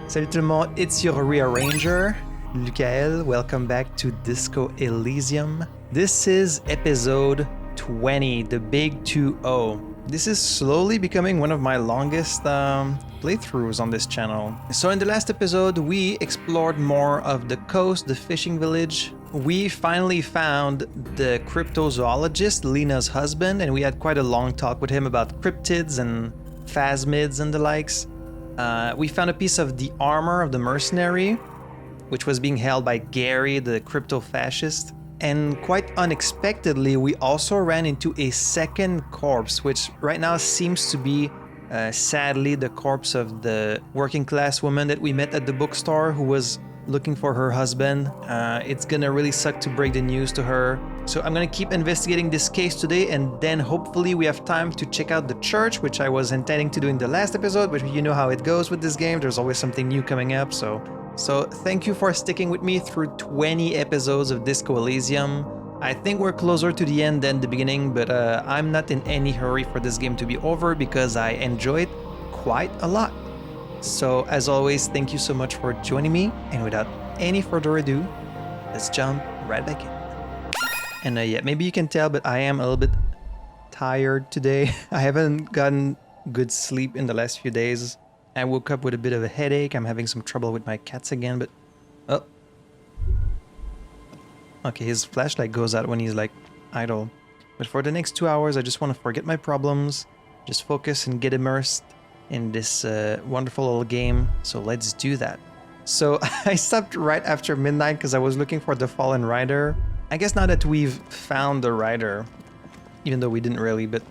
Salut tout le monde, it's your rearranger, Lukael. Welcome back to Disco Elysium. This is episode 20, the big 2-0. This is slowly becoming one of my longest playthroughs on this channel. So in the last episode, we explored more of the coast, the fishing village. We finally found the cryptozoologist, Lena's husband, and we had quite a long talk with him about cryptids and phasmids and the likes. We found a piece of the armor of the mercenary, which was being held by Gary, the crypto-fascist. And quite unexpectedly, we also ran into a second corpse, which right now seems to be, sadly, the corpse of the working class woman that we met at the bookstore who was looking for her husband. It's gonna really suck to break the news to her. So I'm gonna keep investigating this case today, and then hopefully we have time to check out the church, which I was intending to do in the last episode, but you know how it goes with this game. There's always something new coming up, so thank you for sticking with me through 20 episodes of Disco Elysium. I think we're closer to the end than the beginning, but I'm not in any hurry for this game to be over because I enjoy it quite a lot. So as always, thank you so much for joining me, and without any further ado, let's jump right back in. And yeah, maybe you can tell, but I am a little bit tired today. I haven't gotten good sleep in the last few days. I woke up with a bit of a headache. I'm having some trouble with my cats again, but... Oh. Okay, his flashlight goes out when he's like idle. But for the next 2 hours, I just want to forget my problems, just focus and get immersed in this wonderful little game. So let's do that. So I stopped right after midnight because I was looking for the fallen rider. I guess now that we've found the rider, even though we didn't really, but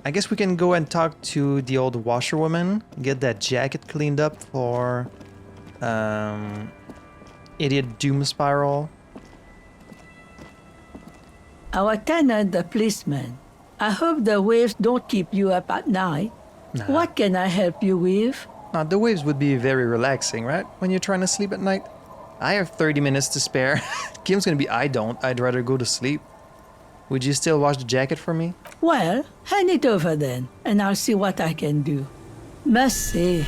I guess we can go and talk to the old washerwoman, get that jacket cleaned up for Idiot Doom Spiral. Our tenant, the policeman. I hope the waves don't keep you up at night. Nah. What can I help you with? The waves would be very relaxing, right? When you're trying to sleep at night. I have 30 minutes to spare. Kim's gonna be, I don't. I'd rather go to sleep. Would you still wash the jacket for me? Well, hand it over then, and I'll see what I can do. Must say,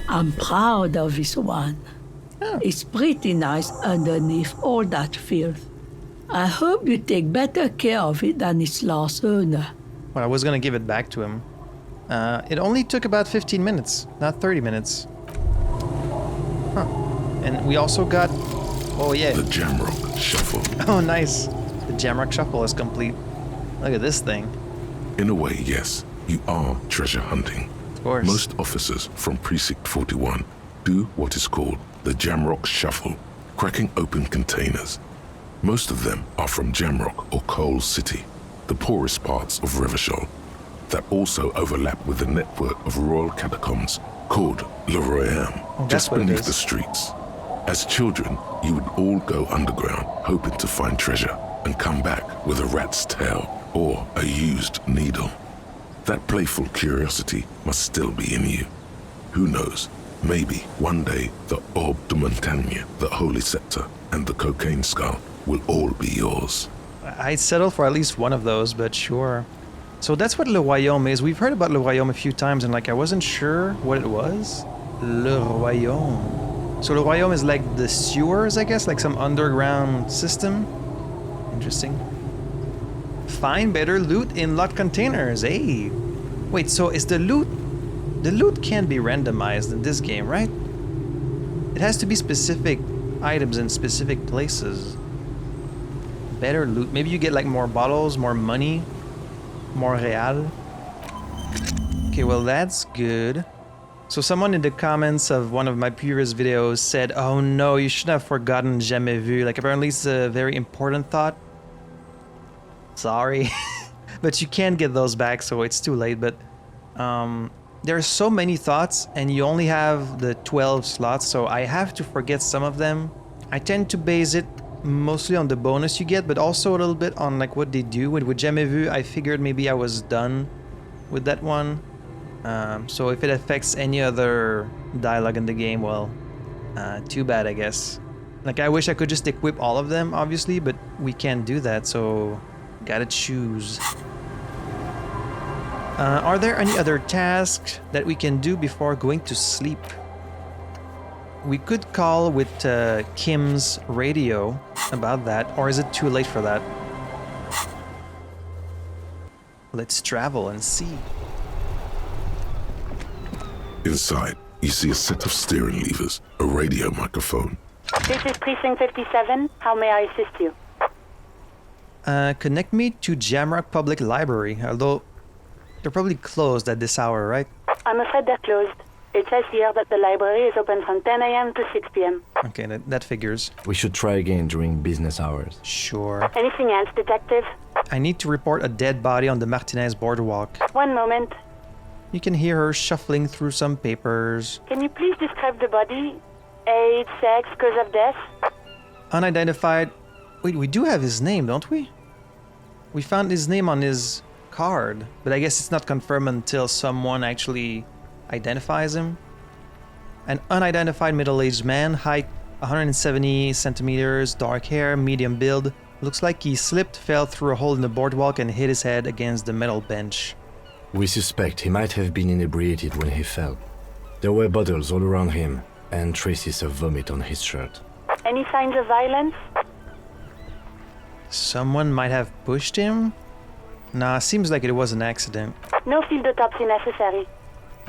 I'm proud of this one. Oh. It's pretty nice underneath all that filth. I hope you take better care of it than its last owner. Well, I was gonna give it back to him. It only took about 15 minutes, not 30 minutes. Huh. And we also got... Oh, yeah. The Jamrock Shuffle. Oh, nice. The Jamrock Shuffle is complete. Look at this thing. In a way, yes, you are treasure hunting. Of course. Most officers from Precinct 41 do what is called the Jamrock Shuffle, cracking open containers. Most of them are from Jamrock or Coal City, the poorest parts of Revachol, that also overlap with the network of royal catacombs called Le Royaume, just beneath the streets. As children, you would all go underground, hoping to find treasure, and come back with a rat's tail or a used needle. That playful curiosity must still be in you. Who knows, maybe one day the Orbe de Montagne, the Holy Scepter, and the Cocaine Skull will all be yours. I'd settle for at least one of those, but sure. So that's what Le Royaume is. We've heard about Le Royaume a few times, and I wasn't sure what it was. Le Royaume. So Le Royaume is like the sewers, I guess, like some underground system. Interesting. Find better loot in locked containers. Hey. Wait, so is the loot... The loot can't be randomized in this game, right? It has to be specific items in specific places. Better loot. Maybe you get like more bottles, more money, more real. Okay, well that's good. So someone in the comments of one of my previous videos said, oh no, you should have forgotten jamais vu. Like apparently it's a very important thought. Sorry. But you can't get those back, so it's too late. But there are so many thoughts and you only have the 12 slots, so I have to forget some of them. I tend to base it mostly on the bonus you get, but also a little bit on like what they do. With jamais vu, I figured maybe I was done with that one. So if it affects any other dialogue in the game, well, too bad, I guess. Like I wish I could just equip all of them, obviously, but we can't do that, so gotta choose. Are there any other tasks that we can do before going to sleep? We could call with Kim's radio about that, or is it too late for that? Let's travel and see. Inside, you see a set of steering levers, a radio microphone. This is Precinct 57. How may I assist you? Connect me to Jamrock Public Library, although they're probably closed at this hour, right? I'm afraid they're closed. It says here that the library is open from 10 a.m. to 6 p.m. Okay, that figures. We should try again during business hours. Sure. Anything else, Detective? I need to report a dead body on the Martinez boardwalk. One moment. You can hear her shuffling through some papers. Can you please describe the body? Age, sex, cause of death? Unidentified. Wait, we do have his name, don't we? We found his name on his card, but I guess it's not confirmed until someone actually identifies him. An unidentified middle-aged man, height 170 centimeters, dark hair, medium build. Looks like he slipped, fell through a hole in the boardwalk and hit his head against the metal bench. We suspect he might have been inebriated when he fell. There were bottles all around him and traces of vomit on his shirt. Any signs of violence? Someone might have pushed him? Nah, seems like it was an accident. No field autopsy necessary.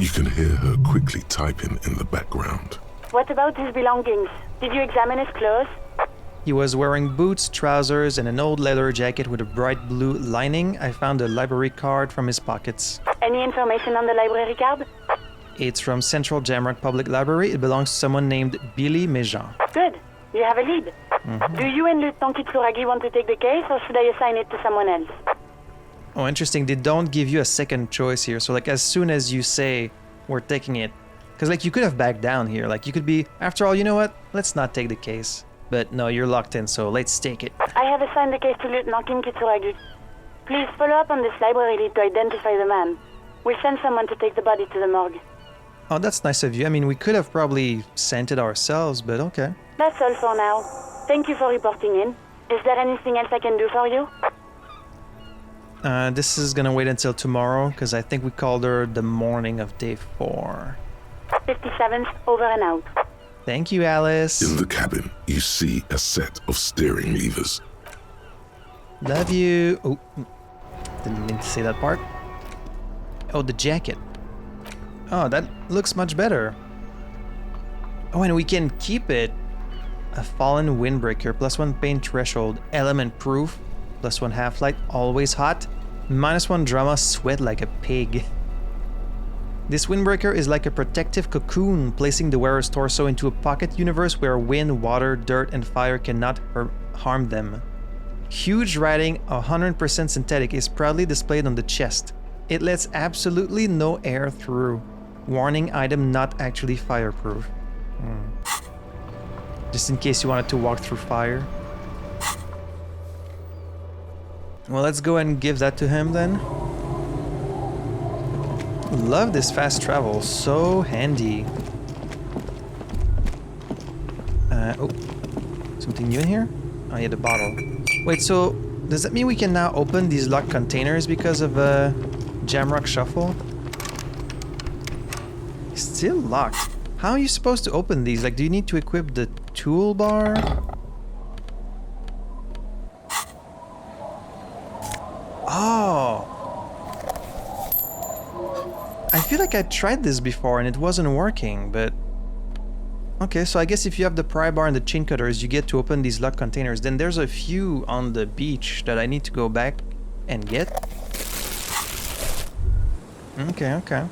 You can hear her quickly typing in the background. What about his belongings? Did you examine his clothes? He was wearing boots, trousers, and an old leather jacket with a bright blue lining. I found a library card from his pockets. Any information on the library card? It's from Central Jamrock Public Library. It belongs to someone named Billy Mejean. Good. You have a lead. Do you and Lieutenant Kitsuragi want to take the case, or should I assign it to someone else? Oh, interesting. They don't give you a second choice here. So, like, as soon as you say, we're taking it. Because, like, you could have backed down here. Like, you could be, after all, you know what? Let's not take the case. But no, you're locked in, so let's take it. I have assigned the case to Lieutenant Kim Kitsuragi. Please follow up on this library lead to identify the man. We'll send someone to take the body to the morgue. Oh, that's nice of you. I mean, we could have probably sent it ourselves, but okay. That's all for now. Thank you for reporting in. Is there anything else I can do for you? This is gonna wait until tomorrow, because I think we called her the morning of day 4. 57th, over and out. Thank you, Alice. In the cabin, you see a set of steering levers. Love you. Oh, didn't mean to say that part. Oh, the jacket. Oh, that looks much better. Oh, and we can keep it. A fallen windbreaker, +1 pain threshold, element proof, +1 half-light, always hot, -1 drama, sweat like a pig. This windbreaker is like a protective cocoon, placing the wearer's torso into a pocket universe where wind, water, dirt, and fire cannot harm them. Huge writing, 100% synthetic, is proudly displayed on the chest. It lets absolutely no air through. Warning item not actually fireproof. Just in case you wanted to walk through fire. Well, let's go and give that to him then. Love this fast travel, so handy. Oh, something new in here? Oh yeah, the bottle. Wait, so does that mean we can now open these locked containers because of Jamrock Shuffle? Still locked. How are you supposed to open these? Like, do you need to equip the toolbar? Oh! I feel like I tried this before and it wasn't working, but... Okay, so I guess if you have the pry bar and the chain cutters, you get to open these locked containers. Then there's a few on the beach that I need to go back and get. Okay.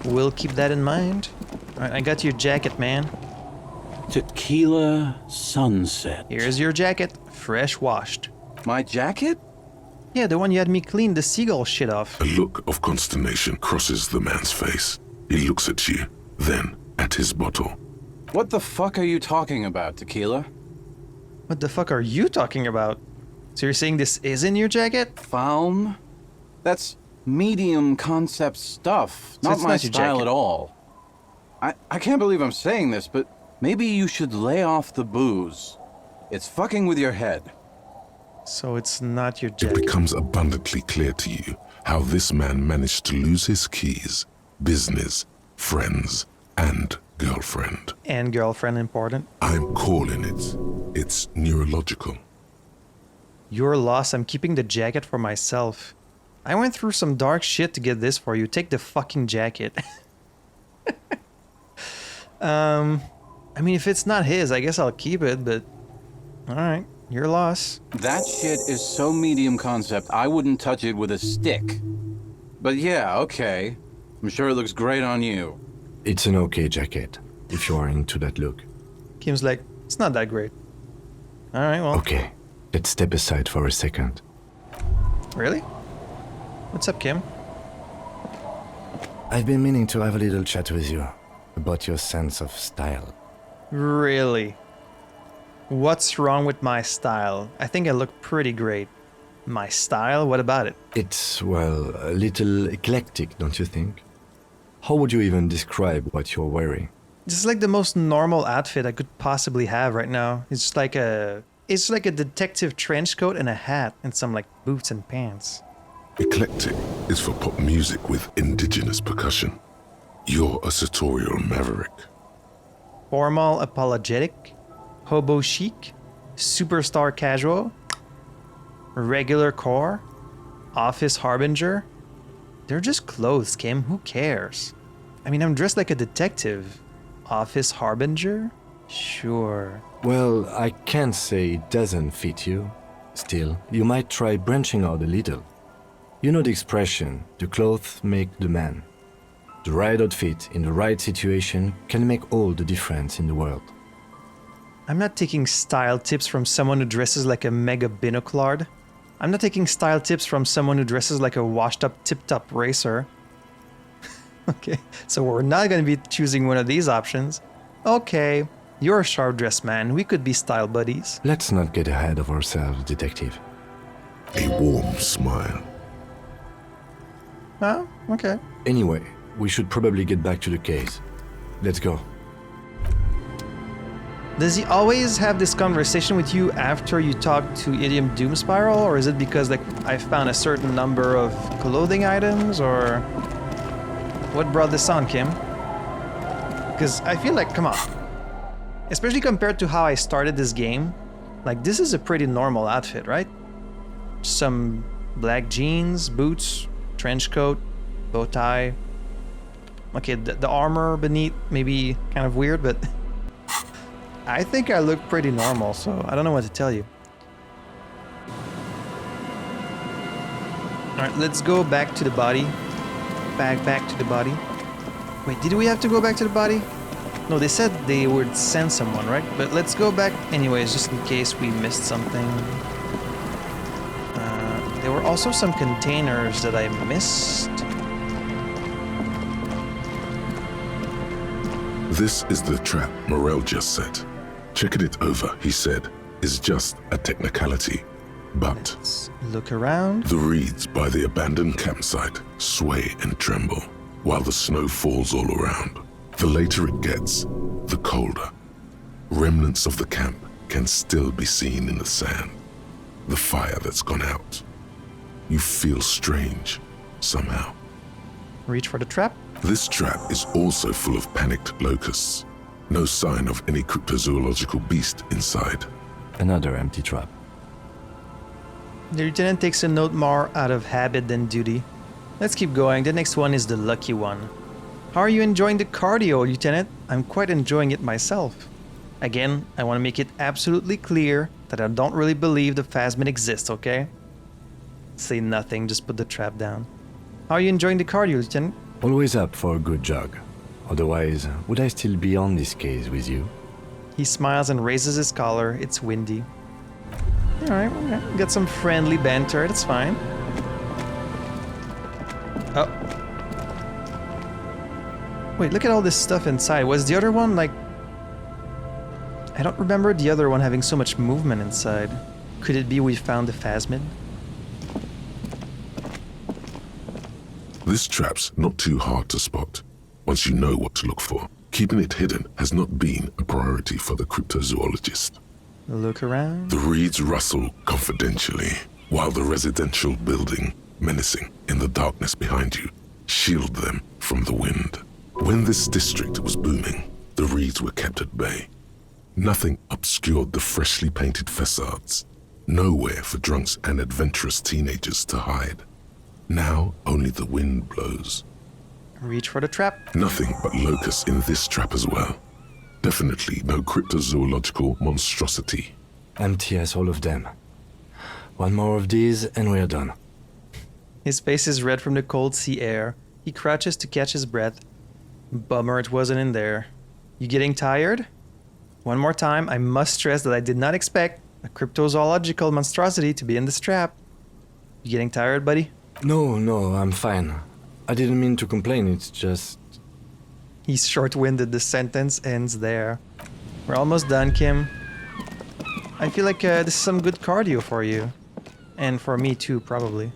We'll keep that in mind. Alright, I got your jacket, man. Tequila sunset. Here's your jacket, fresh washed. My jacket? Yeah, the one you had me clean the seagull shit off. A look of consternation crosses the man's face. He looks at you, then at his bottle. What the fuck are you talking about, Tequila? What the fuck are you talking about? So you're saying this is in your jacket? Falm? That's medium concept stuff. So Not it's my not your style jacket. at all. I can't believe I'm saying this, but maybe you should lay off the booze. It's fucking with your head. So it's not your It jacket. becomes abundantly clear to you how this man managed to lose his keys, business, friends, and girlfriend. And girlfriend important. I'm calling it. It's neurological. You're lost. I'm keeping the jacket for myself. I went through some dark shit to get this for you. Take the fucking jacket. I mean, if it's not his, I guess I'll keep it, but... Alright, you're lost. That shit is so medium concept, I wouldn't touch it with a stick. But yeah, okay. I'm sure it looks great on you. It's an okay jacket, if you are into that look. Kim's like, it's not that great. Alright, well... Okay, let's step aside for a second. Really? What's up, Kim? I've been meaning to have a little chat with you about your sense of style. Really? What's wrong with my style? I think I look pretty great. My style? What about it? It's, well, a little eclectic, don't you think? How would you even describe what you're wearing? This is like the most normal outfit I could possibly have right now. It's like a detective trench coat and a hat and some like boots and pants. Eclectic is for pop music with indigenous percussion. You're a sartorial maverick. Formal apologetic, hobo chic, superstar casual, regular core, office harbinger. They're just clothes, Kim. Who cares? I mean, I'm dressed like a detective. Office harbinger? Sure. Well, I can't say it doesn't fit you. Still, you might try branching out a little. You know the expression, the clothes make the man. The right outfit in the right situation can make all the difference in the world. I'm not taking style tips from someone who dresses like a mega binoclard. I'm not taking style tips from someone who dresses like a washed-up tip-top racer. Okay, so we're not going to be choosing one of these options. Okay, you're a sharp-dressed man. We could be style buddies. Let's not get ahead of ourselves, detective. A warm smile. Oh, okay. Anyway, we should probably get back to the case. Let's go. Does he always have this conversation with you after you talk to Idiom Doom Spiral, or is it because like I found a certain number of clothing items, or what brought this on, Kim? Because I feel like, come on, especially compared to how I started this game, like this is a pretty normal outfit, right? Some black jeans, boots, trench coat, bow tie. Okay, the armor beneath maybe kind of weird, but I think I look pretty normal, so I don't know what to tell you. Alright, let's go back to the body. Back to the body. Wait, did we have to go back to the body? No, they said they would send someone, right? But let's go back anyways, just in case we missed something. There were also some containers that I missed. This is the trap Morel just set. Checking it over, he said, is just a technicality. But Let's look around. the reeds by the abandoned campsite sway and tremble while the snow falls all around. The later it gets, the colder. Remnants of the camp can still be seen in the sand. The fire that's gone out. You feel strange, somehow. Reach for the trap. This trap is also full of panicked locusts. No sign of any cryptozoological beast inside. Another empty trap. The lieutenant takes a note more out of habit than duty. Let's keep going. The next one is the lucky one. How are you enjoying the cardio, Lieutenant? I'm quite enjoying it myself. Again, I want to make it absolutely clear that I don't really believe the Phasmid exists, okay? Say nothing, just put the trap down. How are you enjoying the cardio, Lieutenant? Always up for a good jog. Otherwise, would I still be on this case with you? He smiles and raises his collar. It's windy. Alright, we got some friendly banter, that's fine. Oh. Wait, look at all this stuff inside. Was the other one like... I don't remember the other one having so much movement inside. Could it be we found the Phasmid? This trap's not too hard to spot, once you know what to look for. Keeping it hidden has not been a priority for the cryptozoologist. Look around. The reeds rustle confidentially, while the residential building, menacing in the darkness behind you, shield them from the wind. When this district was booming, the the reeds were kept at bay. Nothing obscured the freshly painted facades. Nowhere for drunks and adventurous teenagers to hide. Now only the wind blows. Reach for the trap. Nothing but locusts in this trap as well. Definitely no cryptozoological monstrosity. Empty as all of them. One more of these and we're done. His face is red from the cold sea air. He crouches to catch his breath. Bummer it wasn't in there. You getting tired? One more time, I must stress that I did not expect a cryptozoological monstrosity to be in this trap. You getting tired, buddy? No, I'm fine. I didn't mean to complain, it's just... He's short-winded. The sentence ends there. We're almost done, Kim. I feel like this is some good cardio for you. And for me too, probably.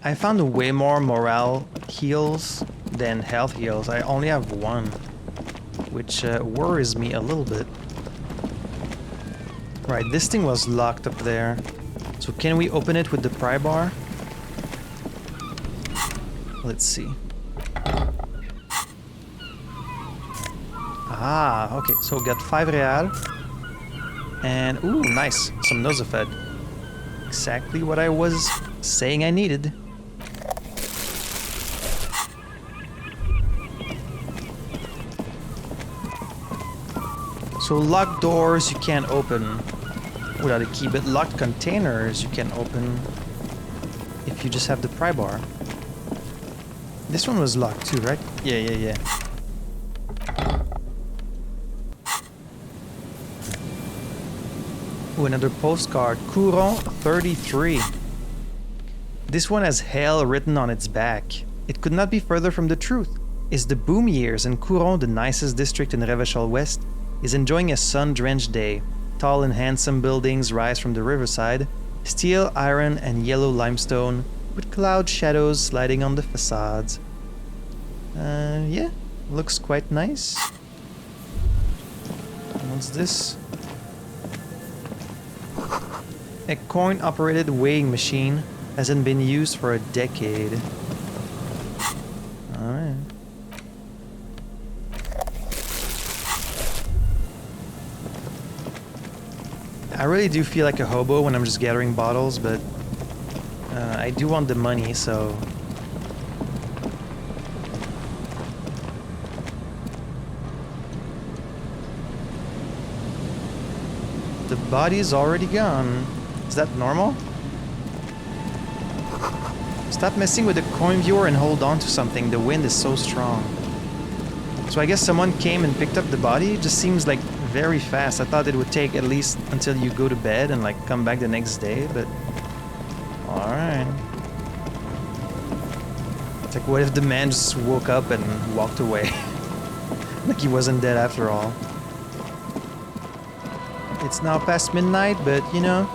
I found way more morale heals than health heals. I only have one, which worries me a little bit. Right, this thing was locked up there. So can we open it with the pry bar? Let's see. Ah, okay, so we got 5 real. And, ooh, nice, some nosophed. Exactly what I was saying I needed. So locked doors you can't open without a key, but locked containers you can open if you just have the pry bar. This one was locked too, right? Yeah. Ooh, another postcard. Courant 33. This one has hell written on its back. It could not be further from the truth. Is the boom years in Courant, the nicest district in Revachol West, is enjoying a sun-drenched day. Tall and handsome buildings rise from the riverside, steel, iron, and yellow limestone, with cloud shadows sliding on the facades. Yeah, looks quite nice. What's this? A coin-operated weighing machine hasn't been used for a decade. Alright. I really do feel like a hobo when I'm just gathering bottles, but I do want the money, so... The body's already gone. Is that normal? Stop messing with the coin viewer and hold on to something. The wind is so strong. So I guess someone came and picked up the body. It just seems like very fast. I thought it would take at least until you go to bed and like come back the next day, but... Alright. It's like, what if the man just woke up and walked away? Like he wasn't dead after all. It's now past midnight, but you know,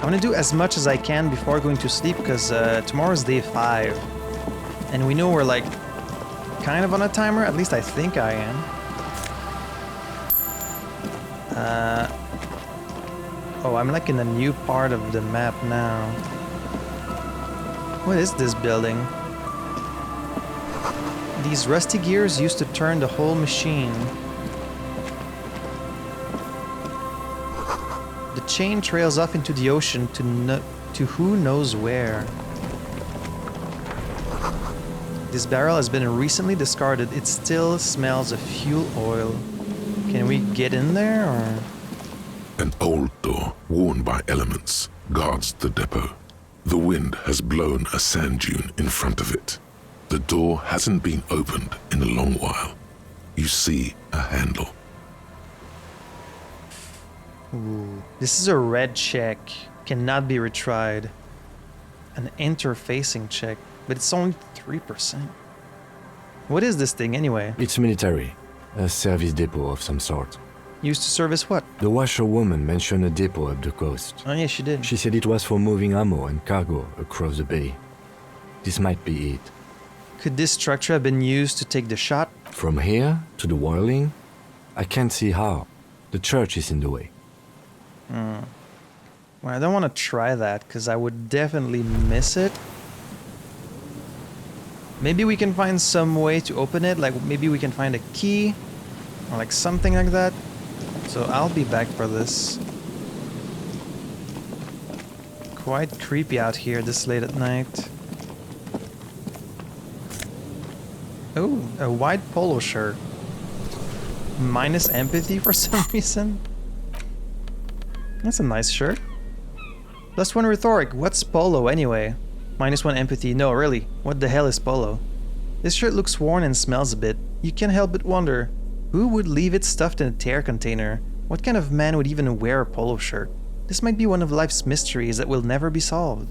I want to do as much as I can before going to sleep because tomorrow's day 5. And we know we're like kind of on a timer, at least I think I am. Oh, I'm like in a new part of the map now. What is this building? These rusty gears used to turn the whole machine. The chain trails off into the ocean to who knows where. This barrel has been recently discarded. It still smells of fuel oil. Can we get in there, or...? An old door, worn by elements, guards the depot. The wind has blown a sand dune in front of it. The door hasn't been opened in a long while. You see a handle. Ooh. This is a red check. Cannot be retried. An interfacing check, but it's only 3%. What is this thing anyway? It's military. A service depot of some sort. Used to service what? The washerwoman mentioned a depot up the coast. Oh yeah, she did. She said it was for moving ammo and cargo across the bay. This might be it. Could this structure have been used to take the shot? From here to the whirling? I can't see how. The church is in the way. Well, I don't want to try that because I would definitely miss it. Maybe we can find some way to open it, like maybe we can find a key or like something like that. So I'll be back for this. Quite creepy out here this late at night. Oh, a white polo shirt. Minus empathy for some reason. That's a nice shirt. +1 rhetoric. What's polo anyway? -1 empathy. No, really. What the hell is polo? This shirt looks worn and smells a bit. You can't help but wonder, who would leave it stuffed in a tear container? What kind of man would even wear a polo shirt? This might be one of life's mysteries that will never be solved.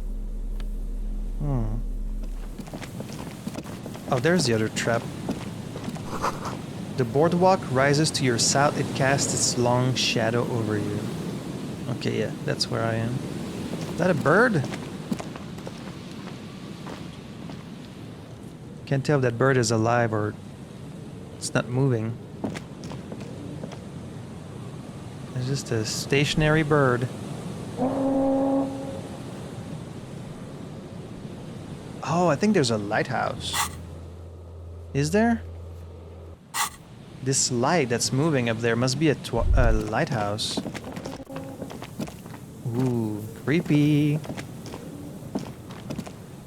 Oh, there's the other trap. The boardwalk rises to your south. It casts its long shadow over you. Okay, yeah, that's where I am. Is that a bird? Can't tell if that bird is alive or it's not moving. It's just a stationary bird. Oh, I think there's a lighthouse. Is there? This light that's moving up there must be a lighthouse. Ooh, creepy.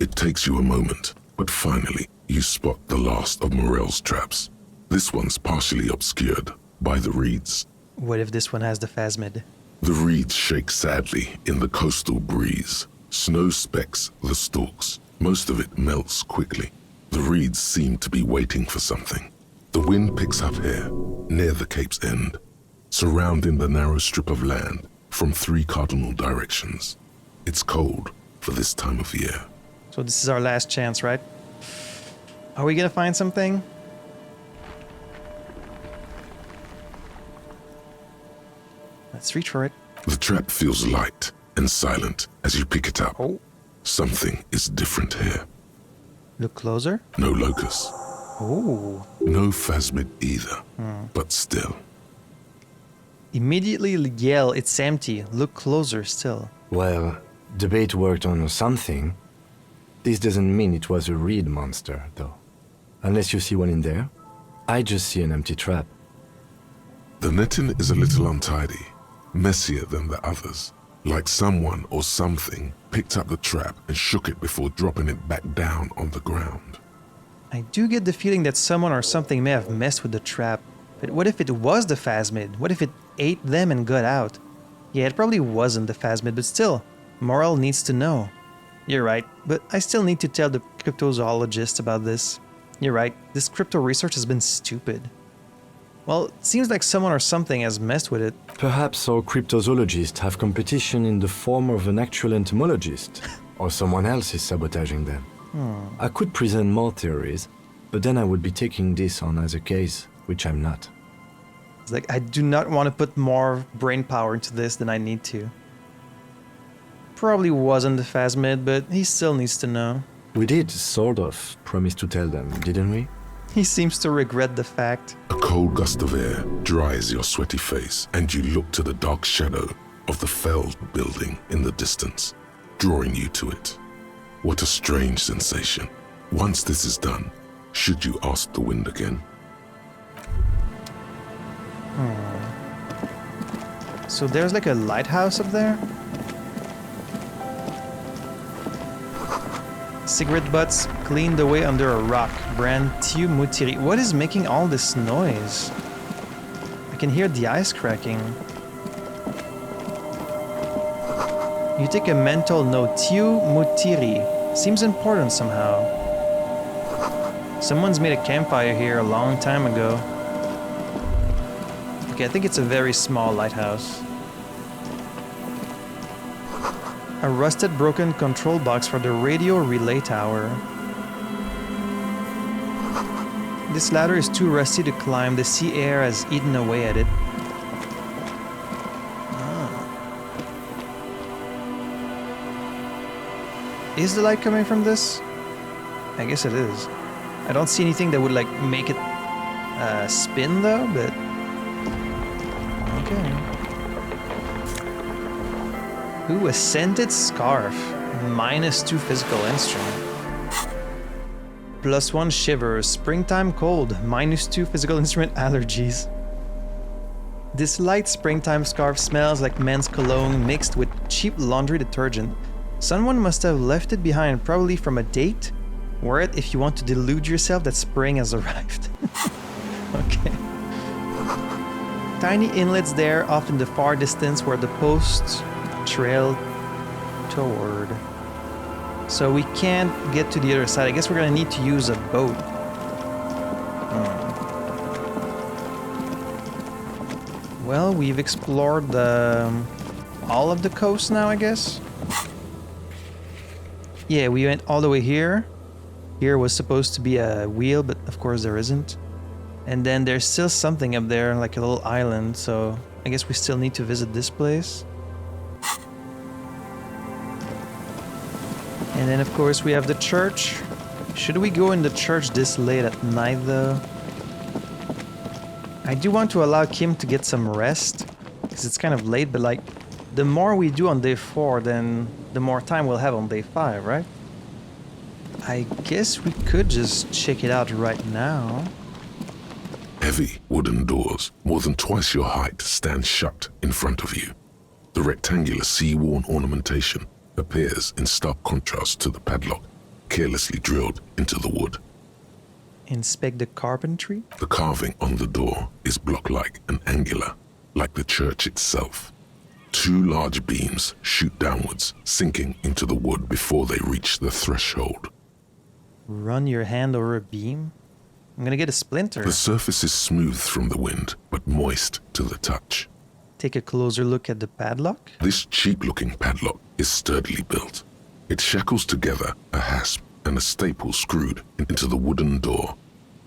It takes you a moment, but finally you spot the last of Morel's traps. This one's partially obscured by the reeds. What if this one has the phasmid? The reeds shake sadly in the coastal breeze. Snow specks the stalks. Most of it melts quickly. The reeds seem to be waiting for something. The wind picks up here, near the cape's end, surrounding the narrow strip of land from 3 cardinal directions. It's cold for this time of year. So this is our last chance, right? Are we gonna find something? Let's reach for it. The trap feels light and silent as you pick it up. Oh. Something is different here. Look closer. No locus. Oh. No phasmid either, but still. Immediately yell, it's empty. Look closer still. Well, the bait worked on something. This doesn't mean it was a reed monster, though. Unless you see one in there. I just see an empty trap. The netting is a little untidy, messier than the others. Like someone or something picked up the trap and shook it before dropping it back down on the ground. I do get the feeling that someone or something may have messed with the trap. But what if it was the phasmid? What if it ate them and got out? Yeah, it probably wasn't the phasmid, but still, Morel needs to know. You're right, but I still need to tell the cryptozoologist about this. You're right, this crypto research has been stupid. Well, it seems like someone or something has messed with it. Perhaps our cryptozoologists have competition in the form of an actual entomologist, or someone else is sabotaging them. I could present more theories, but then I would be taking this on as a case, which I'm not. It's like, I do not want to put more brain power into this than I need to. Probably wasn't the phasmid, but he still needs to know. We did, sort of, promise to tell them, didn't we? He seems to regret the fact. A cold gust of air dries your sweaty face, and you look to the dark shadow of the felled building in the distance, drawing you to it. What a strange sensation. Once this is done, should you ask the wind again? So there's like a lighthouse up there? Cigarette butts cleaned away under a rock. Brand Tiu Mutiri. What is making all this noise? I can hear the ice cracking. You take a mental note. Tiu Mutiri. Seems important somehow. Someone's made a campfire here a long time ago. Okay, I think it's a very small lighthouse. A rusted, broken control box for the radio relay tower. This ladder is too rusty to climb. The sea air has eaten away at it. Is the light coming from this? I guess it is. I don't see anything that would like make it spin though, but okay. Ooh, a scented scarf. -2 physical instrument. +1 shivers, springtime cold, -2 physical instrument allergies. This light springtime scarf smells like men's cologne mixed with cheap laundry detergent. Someone must have left it behind, probably from a date. Wear it if you want to delude yourself that spring has arrived. Okay. Tiny inlets there off in the far distance where the posts trail toward. So we can't get to the other side. I guess we're gonna need to use a boat. Well, we've explored all of the coast now, I guess. Yeah, we went all the way here. Here was supposed to be a wheel, but of course there isn't. And then there's still something up there, like a little island, so I guess we still need to visit this place. And then of course we have the church. Should we go in the church this late at night though? I do want to allow Kim to get some rest, because it's kind of late, but like, the more we do on day 4, then the more time we'll have on day 5, right? I guess we could just check it out right now. Heavy wooden doors, more than twice your height, stand shut in front of you. The rectangular sea-worn ornamentation appears in stark contrast to the padlock, carelessly drilled into the wood. Inspect the carpentry. The carving on the door is block-like and angular, like the church itself. 2 large beams shoot downwards, sinking into the wood before they reach the threshold. Run your hand over a beam. I'm gonna get a splinter. The surface is smooth from the wind, but moist to the touch. Take a closer look at the padlock. This cheap-looking padlock is sturdily built. It shackles together a hasp and a staple screwed into the wooden door.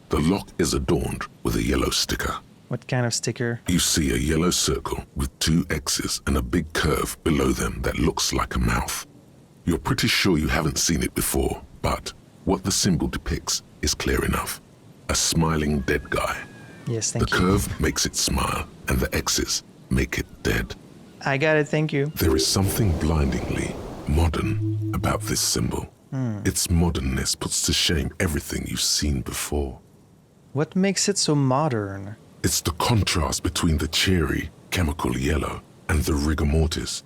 The lock is adorned with a yellow sticker. What kind of sticker? You see a yellow circle with 2 X's and a big curve below them that looks like a mouth. You're pretty sure you haven't seen it before, but what the symbol depicts is clear enough. A smiling dead guy. Yes, thank The you. curve makes it smile, and the X's make it dead. I got it, thank you. There is something blindingly modern about this symbol. Its modernness puts to shame everything you've seen before. What makes it so modern? It's the contrast between the cheery, chemical yellow and the rigor mortis.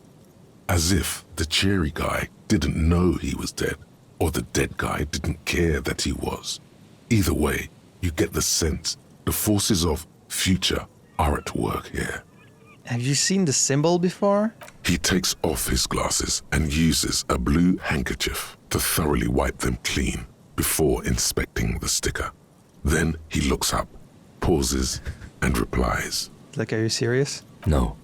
As if the cheery guy didn't know he was dead, or the dead guy didn't care that he was. Either way, you get the sense the forces of future are at work here. Have you seen the symbol before? He takes off his glasses and uses a blue handkerchief to thoroughly wipe them clean before inspecting the sticker. Then he looks up, pauses, and replies. Like, are you serious? No.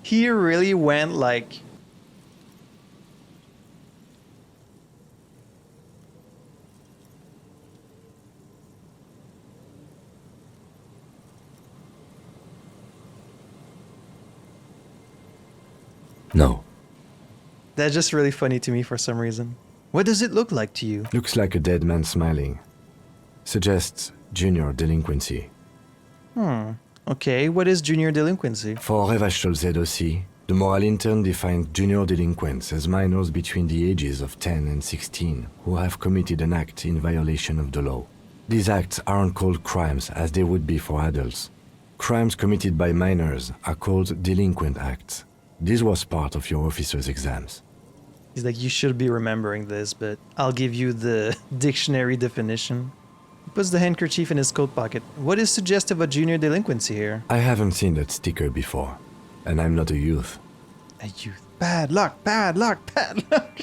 He really went like... No. That's just really funny to me for some reason. What does it look like to you? Looks like a dead man smiling. Suggests junior delinquency. Okay, what is junior delinquency? For Revachol ZOC, the moral intern defined junior delinquents as minors between the ages of 10 and 16 who have committed an act in violation of the law. These acts aren't called crimes as they would be for adults. Crimes committed by minors are called delinquent acts. This was part of your officer's exams. He's like, you should be remembering this, but I'll give you the dictionary definition. He puts the handkerchief in his coat pocket. What is suggestive of junior delinquency here? I haven't seen that sticker before, and I'm not a youth. A youth. Bad luck, bad luck, bad luck.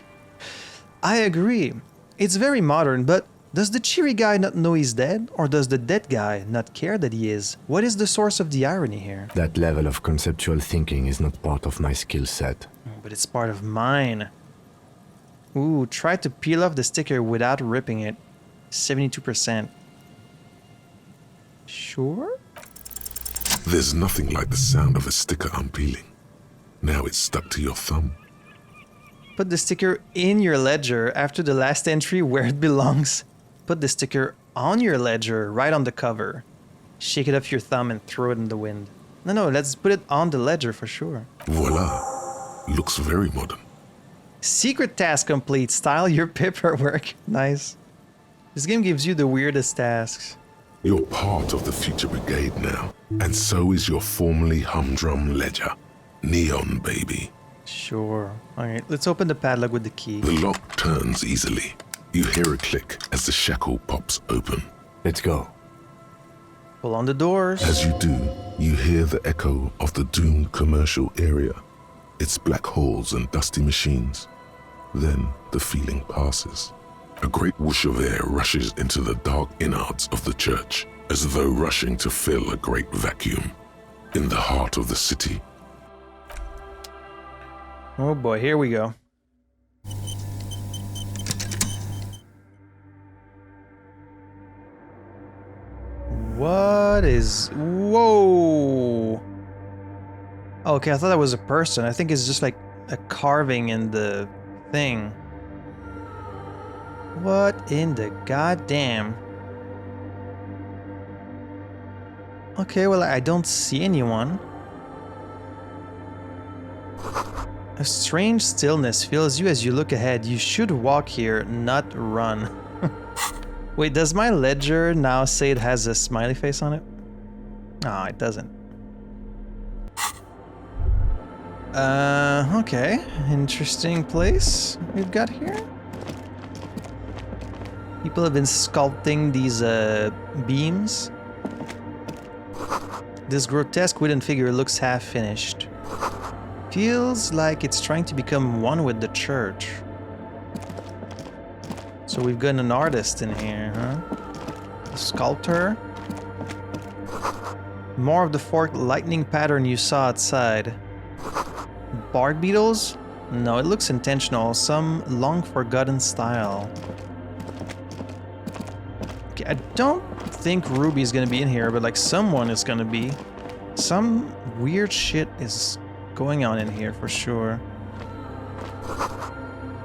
I agree. It's very modern, but does the cheery guy not know he's dead? Or does the dead guy not care that he is? What is the source of the irony here? That level of conceptual thinking is not part of my skill set. But it's part of mine. Ooh, try to peel off the sticker without ripping it. 72%. Sure? There's nothing like the sound of a sticker unpeeling. Now it's stuck to your thumb. Put the sticker in your ledger after the last entry where it belongs. Put the sticker on your ledger, right on the cover. Shake it off your thumb and throw it in the wind. No, let's put it on the ledger for sure. Voila. Looks very modern. Secret task complete. Style your paperwork. Nice. This game gives you the weirdest tasks. You're part of the Future Brigade now, and so is your formerly humdrum ledger. Neon, baby. Sure. Alright, let's open the padlock with the key. The lock turns easily. You hear a click as the shackle pops open. Let's go. Pull on the doors. As you do, you hear the echo of the doomed commercial area. Its black halls and dusty machines. Then the feeling passes. A great whoosh of air rushes into the dark innards of the church, as though rushing to fill a great vacuum. In the heart of the city. Oh boy, here we go. What is... Whoa! Okay, I thought that was a person. I think it's just like a carving in the thing. What in the goddamn? Okay, well, I don't see anyone. A strange stillness fills you as you look ahead. You should walk here, not run. Wait, does my ledger now say it has a smiley face on it? No, it doesn't. Okay. Interesting place we've got here. People have been sculpting these, beams. This grotesque wooden figure looks half-finished. Feels like it's trying to become one with the church. So we've got an artist in here, huh? A sculptor. More of the forked lightning pattern you saw outside. Bark beetles? No, it looks intentional. Some long-forgotten style. Okay, I don't think Ruby's gonna be in here, but like someone is gonna be. Some weird shit is going on in here for sure.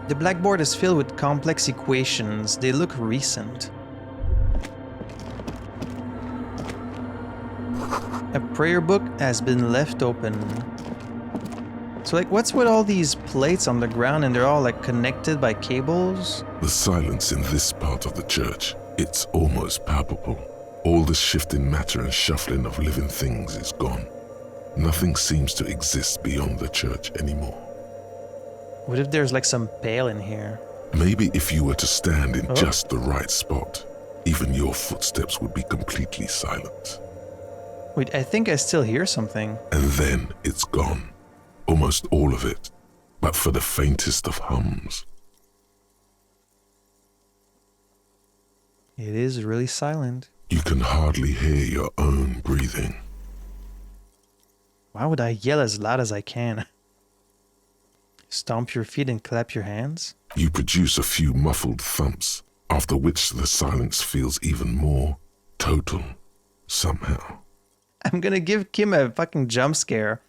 The blackboard is filled with complex equations. They look recent. A prayer book has been left open. So like, what's with all these plates on the ground and they're all like connected by cables? The silence in this part of the church, it's almost palpable. All the shifting matter and shuffling of living things is gone. Nothing seems to exist beyond the church anymore. What if there's like some pail in here? Maybe if you were to stand in just the right spot, even your footsteps would be completely silent. Wait, I think I still hear something. And then it's gone. Almost all of it, but for the faintest of hums. It is really silent. You can hardly hear your own breathing. Why would I yell as loud as I can? Stomp your feet and clap your hands? You produce a few muffled thumps, after which the silence feels even more total, somehow. I'm gonna give Kim a fucking jump scare.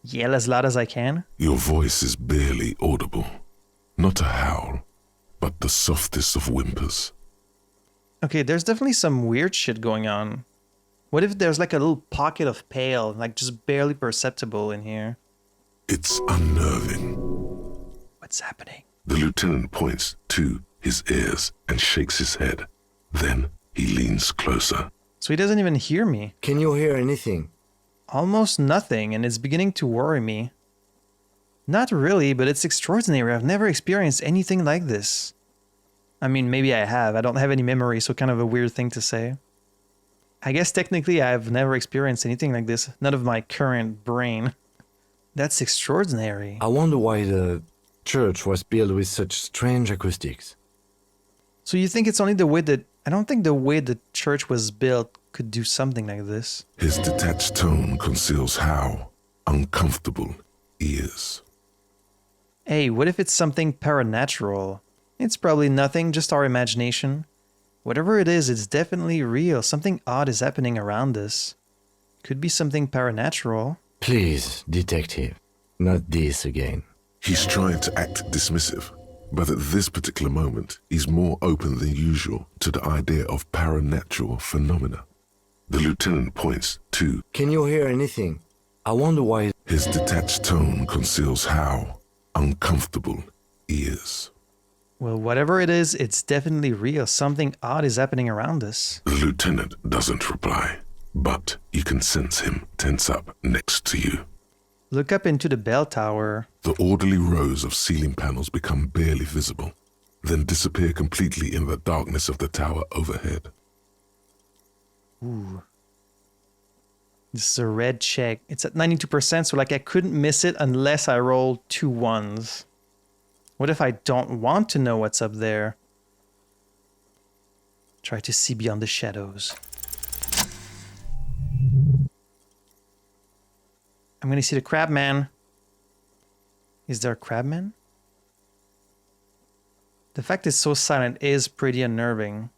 Yell as loud as I can? Your voice is barely audible. Not a howl, but the softest of whimpers. Okay, there's definitely some weird shit going on. What if there's like a little pocket of pale, like just barely perceptible in here? It's unnerving. What's happening? The lieutenant points to his ears and shakes his head. Then he leans closer. So he doesn't even hear me. Can you hear anything? Almost nothing, and it's beginning to worry me. Not really, but it's extraordinary. I've never experienced anything like this. I mean, maybe I have. I don't have any memory, so kind of a weird thing to say. I guess technically I've never experienced anything like this. None of my current brain. That's extraordinary. I wonder why the church was built with such strange acoustics. So you think it's only the way that... I don't think the way the church was built could do something like this. His detached tone conceals how uncomfortable he is. Hey, what if it's something paranatural? It's probably nothing, just our imagination. Whatever it is, it's definitely real. Something odd is happening around us. Could be something paranatural. Please, detective, not this again. He's trying to act dismissive, but at this particular moment, he's more open than usual to the idea of paranatural phenomena. The lieutenant points to... Can you hear anything? I wonder why... His detached tone conceals how uncomfortable he ears. Well, whatever it is, it's definitely real. Something odd is happening around us. The lieutenant doesn't reply, but you can sense him tense up next to you. Look up into the bell tower. The orderly rows of ceiling panels become barely visible, then disappear completely in the darkness of the tower overhead. Ooh. This is a red check. It's at 92%, so like I couldn't miss it unless I rolled 2 1s. What if I don't want to know what's up there? Try to see beyond the shadows. I'm gonna see the crabman. Is there a crabman? The fact it's so silent is pretty unnerving.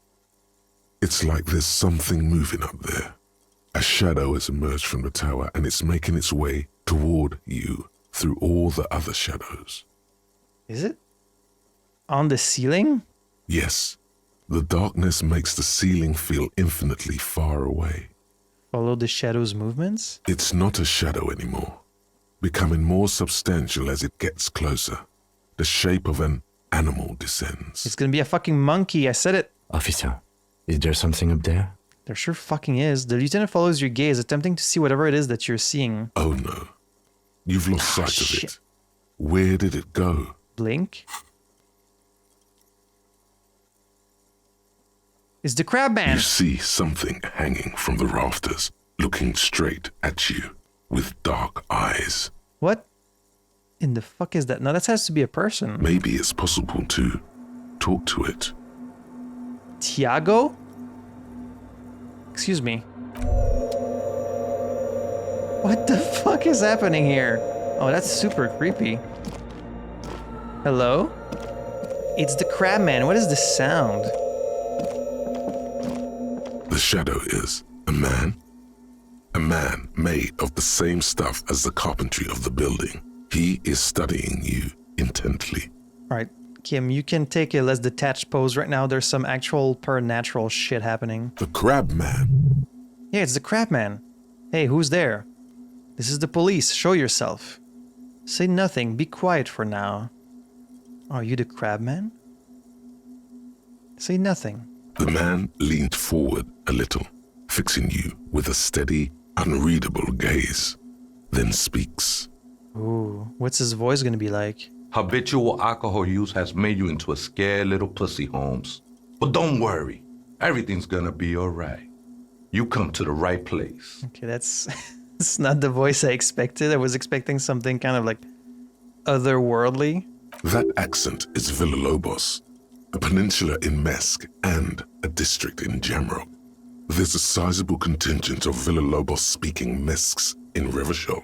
It's like there's something moving up there. A shadow has emerged from the tower and it's making its way toward you through all the other shadows. Is it? On the ceiling? Yes, the darkness makes the ceiling feel infinitely far away. Follow the shadow's movements? It's not a shadow anymore, becoming more substantial as it gets closer. The shape of an animal descends. It's gonna be a fucking monkey, I said it. Officer, is there something up there? There sure fucking is. The lieutenant follows your gaze, attempting to see whatever it is that you're seeing. Oh no, you've lost sight of shit. it. Where did it go? Blink? It's the crabman! You see something hanging from the rafters, looking straight at you with dark eyes. What in the fuck is that? No, that has to be a person. Maybe it's possible to talk to it. Tiago? Excuse me. What the fuck is happening here? Oh, that's super creepy. Hello? It's the crabman. What is the sound? The shadow is a man made of the same stuff as the carpentry of the building. He is studying you intently. All right, Kim, you can take a less detached pose right now. There's some actual supernatural shit happening. The crab man. Yeah, it's the crabman. Hey, who's there? This is the police. Show yourself. Say nothing. Be quiet for now. Are you the crabman? Say nothing. The man leaned forward a little, fixing you with a steady, unreadable gaze, then speaks. Ooh, what's his voice gonna be like? Habitual alcohol use has made you into a scared little pussy, Holmes. But don't worry, everything's gonna be all right. You come to the right place. Okay, that's it's not the voice I expected. I was expecting something kind of like otherworldly. That accent is Villalobos, a peninsula in Mesk and a district in Jamrock. There's a sizable contingent of Villalobos-speaking Mesks in Revachol.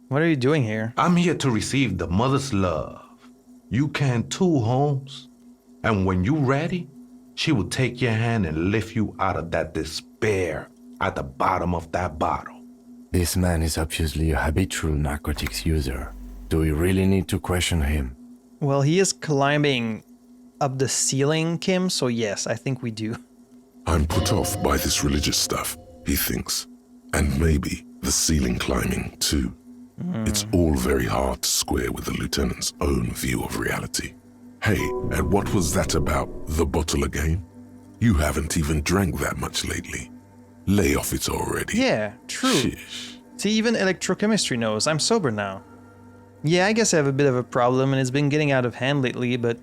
What are you doing here? I'm here to receive the mother's love. You can too, Holmes. And when you're ready, she will take your hand and lift you out of that despair at the bottom of that bottle. This man is obviously a habitual narcotics user. Do we really need to question him? Well, he is climbing up the ceiling, Kim, so yes, I think we do. I'm put off by this religious stuff, he thinks. And maybe the ceiling climbing, too. It's all very hard to square with the lieutenant's own view of reality. Hey, and what was that about the bottle again? You haven't even drank that much lately. Lay off it already. Yeah, true. Sheesh. See, even electrochemistry knows I'm sober now. Yeah, I guess I have a bit of a problem and it's been getting out of hand lately, but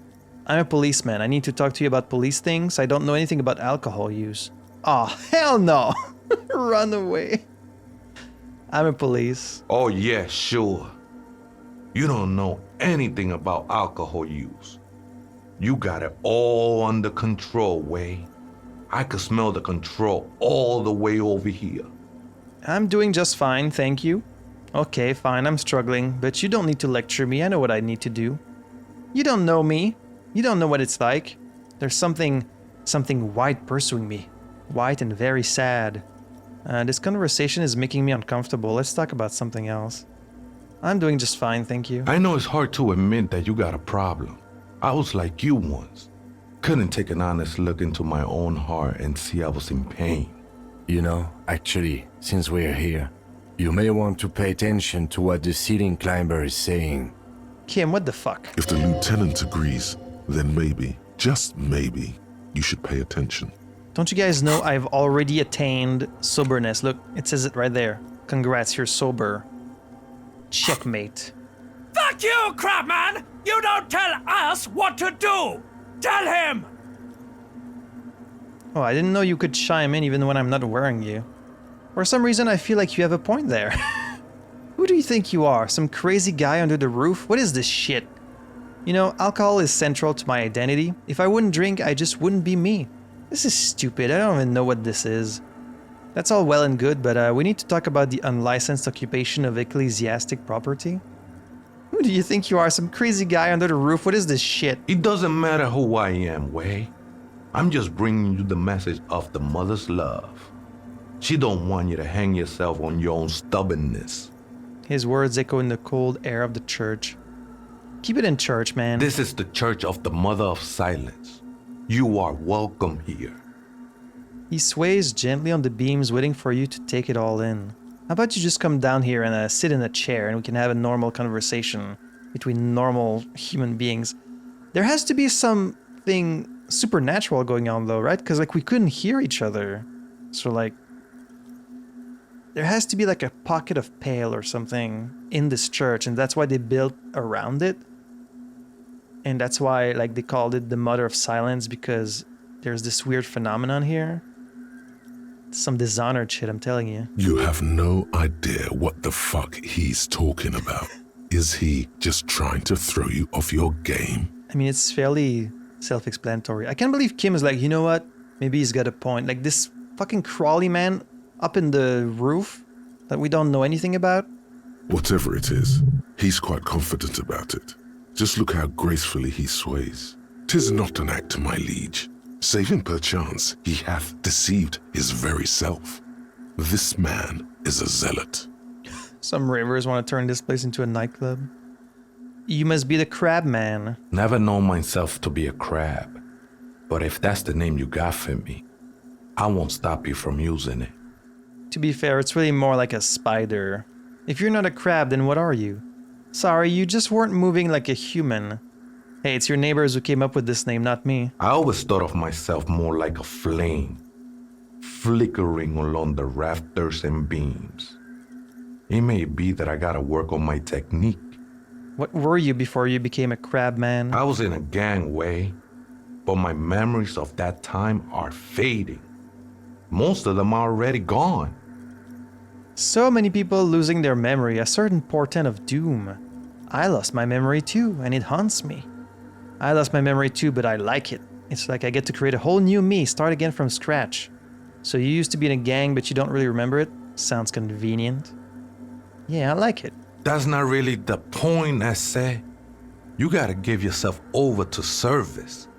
I'm a policeman. I need to talk to you about police things. I don't know anything about alcohol use. Oh, hell no! Run away. I'm a police. Oh yeah, sure. You don't know anything about alcohol use. You got it all under control, Way. I could smell the control all the way over here. I'm doing just fine, thank you. Okay, fine, I'm struggling, but you don't need to lecture me. I know what I need to do. You don't know me. You don't know what it's like. There's something white pursuing me. White and very sad. This conversation is making me uncomfortable. Let's talk about something else. I'm doing just fine, thank you. I know it's hard to admit that you got a problem. I was like you once. Couldn't take an honest look into my own heart and see I was in pain. You know, actually, since we're here, you may want to pay attention to what the ceiling climber is saying. Kim, what the fuck? If the lieutenant agrees, then maybe, just maybe, you should pay attention. Don't you guys know I've already attained soberness? Look, it says it right there. Congrats, you're sober. Checkmate. Fuck you, Crabman! You don't tell us what to do! Tell him! Oh, I didn't know you could chime in even when I'm not wearing you. For some reason, I feel like you have a point there. Who do you think you are? Some crazy guy under the roof? What is this shit? You know, alcohol is central to my identity. If I wouldn't drink, I just wouldn't be me. This is stupid. I don't even know what this is. That's all well and good, but we need to talk about the unlicensed occupation of ecclesiastic property. Who do you think you are? Some crazy guy under the roof? What is this shit? It doesn't matter who I am, Way. I'm just bringing you the message of the mother's love. She don't want you to hang yourself on your own stubbornness. His words echo in the cold air of the church. Keep it in church, man. This is the church of the Mother of Silence. You are welcome here. He sways gently on the beams, waiting for you to take it all in. How about you just come down here and sit in a chair and we can have a normal conversation between normal human beings? There has to be something supernatural going on though, right? Because like we couldn't hear each other. So like there has to be like a pocket of pale or something in this church, and that's why they built around it. And that's why like they called it the Mother of Silence, because there's this weird phenomenon here. Some dishonored shit, I'm telling you. You have no idea what the fuck he's talking about. Is he just trying to throw you off your game? I mean, it's fairly self-explanatory. I can't believe Kim is like, you know what? Maybe he's got a point. Like this fucking Crawley man up in the roof that we don't know anything about. Whatever it is, he's quite confident about it. Just look how gracefully he sways. 'Tis not an act, my liege. Save him perchance, he hath deceived his very self. This man is a zealot. Some ravers want to turn this place into a nightclub. You must be the crab man. Never known myself to be a crab. But if that's the name you got for me, I won't stop you from using it. To be fair, it's really more like a spider. If you're not a crab, then what are you? Sorry, you just weren't moving like a human. Hey, it's your neighbors who came up with this name, not me. I always thought of myself more like a flame, flickering along the rafters and beams. It may be that I gotta work on my technique. What were you before you became a crab man? I was in a gangway, but my memories of that time are fading. Most of them are already gone. So many people losing their memory, a certain portent of doom. I lost my memory too, and it haunts me. I lost my memory too, but I like it. It's like I get to create a whole new me, start again from scratch. So you used to be in a gang, but you don't really remember it? Sounds convenient. Yeah, I like it. That's not really the point, I say. You gotta give yourself over to service.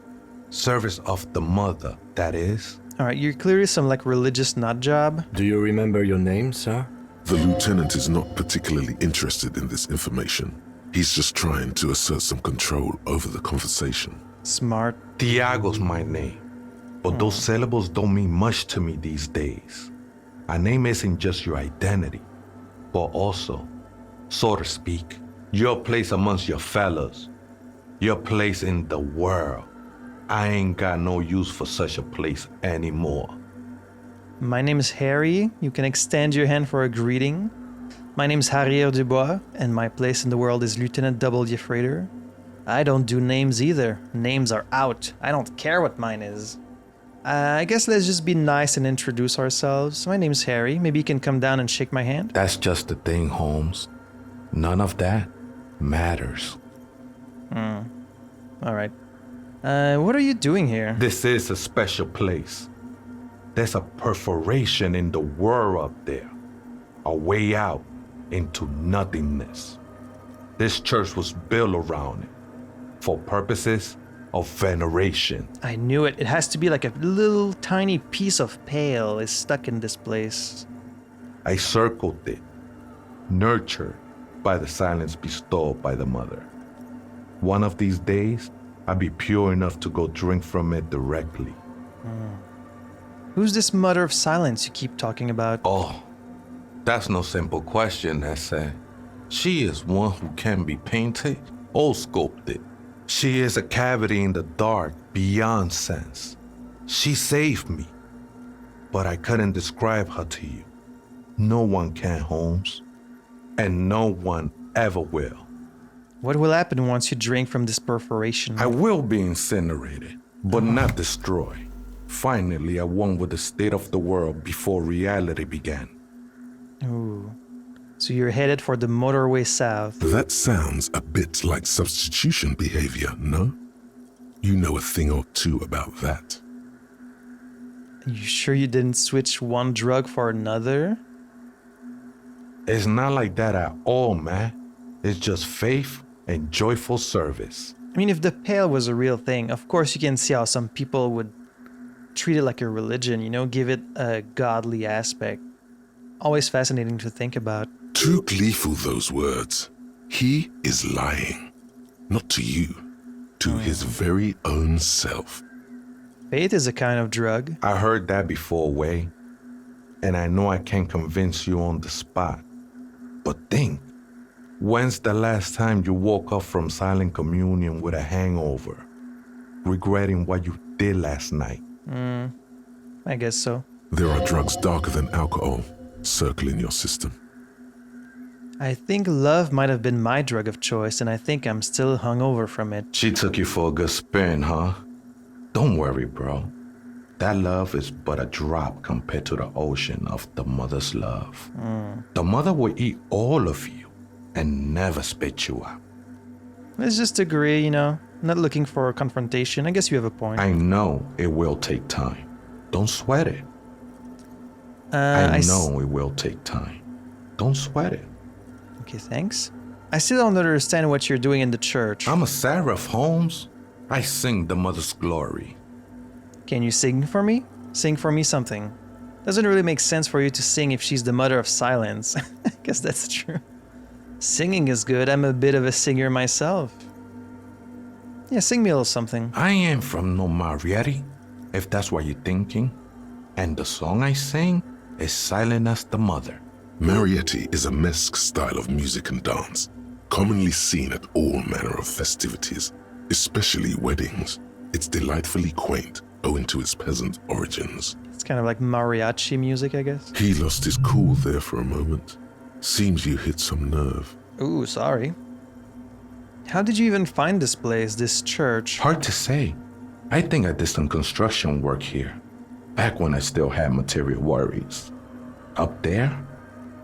Service of the mother, that is. Alright, you're clearly some like religious nut job. Do you remember your name, sir? The lieutenant is not particularly interested in this information. He's just trying to assert some control over the conversation. Smart. Tiago's my name, but those syllables don't mean much to me these days. A name isn't just your identity, but also, so to speak, your place amongst your fellows, your place in the world. I ain't got no use for such a place anymore. My name's Harry. You can extend your hand for a greeting. My name's Harrier Dubois, and my place in the world is Lieutenant W. Freighter. I don't do names either. Names are out. I don't care what mine is. I guess let's just be nice and introduce ourselves. My name's Harry. Maybe you can come down and shake my hand? That's just the thing, Holmes. None of that matters. Alright. What are you doing here? This is a special place. There's a perforation in the world up there. A way out into nothingness. This church was built around it for purposes of veneration. I knew it. It has to be like a little tiny piece of pale is stuck in this place. I circled it, nurtured by the silence bestowed by the mother. One of these days, I'd be pure enough to go drink from it directly. Who's this Mother of Silence you keep talking about? Oh, that's no simple question, Esse. She is one who can be painted all sculpted. She is a cavity in the dark beyond sense. She saved me, but I couldn't describe her to you. No one can, Holmes, and no one ever will. What will happen once you drink from this perforation? I will be incinerated, but not destroyed. Finally, I won with the state of the world before reality began. Ooh. So you're headed for the motorway south. That sounds a bit like substitution behavior, no? You know a thing or two about that. You sure you didn't switch one drug for another? It's not like that at all, man. It's just faith and joyful service. I mean, if the pale was a real thing, of course you can see how some people would treat it like a religion, you know, give it a godly aspect. Always fascinating to think about. Too gleeful, those words. He is lying. Not to you. To his very own self. Faith is a kind of drug. I heard that before, Way. And I know I can't convince you on the spot. But think, when's the last time you woke up from silent communion with a hangover, regretting what you did last night? I guess so. There are drugs darker than alcohol circling your system. I think love might have been my drug of choice, and I think I'm still hungover from it. She took you for a good spin, huh? Don't worry, bro. That love is but a drop compared to the ocean of the mother's love. The mother will eat all of you and never spit you out. Let's just agree, you know, not looking for a confrontation. I guess you have a point. I know it will take time. Don't sweat it. I I know it will take time. Don't sweat it. Okay, thanks. I still don't understand what you're doing in the church. I'm a seraph, Holmes. I sing the mother's glory. Can you sing for me? Sing for me something. Doesn't really make sense for you to sing if she's the mother of silence. I guess that's true. Singing is good. I'm a bit of a singer myself. Yeah, sing me a little something. I ain't from no Marietti, if that's what you're thinking. And the song I sing is silent as the mother. Marietti is a mesque style of music and dance, commonly seen at all manner of festivities, especially weddings. It's delightfully quaint, owing to its peasant origins. It's kind of like mariachi music, I guess. He lost his cool there for a moment. Seems you hit some nerve. Ooh, sorry. How did you even find this place, this church? Hard to say. I think I did some construction work here, back when I still had material worries. Up there,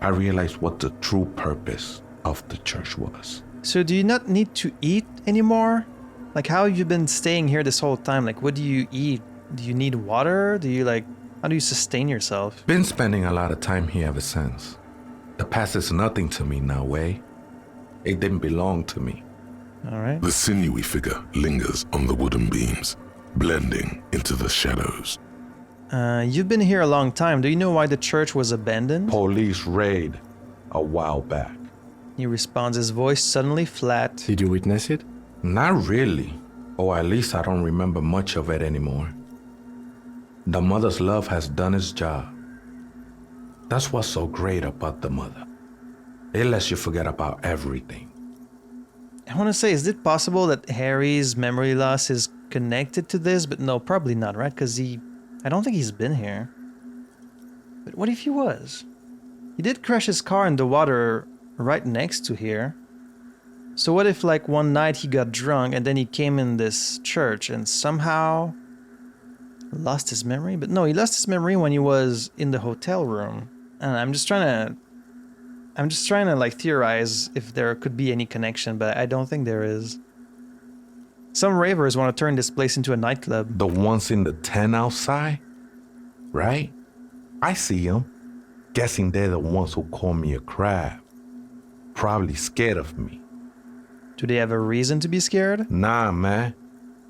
I realized what the true purpose of the church was. So do you not need to eat anymore? Like, how have you been staying here this whole time? Like, what do you eat? Do you need water? How do you sustain yourself? Been spending a lot of time here ever since. The past is nothing to me now, Way. It didn't belong to me. All right. The sinewy figure lingers on the wooden beams, blending into the shadows. You've been here a long time. Do you know why the church was abandoned? Police raid a while back. He responds, his voice suddenly flat. Did you witness it? Not really, or at least I don't remember much of it anymore. The mother's love has done its job. That's what's so great about the mother. It lets you forget about everything. I want to say, is it possible that Harry's memory loss is connected to this? But no, probably not, right? Because I don't think he's been here. But what if he was? He did crash his car in the water right next to here. So what if, like, one night he got drunk and then he came in this church and somehow lost his memory? But no, he lost his memory when he was in the hotel room. And I'm just trying to like theorize if there could be any connection, but I don't think there is. Some ravers want to turn this place into a nightclub. The ones in the tent outside, right? I see them. Guessing they're the ones who call me a crab. Probably scared of me. Do they have a reason to be scared? Nah, man.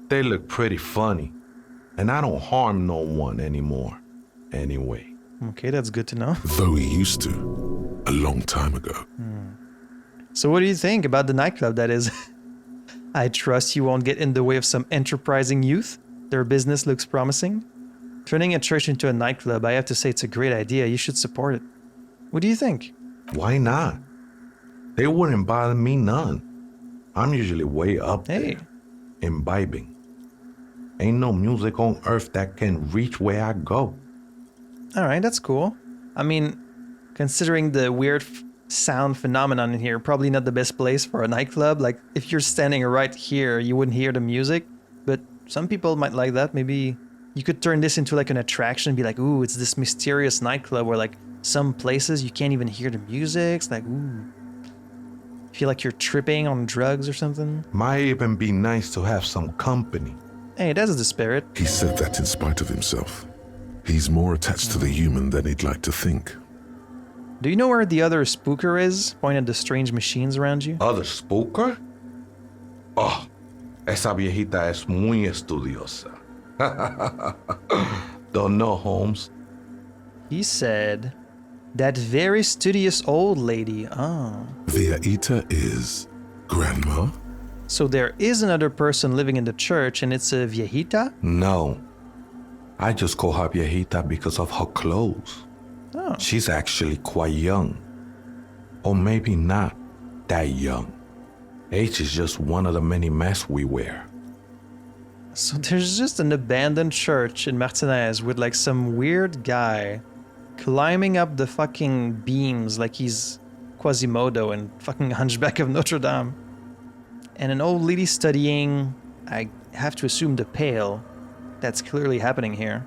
They look pretty funny. And I don't harm no one anymore. Anyway. Okay, that's good to know. Though he used to, a long time ago. So what do you think about the nightclub, that is? I trust you won't get in the way of some enterprising youth. Their business looks promising. Turning a church into a nightclub, I have to say it's a great idea. You should support it. What do you think? Why not? They wouldn't bother me none. I'm usually way up Hey. there, imbibing. Ain't no music on earth that can reach where I go. All right, that's cool. I mean, considering the weird sound phenomenon in here, probably not the best place for a nightclub. Like, if you're standing right here, you wouldn't hear the music. But some people might like that. Maybe you could turn this into like an attraction and be like, ooh, it's this mysterious nightclub where like some places you can't even hear the music. It's like, ooh. Feel like you're tripping on drugs or something. Might even be nice to have some company. Hey, that's the spirit. He said that in spite of himself. He's more attached to the human than he'd like to think. Do you know where the other spooker is? Point at the strange machines around you. Other spooker? Oh, esa viejita es muy estudiosa. Don't know, Holmes. He said, that very studious old lady. Oh. Viejita is grandma? So there is another person living in the church and it's a viejita? No. I just call her viejita because of her clothes. Oh. She's actually quite young. Or maybe not that young. Age is just one of the many masks we wear. So there's just an abandoned church in Martinez with like some weird guy climbing up the fucking beams like he's Quasimodo and fucking Hunchback of Notre Dame. And an old lady studying, I have to assume, the Pale. That's clearly happening here.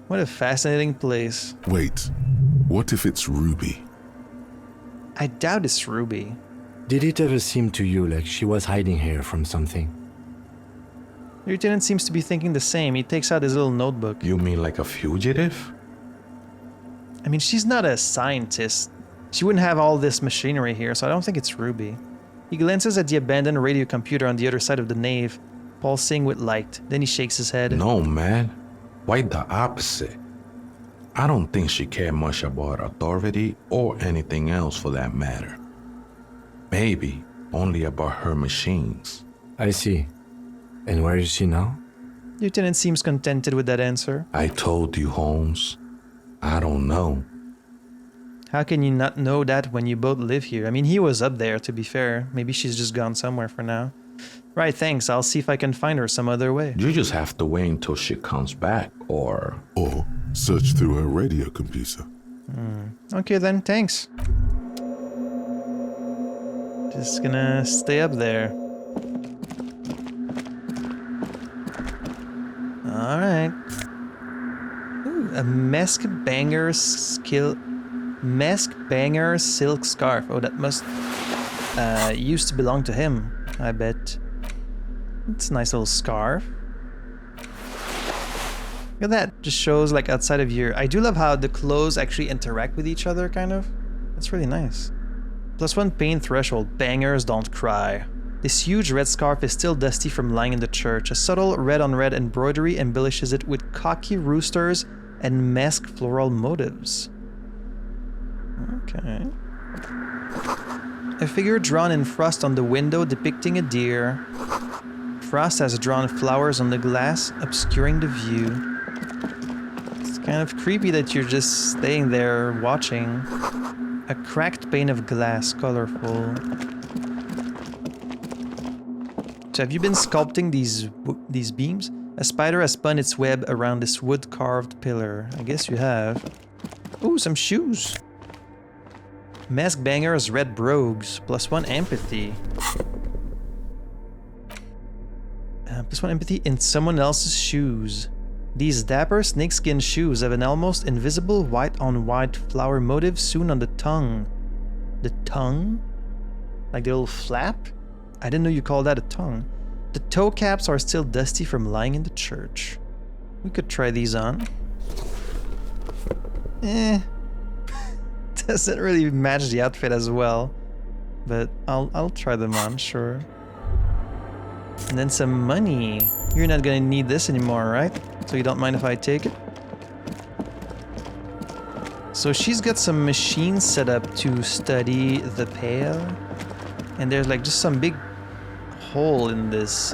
What a fascinating place. Wait, what if it's Ruby? I doubt it's Ruby. Did it ever seem to you like she was hiding here from something? The lieutenant seems to be thinking the same. He takes out his little notebook. You mean like a fugitive? I mean, she's not a scientist. She wouldn't have all this machinery here, so I don't think it's Ruby. He glances at the abandoned radio computer on the other side of the nave, pulsing with light. Then he shakes his head. No, man. Quite the opposite. I don't think she cared much about authority or anything else for that matter. Maybe only about her machines. I see. And where is she now? Lieutenant seems contented with that answer. I told you, Holmes. I don't know. How can you not know that when you both live here? I mean, he was up there, to be fair. Maybe she's just gone somewhere for now. Right, thanks. I'll see if I can find her some other way. You just have to wait until she comes back, or search through her radio computer. Okay then, thanks. Just gonna stay up there. Alright. A mask banger silk scarf. Oh, that must used to belong to him, I bet. It's a nice little scarf. Look at that. Just shows like outside of your... I do love how the clothes actually interact with each other, kind of. That's really nice. +1 pain threshold. Bangers don't cry. This huge red scarf is still dusty from lying in the church. A subtle red-on-red embroidery embellishes it with cocky roosters and mask floral motifs. Okay. A figure drawn in frost on the window depicting a deer. Frost has drawn flowers on the glass, obscuring the view. It's kind of creepy that you're just staying there watching. A cracked pane of glass, colorful. So have you been sculpting these beams? A spider has spun its web around this wood-carved pillar. I guess you have. Ooh, some shoes. Mask bangers, red brogues, +1 empathy. +1 empathy in someone else's shoes. These dapper snakeskin shoes have an almost invisible white-on-white flower motif sewn on the tongue. The tongue? Like the little flap? I didn't know you called that a tongue. The toe caps are still dusty from lying in the church. We could try these on. Doesn't really match the outfit as well. But I'll try them on, sure. And then some money. You're not gonna need this anymore, right? So you don't mind if I take it? So she's got some machines set up to study the Pale. And there's like just some big hole in this,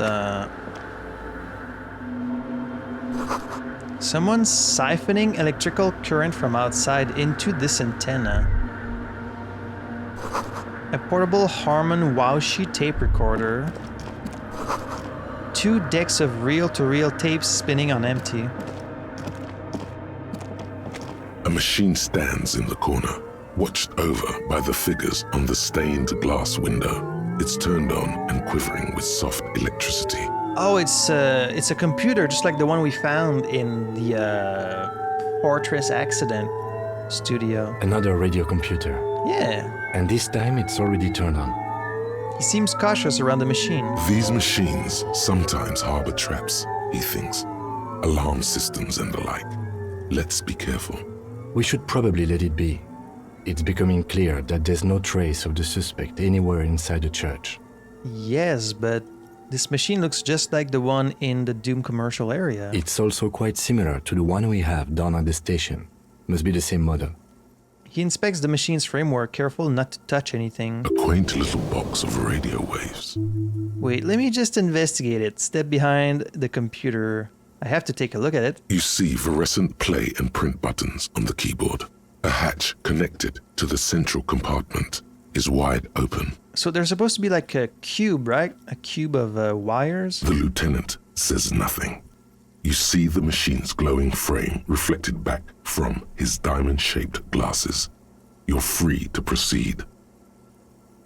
Someone's siphoning electrical current from outside into this antenna. A portable Harman Waushi tape recorder. 2 decks of reel-to-reel tapes spinning on empty. A machine stands in the corner, watched over by the figures on the stained glass window. It's turned on and quivering with soft electricity. Oh, it's a computer just like the one we found in the Fortress Accident studio. Another radio computer. Yeah. And this time it's already turned on. He seems cautious around the machine. These machines sometimes harbor traps, he thinks. Alarm systems and the like. Let's be careful. We should probably let it be. It's becoming clear that there's no trace of the suspect anywhere inside the church. Yes, but this machine looks just like the one in the Doom commercial area. It's also quite similar to the one we have down at the station. Must be the same model. He inspects the machine's framework, careful not to touch anything. A quaint little box of radio waves. Wait, let me just investigate it. Step behind the computer. I have to take a look at it. You see fluorescent play and print buttons on the keyboard. A hatch connected to the central compartment is wide open. So there's supposed to be like a cube, right? A cube of wires? The lieutenant says nothing. You see the machine's glowing frame reflected back from his diamond-shaped glasses. You're free to proceed.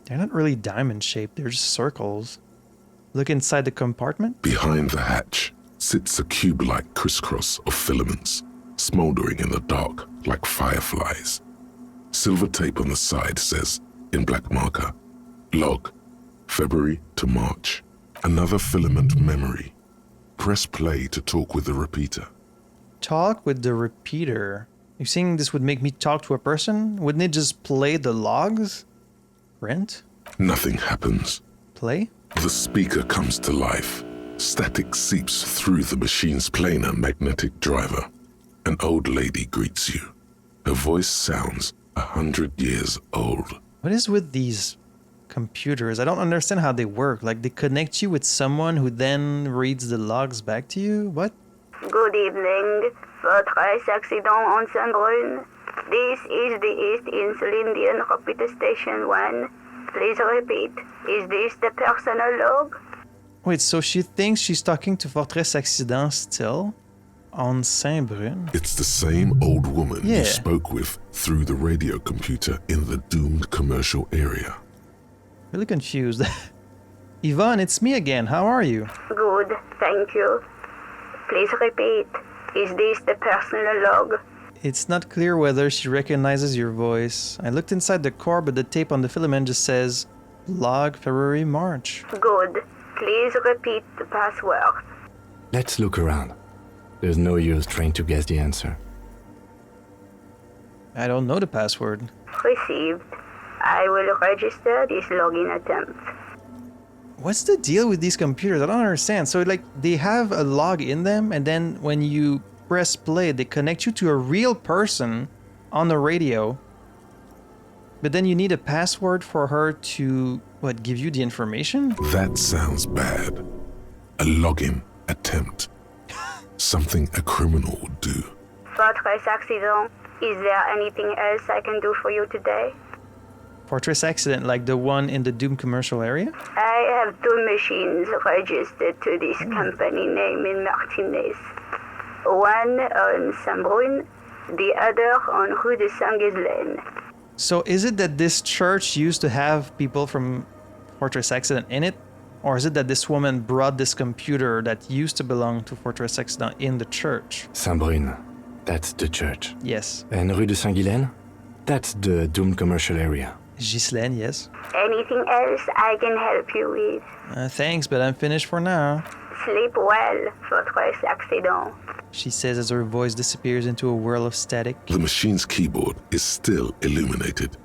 They're not really diamond-shaped, they're just circles. Look inside the compartment. Behind the hatch sits a cube-like crisscross of filaments, smoldering in the dark like fireflies. Silver tape on the side says, in black marker, log, February to March. Another filament memory. Press play to talk with the repeater. Talk with the repeater. You saying this would make me talk to a person? Wouldn't it just play the logs? Rent? Nothing happens. Play? The speaker comes to life. Static seeps through the machine's planar magnetic driver. An old lady greets you. Her voice sounds 100 years old. What is with these computers? I don't understand how they work. Like, they connect you with someone who then reads the logs back to you? What? Good evening. Fortress Accident on Saint-Brun. This is the East Insulindian Repeater Station 1. Please repeat. Is this the personal log? Wait, so she thinks she's talking to Fortress Accident still? On Saint-Brun? It's the same old woman Yeah. you spoke with through the radio computer in the doomed commercial area. Really confused. Yvonne, it's me again. How are you? Good, thank you. Please repeat. Is this the personal log? It's not clear whether she recognizes your voice. I looked inside the core, but the tape on the filament just says log February, March. Good. Please repeat the password. Let's look around. There's no use trying to guess the answer. I don't know the password. Received. I will register this login attempt. What's the deal with these computers? I don't understand. So, like, they have a log in them, and then when you press play, they connect you to a real person on the radio. But then you need a password for her to, what, give you the information? That sounds bad. A login attempt. Something a criminal would do. Fortress Accident. Is there anything else I can do for you today? Fortress Accident, like the one in the Doom commercial area? I have 2 machines registered to this company name in Martinez. One on Saint-Brun, the other on Rue de Saint-Ghislaine. So is it that this church used to have people from Fortress Accident in it? Or is it that this woman brought this computer that used to belong to Fortress Accident in the church? Saint-Brun. That's the church. Yes. And Rue de Saint-Ghislaine? That's the Doom commercial area. Ghislaine, yes. Anything else I can help you with? Thanks, but I'm finished for now. Sleep well, Fortress Accident. She says as her voice disappears into a whirl of static. The machine's keyboard is still illuminated.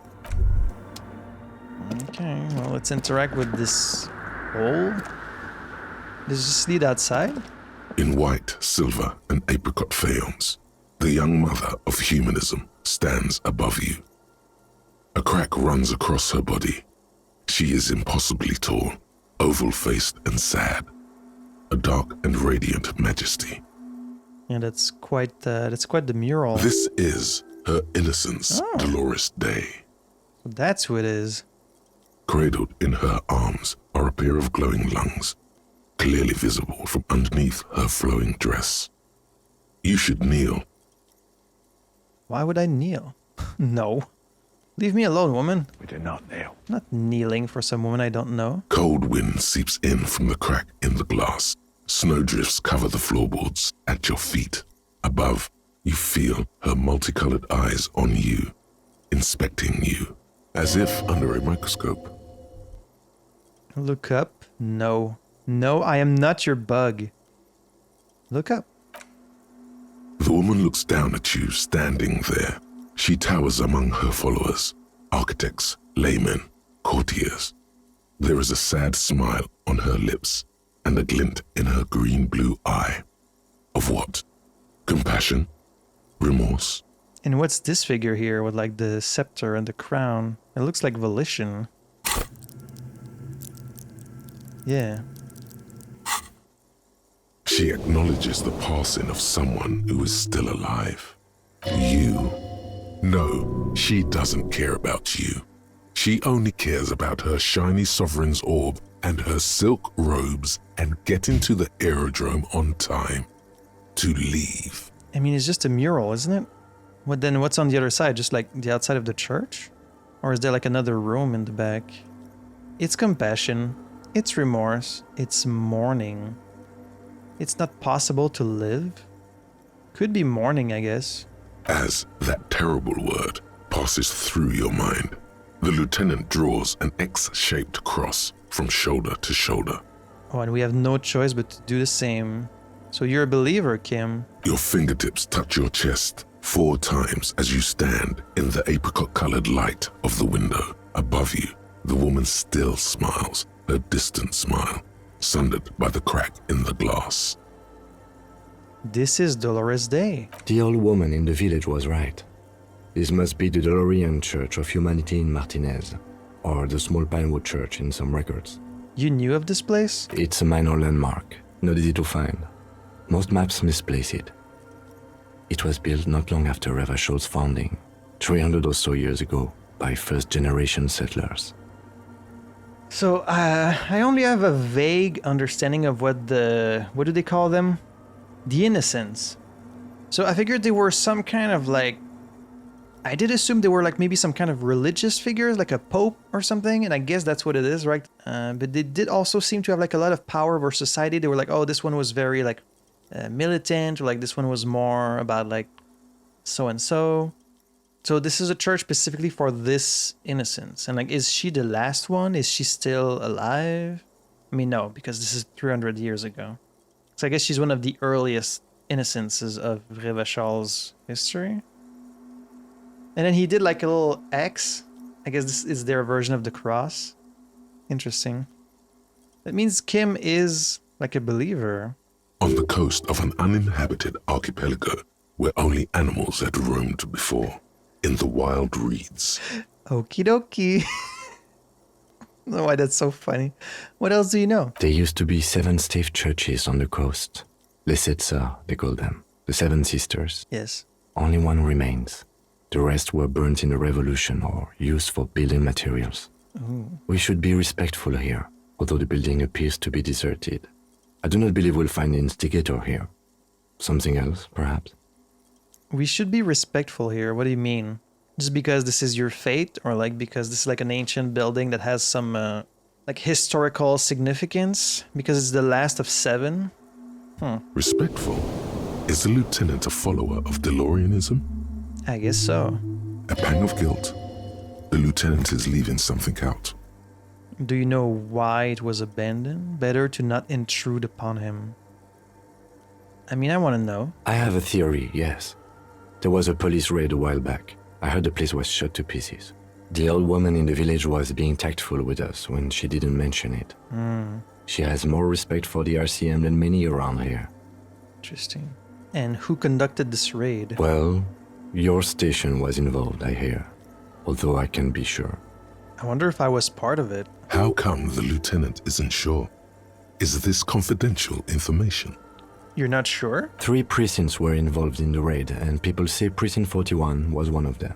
Okay, well, let's interact with this hole. Does this lead outside? In white, silver, and apricot faience, the young mother of humanism stands above you. A crack runs across her body. She is impossibly tall, oval-faced and sad. A dark and radiant majesty. Yeah, that's quite the mural. This is her Innocence Dolores Day. That's who it is. Cradled in her arms are a pair of glowing lungs, clearly visible from underneath her flowing dress. You should kneel. Why would I kneel? No. Leave me alone, woman. We do not kneel. I'm not kneeling for some woman I don't know. Cold wind seeps in from the crack in the glass. Snowdrifts cover the floorboards at your feet. Above, you feel her multicolored eyes on you, inspecting you, as if under a microscope. Look up? No. No, I am not your bug. Look up. The woman looks down at you standing there. She towers among her followers, architects, laymen, courtiers. There is a sad smile on her lips and a glint in her green-blue eye. Of what? Compassion? Remorse? And what's this figure here with like the scepter and the crown? It looks like volition. Yeah. She acknowledges the passing of someone who is still alive. You. No, she doesn't care about you. She only cares about her shiny sovereign's orb and her silk robes and getting to the aerodrome on time. To leave. I mean, it's just a mural, isn't it? What's on the other side? Just like the outside of the church? Or is there like another room in the back? It's compassion. It's remorse. It's mourning. It's not possible to live? Could be mourning, I guess. As that terrible word passes through your mind, the lieutenant draws an X-shaped cross from shoulder to shoulder. Oh, and we have no choice but to do the same. So you're a believer, Kim. Your fingertips touch your chest 4 times as you stand in the apricot-colored light of the window. Above you, the woman still smiles, her distant smile, sundered by the crack in the glass. This is Dolores Day. The old woman in the village was right. This must be the Dolorian Church of Humanity in Martinez, or the small Pinewood Church in some records. You knew of this place? It's a minor landmark, not easy to find. Most maps misplace it. It was built not long after Revachol's founding, 300 or so years ago, by first-generation settlers. So, I only have a vague understanding of what do they call them? The Innocents. So I figured they were some kind of like, I did assume they were like maybe some kind of religious figures, like a pope or something, and I guess that's what it is, right? But they did also seem to have like a lot of power over society. They were like, oh, this one was very like militant, or like this one was more about like so-and-so. So this is a church specifically for this Innocence. And like, is she the last one? Is she still alive? I mean, no, because this is 300 years ago. So I guess she's one of the earliest Innocences of Revachol's history. And then he did like a little X. I guess this is their version of the cross. Interesting. That means Kim is like a believer. On the coast of an uninhabited archipelago where only animals had roamed before, in the wild reeds. Okie dokie. I don't know why that's so funny. What else do you know? There used to be 7 stave churches on the coast. Les Sept Sœurs, they call them. The 7 sisters. Yes. Only one remains. The rest were burnt in the revolution or used for building materials. Ooh. We should be respectful here, although the building appears to be deserted. I do not believe we'll find the instigator here. Something else, perhaps? We should be respectful here. What do you mean? Just because this is your fate, or like because this is like an ancient building that has some like historical significance? Because it's the last of 7? Respectful? Is the lieutenant a follower of DeLoreanism? I guess so. A pang of guilt. The lieutenant is leaving something out. Do you know why it was abandoned? Better to not intrude upon him. I mean, I want to know. I have a theory, yes. There was a police raid a while back. I heard the place was shot to pieces. The old woman in the village was being tactful with us when she didn't mention it. She has more respect for the RCM than many around here. Interesting. And who conducted this raid? Well, your station was involved, I hear. Although I can't be sure. I wonder if I was part of it. How come the lieutenant isn't sure? Is this confidential information? You're not sure? 3 precincts were involved in the raid, and people say Precinct 41 was one of them.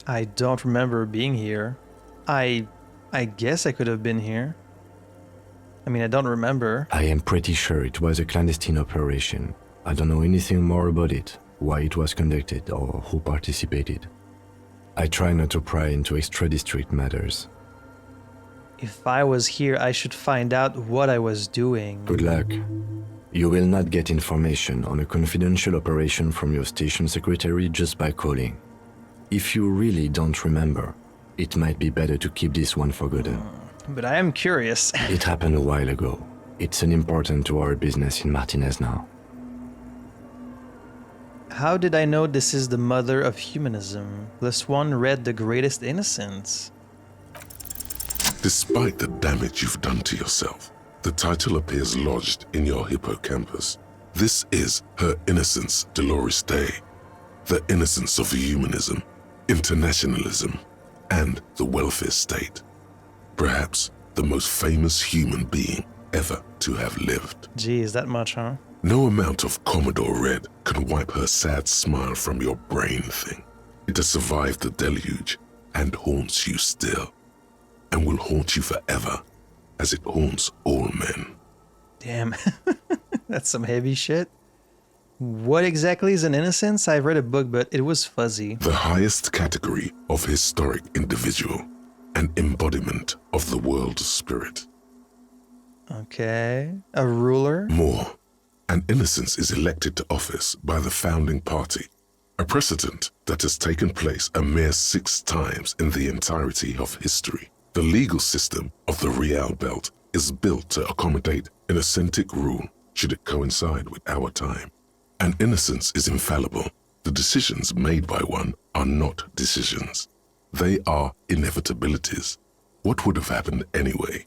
I don't remember being here. I guess I could have been here. I mean, I don't remember. I am pretty sure it was a clandestine operation. I don't know anything more about it, why it was conducted, or who participated. I try not to pry into extra-district matters. If I was here, I should find out what I was doing. Good luck. You will not get information on a confidential operation from your station secretary just by calling. If you really don't remember, it might be better to keep this one forgotten. But I am curious. It happened a while ago. It's unimportant to our business in Martinez now. How did I know this is the mother of humanism? +1 read The Greatest Innocence. Despite the damage you've done to yourself, the title appears lodged in your hippocampus. This is Her Innocence Dolores Day, the innocence of humanism, internationalism, and the welfare state. Perhaps the most famous human being ever to have lived. Geez, that much, huh? No amount of Commodore Red can wipe her sad smile from your brain thing. It has survived the deluge and haunts you still, and will haunt you forever, as it haunts all men. Damn, that's some heavy shit. What exactly is an innocence? I've read a book, but it was fuzzy. The highest category of historic individual, an embodiment of the world spirit. Okay, a ruler? More, an innocence is elected to office by the founding party, a precedent that has taken place a mere 6 times in the entirety of history. The legal system of the Real Belt is built to accommodate an authentic rule should it coincide with our time. An innocence is infallible. The decisions made by one are not decisions. They are inevitabilities. What would have happened anyway?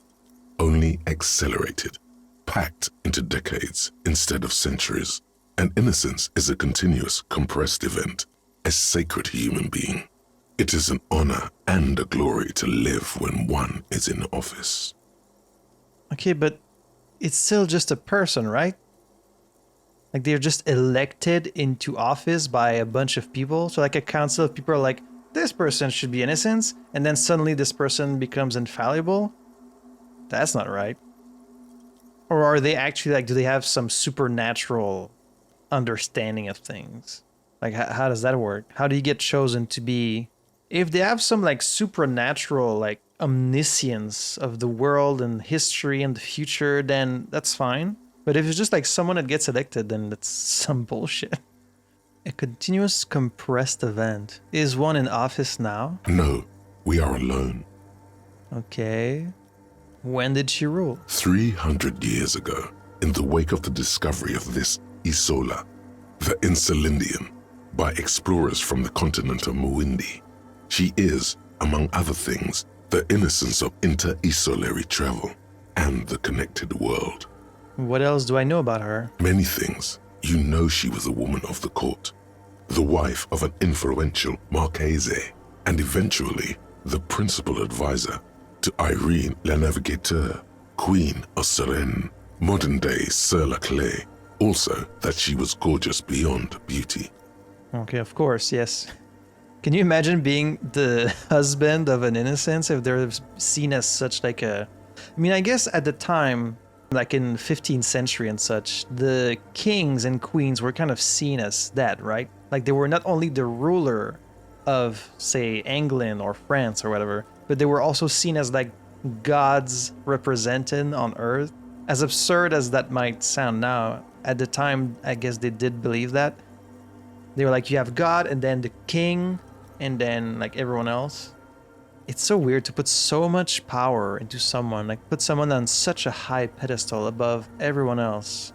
Only accelerated, packed into decades instead of centuries. An innocence is a continuous, compressed event, a sacred human being. It is an honor and a glory to live when one is in office. Okay, but it's still just a person, right? Like they're just elected into office by a bunch of people. So like a council of people are like, this person should be innocent, and then suddenly this person becomes infallible? That's not right. Or are they actually like, do they have some supernatural understanding of things? Like how does that work? How do you get chosen to be... If they have some like supernatural like omniscience of the world and history and the future, then that's fine. But if it's just like someone that gets elected, then that's some bullshit. A continuous compressed event. Is one in office now? No, we are alone. Okay. When did she rule? 300 years ago, in the wake of the discovery of this Isola, the Insulindian, by explorers from the continent of Muindi. She is, among other things, the innocence of inter-isolary travel and the connected world. What else do I know about her? Many things. You know she was a woman of the court, the wife of an influential Marchese, and eventually the principal advisor to Irene La Navigateur, Queen of Serene, modern-day Sir Lukael. Also that she was gorgeous beyond beauty. Okay, of course, yes. Can you imagine being the husband of an innocent if they're seen as such like a... I mean, I guess at the time, like in 15th century and such, the kings and queens were kind of seen as that, right? Like they were not only the ruler of, say, England or France or whatever, but they were also seen as like gods represented on earth. As absurd as that might sound now, at the time, I guess they did believe that. They were like, you have God and then the king and then like everyone else. It's so weird to put so much power into someone, like put someone on such a high pedestal above everyone else.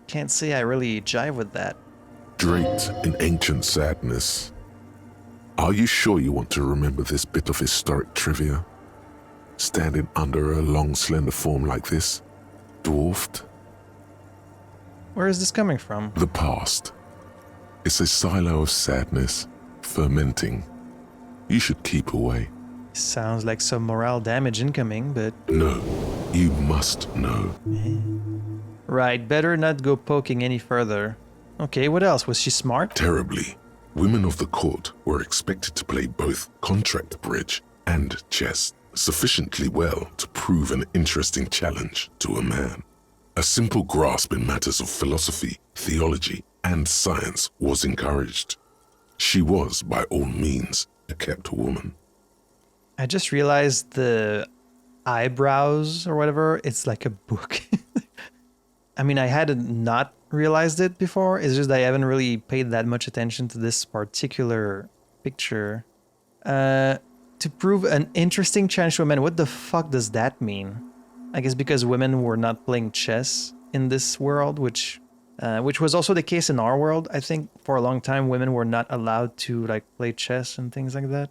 Can't say I really jive with that. Draped in ancient sadness. Are you sure you want to remember this bit of historic trivia? Standing under a long, slender form like this, dwarfed? Where is this coming from? The past. It's a silo of sadness, fermenting. You should keep away. Sounds like some morale damage incoming, but... No, you must know. Right, better not go poking any further. Okay, what else? Was she smart? Terribly. Women of the court were expected to play both contract bridge and chess sufficiently well to prove an interesting challenge to a man. A simple grasp in matters of philosophy, theology, and science was encouraged. She was, by all means, a kept woman. I just realized the eyebrows or whatever, it's like a book. I mean, I had not realized it before. It's just that I haven't really paid that much attention to this particular picture. To prove an interesting challenge to a man, what the fuck does that mean? I guess because women were not playing chess in this world, which was also the case in our world. I think for a long time, women were not allowed to like play chess and things like that.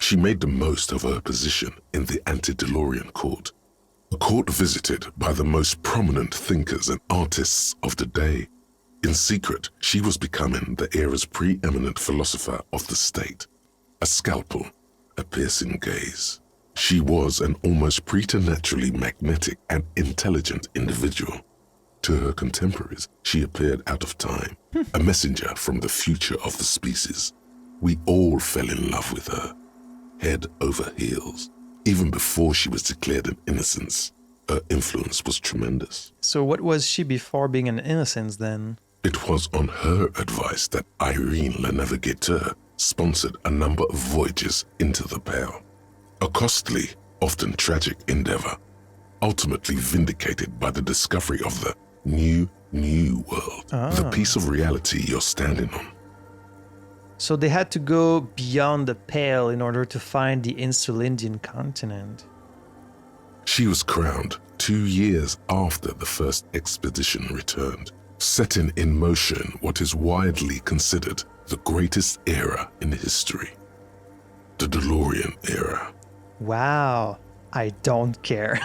She made the most of her position in the antediluvian court, a court visited by the most prominent thinkers and artists of the day. In secret, she was becoming the era's preeminent philosopher of the state, a scalpel, a piercing gaze. She was an almost preternaturally magnetic and intelligent individual. To her contemporaries, she appeared out of time, a messenger from the future of the species. We all fell in love with her, head over heels. Even before she was declared an innocence, her influence was tremendous. So what was she before being an innocence then? It was on her advice that Irene Le Navigateur sponsored a number of voyages into the Pale. A costly, often tragic endeavor, ultimately vindicated by the discovery of the new world, the piece of reality you're standing on. So they had to go beyond the Pale in order to find the Insulindian continent. She was crowned 2 years after the first expedition returned, setting in motion what is widely considered the greatest era in history, the DeLorean era. Wow, I don't care.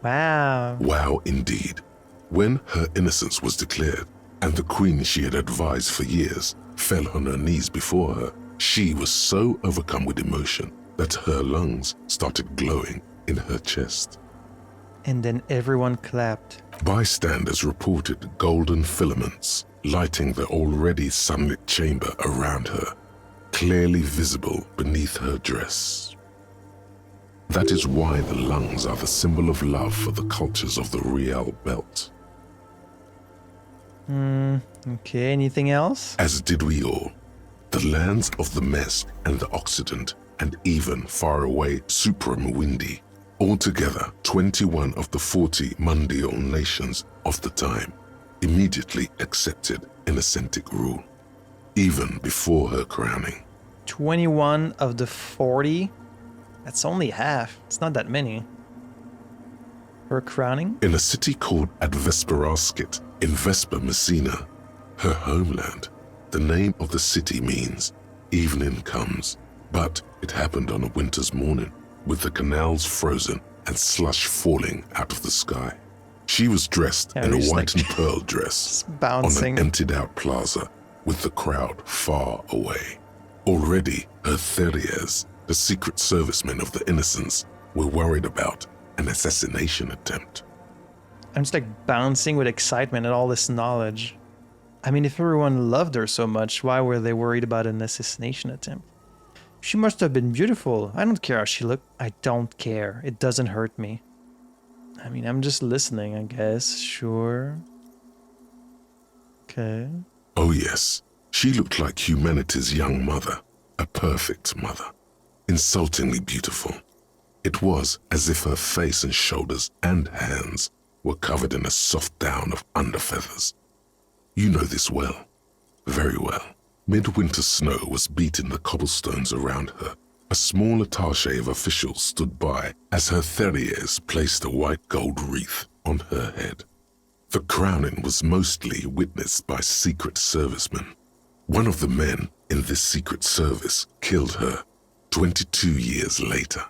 Wow. Wow, indeed. When her innocence was declared, and the queen she had advised for years fell on her knees before her, she was so overcome with emotion that her lungs started glowing in her chest. And then everyone clapped. Bystanders reported golden filaments lighting the already sunlit chamber around her, clearly visible beneath her dress. That is why the lungs are the symbol of love for the cultures of the Riel Belt. Okay, anything else? As did we all. The lands of the Mesk and the Occident, and even far away Supramuindi, altogether 21 of the 40 Mundial nations of the time, immediately accepted Innocentic rule, even before her crowning. 21 of the 40? That's only half. It's not that many. Her crowning? In a city called Advesperaskit in Vespa Messina, her homeland, the name of the city means evening comes, but it happened on a winter's morning with the canals frozen and slush falling out of the sky. She was dressed in a white and pearl dress on an emptied out plaza with the crowd far away. Already her Theriers, the secret servicemen of the Innocents, were worried about an assassination attempt. I'm just like bouncing with excitement at all this knowledge. I mean, if everyone loved her so much, why were they worried about an assassination attempt? She must have been beautiful. I don't care how she looked. I don't care. It doesn't hurt me. I mean, I'm just listening, I guess. Sure. Okay. Oh yes, she looked like humanity's young mother, a perfect mother, insultingly beautiful. It was as if her face and shoulders and hands were covered in a soft down of underfeathers. You know this well, very well. Midwinter snow was beating the cobblestones around her. A small attaché of officials stood by as her Theriers placed a white gold wreath on her head. The crowning was mostly witnessed by secret servicemen. One of the men in this secret service killed her 22 years later.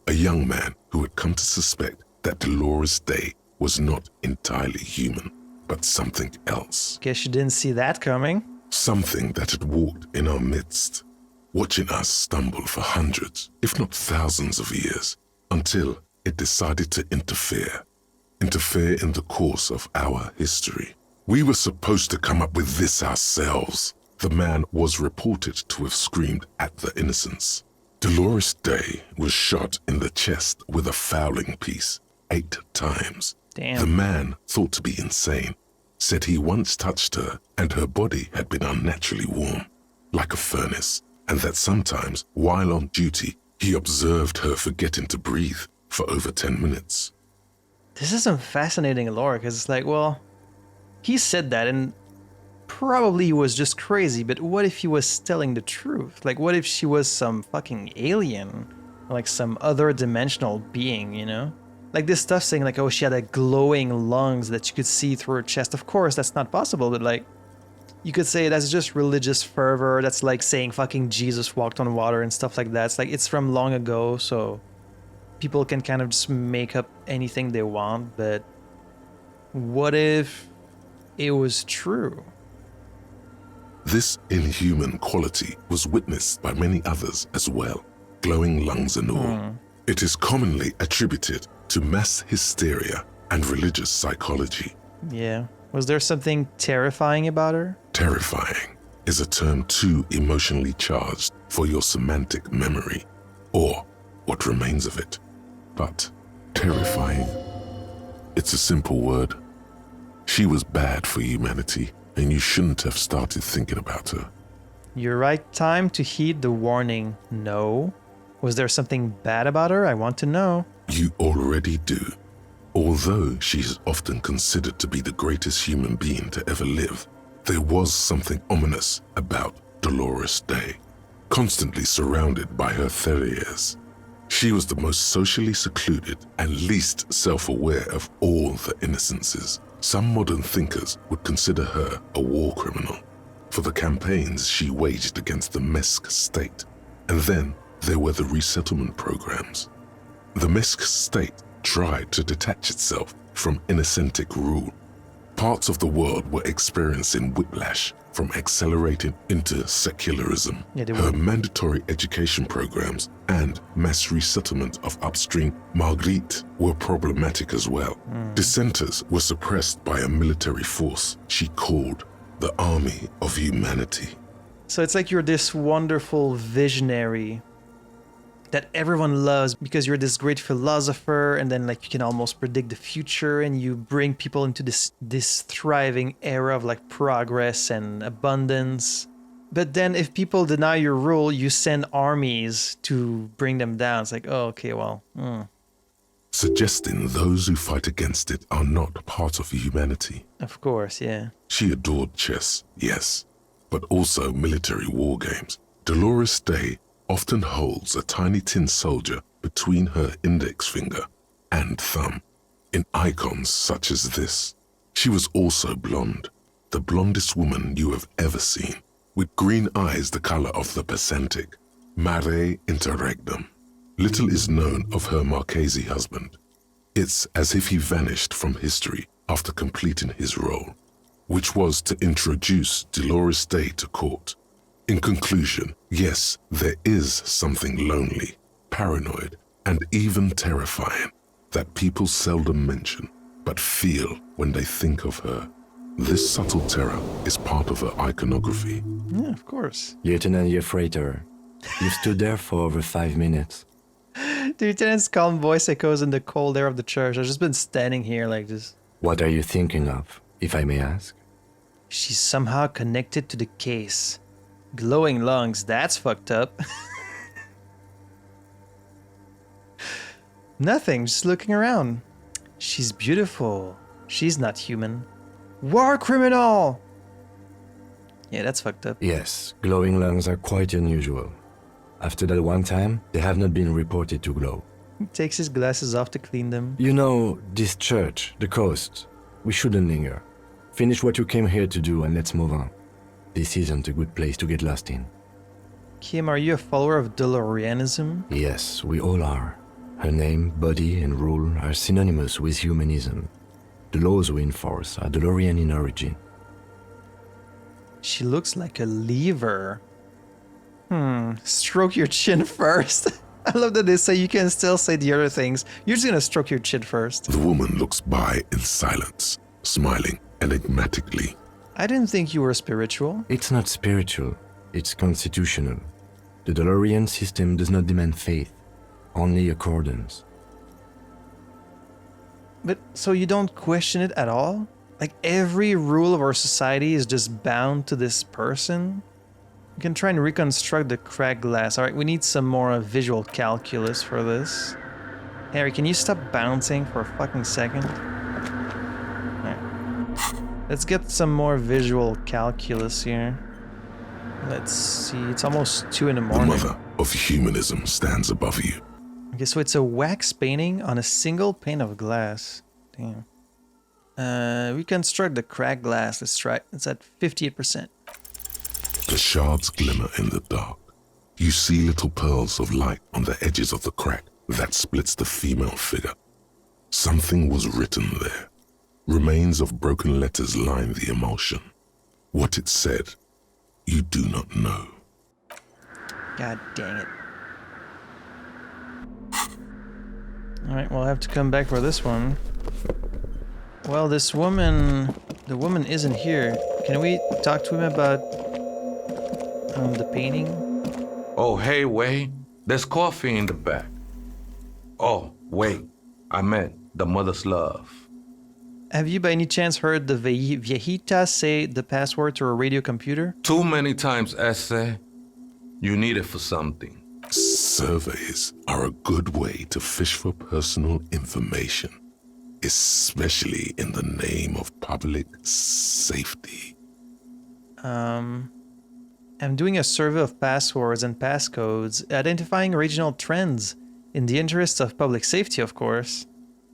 A young man who had come to suspect that Dolores Day was not entirely human, but something else. Guess you didn't see that coming. Something that had walked in our midst, watching us stumble for hundreds, if not thousands of years, until it decided to interfere in the course of our history. We were supposed to come up with this ourselves. The man was reported to have screamed at the Innocents. Dolores Day was shot in the chest with a fowling piece 8 times. Damn. The man, thought to be insane, said he once touched her and her body had been unnaturally warm, like a furnace, and that sometimes, while on duty, he observed her forgetting to breathe for over 10 minutes. This is some fascinating lore, because it's like, well, he said that, and probably he was just crazy, but what if he was telling the truth? Like, what if she was some fucking alien? Like some other dimensional being, you know? Like this stuff saying like, oh, she had a glowing lungs that you could see through her chest. Of course, that's not possible, but like, you could say that's just religious fervor. That's like saying fucking Jesus walked on water and stuff like that. It's like, it's from long ago, so people can kind of just make up anything they want, but what if it was true? This inhuman quality was witnessed by many others as well, glowing lungs and all. It is commonly attributed to mass hysteria and religious psychology. Yeah. Was there something terrifying about her? Terrifying is a term too emotionally charged for your semantic memory, or what remains of it. But terrifying, it's a simple word. She was bad for humanity, and you shouldn't have started thinking about her. You're right time to heed the warning. No. Was there something bad about her? I want to know. You already do. Although she is often considered to be the greatest human being to ever live, there was something ominous about Dolores Day, constantly surrounded by her terriers. She was the most socially secluded and least self-aware of all the innocences. Some modern thinkers would consider her a war criminal for the campaigns she waged against the Mesk state. And then there were the resettlement programs. The Mesk state tried to detach itself from innocentic rule. Parts of the world were experiencing whiplash from accelerating into secularism. Her mandatory education programs and mass resettlement of upstream Marguerite were problematic as well. Dissenters were suppressed by a military force she called the Army of Humanity. So it's like you're this wonderful visionary that everyone loves because you're this great philosopher, and then like you can almost predict the future, and you bring people into this thriving era of like progress and abundance. But then if people deny your rule, you send armies to bring them down. It's like, oh, okay, well. Suggesting those who fight against it are not part of humanity. Of course, yeah. She adored chess, yes, but also military war games. Dolores Day often holds a tiny tin soldier between her index finger and thumb in icons such as this. She was also blonde, the blondest woman you have ever seen, with green eyes the color of the Pacentic, mare interregnum. Little is known of her Marchese husband. It's as if he vanished from history after completing his role, which was to introduce Dolores Day to court. In conclusion, yes, there is something lonely, paranoid, and even terrifying that people seldom mention, but feel when they think of her. This subtle terror is part of her iconography. Yeah, of course. Lieutenant Yefrater, you stood there for over 5 minutes. The lieutenant's calm voice echoes in the cold air of the church. I've just been standing here like this. What are you thinking of, if I may ask? She's somehow connected to the case. Glowing lungs, that's fucked up. Nothing, just looking around. She's beautiful. She's not human. War criminal! Yeah, that's fucked up. Yes, glowing lungs are quite unusual. After that one time, they have not been reported to glow. He takes his glasses off to clean them. You know, this church, the coast, we shouldn't linger. Finish what you came here to do and let's move on. This isn't a good place to get lost in. Kim, are you a follower of DeLoreanism? Yes, we all are. Her name, body, and rule are synonymous with humanism. The laws we enforce are DeLorean in origin. She looks like a lever. Stroke your chin first. I love that they say you can still say the other things. You're just gonna stroke your chin first. The woman looks by in silence, smiling enigmatically. I didn't think you were spiritual. It's not spiritual, it's constitutional. The DeLorean system does not demand faith, only accordance. But so you don't question it at all? Like every rule of our society is just bound to this person? We can try and reconstruct the cracked glass. Alright, we need some more visual calculus for this. Harry, can you stop bouncing for a fucking second? Alright. Let's get some more visual calculus here. Let's see, it's almost 2 in the morning. The mother of humanism stands above you. Okay, so it's a wax painting on a single pane of glass. Damn. Reconstruct the cracked glass. Let's try it. It's at 58%. The shards glimmer in the dark. You see little pearls of light on the edges of the crack that splits the female figure. Something was written there. Remains of broken letters line the emulsion. What it said, you do not know. God dang it. Alright, we'll have to come back for this one. Well, this woman... The woman isn't here. Can we talk to him about... the painting? Oh, hey, Wei. There's coffee in the back. Oh, wait. I meant the mother's love. Have you by any chance heard the viejita say the password to a radio computer? Too many times, Ese. You need it for something. Surveys are a good way to fish for personal information, especially in the name of public safety. I'm doing a survey of passwords and passcodes, identifying regional trends, in the interest of public safety, of course.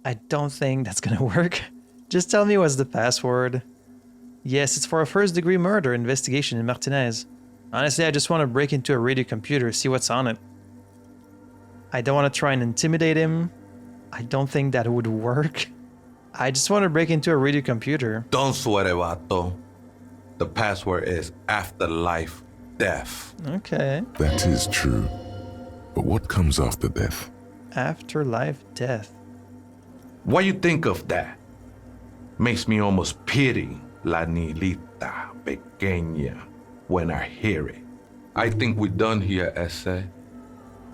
I don't think that's gonna work. Just tell me what's the password. Yes, it's for a first-degree murder investigation in Martinez. Honestly, I just want to break into a radio computer, see what's on it. I don't want to try and intimidate him. I don't think that would work. I just want to break into a radio computer. Don't sweat it, vato. The password is afterlife death. Okay. That is true. But what comes after death? Afterlife death. What you think of that? Makes me almost pity La Nilita Pequeña when I hear it. I think we're done here, Ese.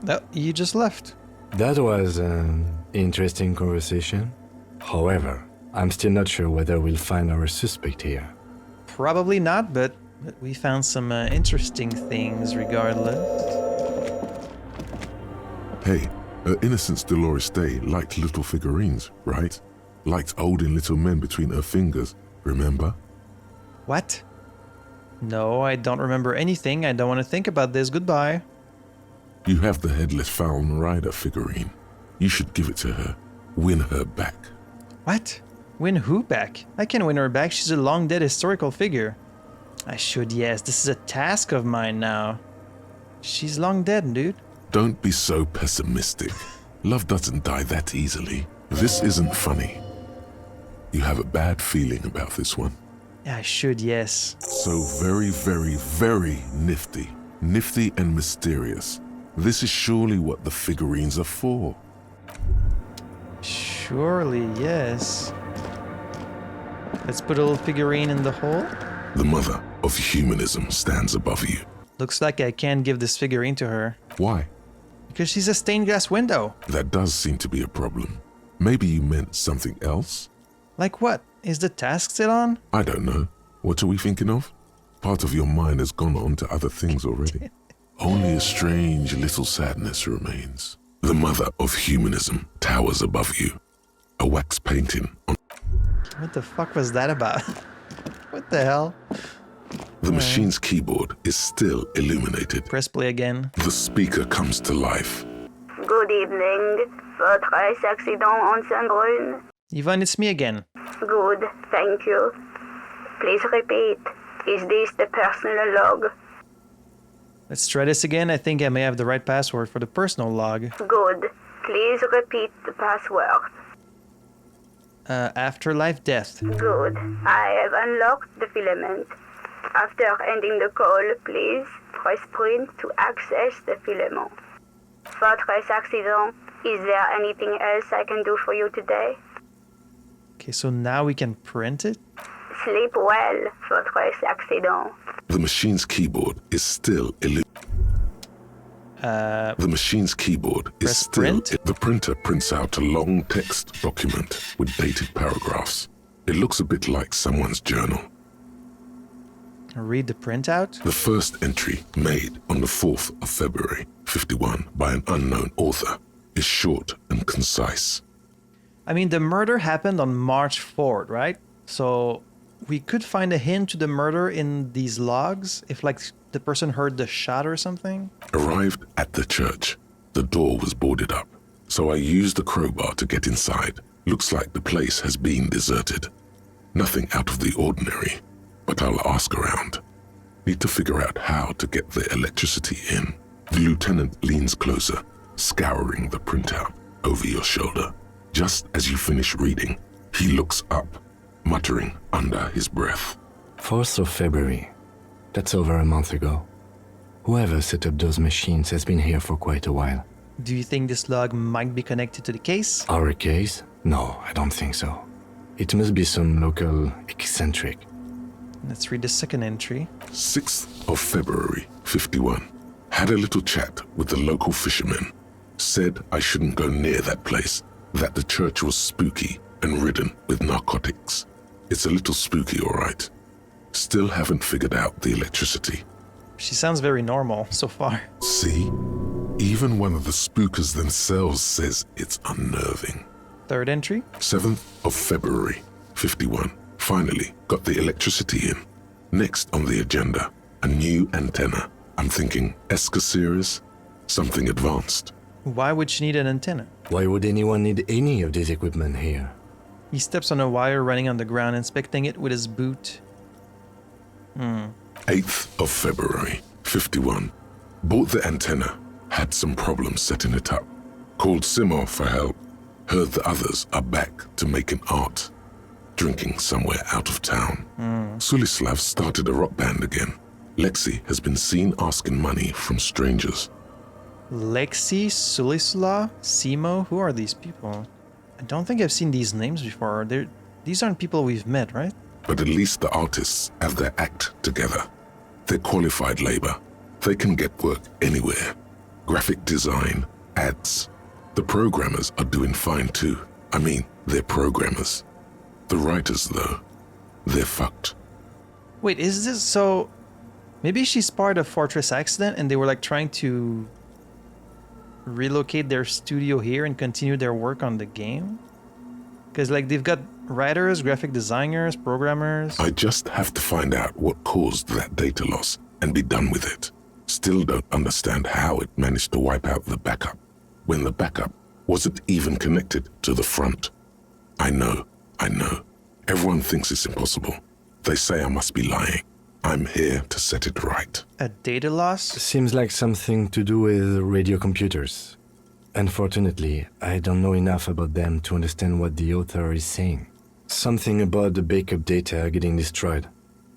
No, you just left. That was an interesting conversation. However, I'm still not sure whether we'll find our suspect here. Probably not, but we found some interesting things regardless. Hey, her Innocence Dolores Day liked little figurines, right? Liked holding little men between her fingers, remember? What? No, I don't remember anything. I don't want to think about this. Goodbye. You have the headless Fallen Rider figurine. You should give it to her. Win her back. What? Win who back? I can win her back. She's a long-dead historical figure. I should, yes. This is a task of mine now. She's long dead, dude. Don't be so pessimistic. Love doesn't die that easily. This isn't funny. You have a bad feeling about this one. I should, yes. So very, very, very nifty. Nifty and mysterious. This is surely what the figurines are for. Surely, yes. Let's put a little figurine in the hole. The mother of humanism stands above you. Looks like I can't give this figurine to her. Why? Because she's a stained glass window. That does seem to be a problem. Maybe you meant something else? Like what? Is the task still on? I don't know. What are we thinking of? Part of your mind has gone on to other things already. Only a strange little sadness remains. The mother of humanism towers above you. A wax painting on... What the fuck was that about? What the hell? The machine's keyboard is still illuminated. Press play again. The speaker comes to life. Good evening. Votre accident en Saint-Brune. Yvonne, it's me again. Good, thank you. Please repeat. Is this the personal log? Let's try this again. I think I may have the right password for the personal log. Good. Please repeat the password. Afterlife death. Good. I have unlocked the filament. After ending the call, please press print to access the filament. Votre accident. Is there anything else I can do for you today? Okay, so now we can print it? Sleep well, votre accident. The machine's keyboard is still illuminated. The machine's keyboard is Press still... print? The printer prints out a long text document with dated paragraphs. It looks a bit like someone's journal. Read the printout. The first entry, made on the 4th of February, 51, by an unknown author, is short and concise. I mean, the murder happened on March 4th, right? So we could find a hint to the murder in these logs if, like, the person heard the shot or something. Arrived at the church. The door was boarded up, so I used a crowbar to get inside. Looks like the place has been deserted. Nothing out of the ordinary, but I'll ask around. Need to figure out how to get the electricity in. The lieutenant leans closer, scouring the printout over your shoulder. Just as you finish reading, he looks up, muttering under his breath. 4th of February. That's over a month ago. Whoever set up those machines has been here for quite a while. Do you think this log might be connected to the case? Our case? No, I don't think so. It must be some local eccentric. Let's read the second entry. 6th of February, 51. Had a little chat with the local fishermen. Said I shouldn't go near that place, that the church was spooky and ridden with narcotics. It's a little spooky, all right. Still haven't figured out the electricity. She sounds very normal so far. See? Even one of the spookers themselves says it's unnerving. Third entry. 7th of February, 51. Finally got the electricity in. Next on the agenda, a new antenna. I'm thinking ESCA series, something advanced. Why would she need an antenna? Why would anyone need any of this equipment here? He steps on a wire running on the ground, inspecting it with his boot. 8th of February, 51. Bought the antenna, had some problems setting it up. Called Simo for help. Heard the others are back to making art. Drinking somewhere out of town. Sulislav started a rock band again. Lexi has been seen asking money from strangers. Lexi, Sulisla, Simo, who are these people? I don't think I've seen these names before. These aren't people we've met, right? But at least the artists have their act together. They're qualified labor. They can get work anywhere. Graphic design, ads. The programmers are doing fine too. I mean, they're programmers. The writers, though, they're fucked. Wait, is this so... Maybe she's part of Fortress Accident and they were like trying to relocate their studio here and continue their work on the game? Because like they've got writers, graphic designers, programmers. I just have to find out what caused that data loss and be done with it. Still don't understand how it managed to wipe out the backup when the backup wasn't even connected to the front. I know. Everyone thinks it's impossible. They say I must be lying. I'm here to set it right. A data loss? Seems like something to do with radio computers. Unfortunately, I don't know enough about them to understand what the author is saying. Something about the backup data getting destroyed,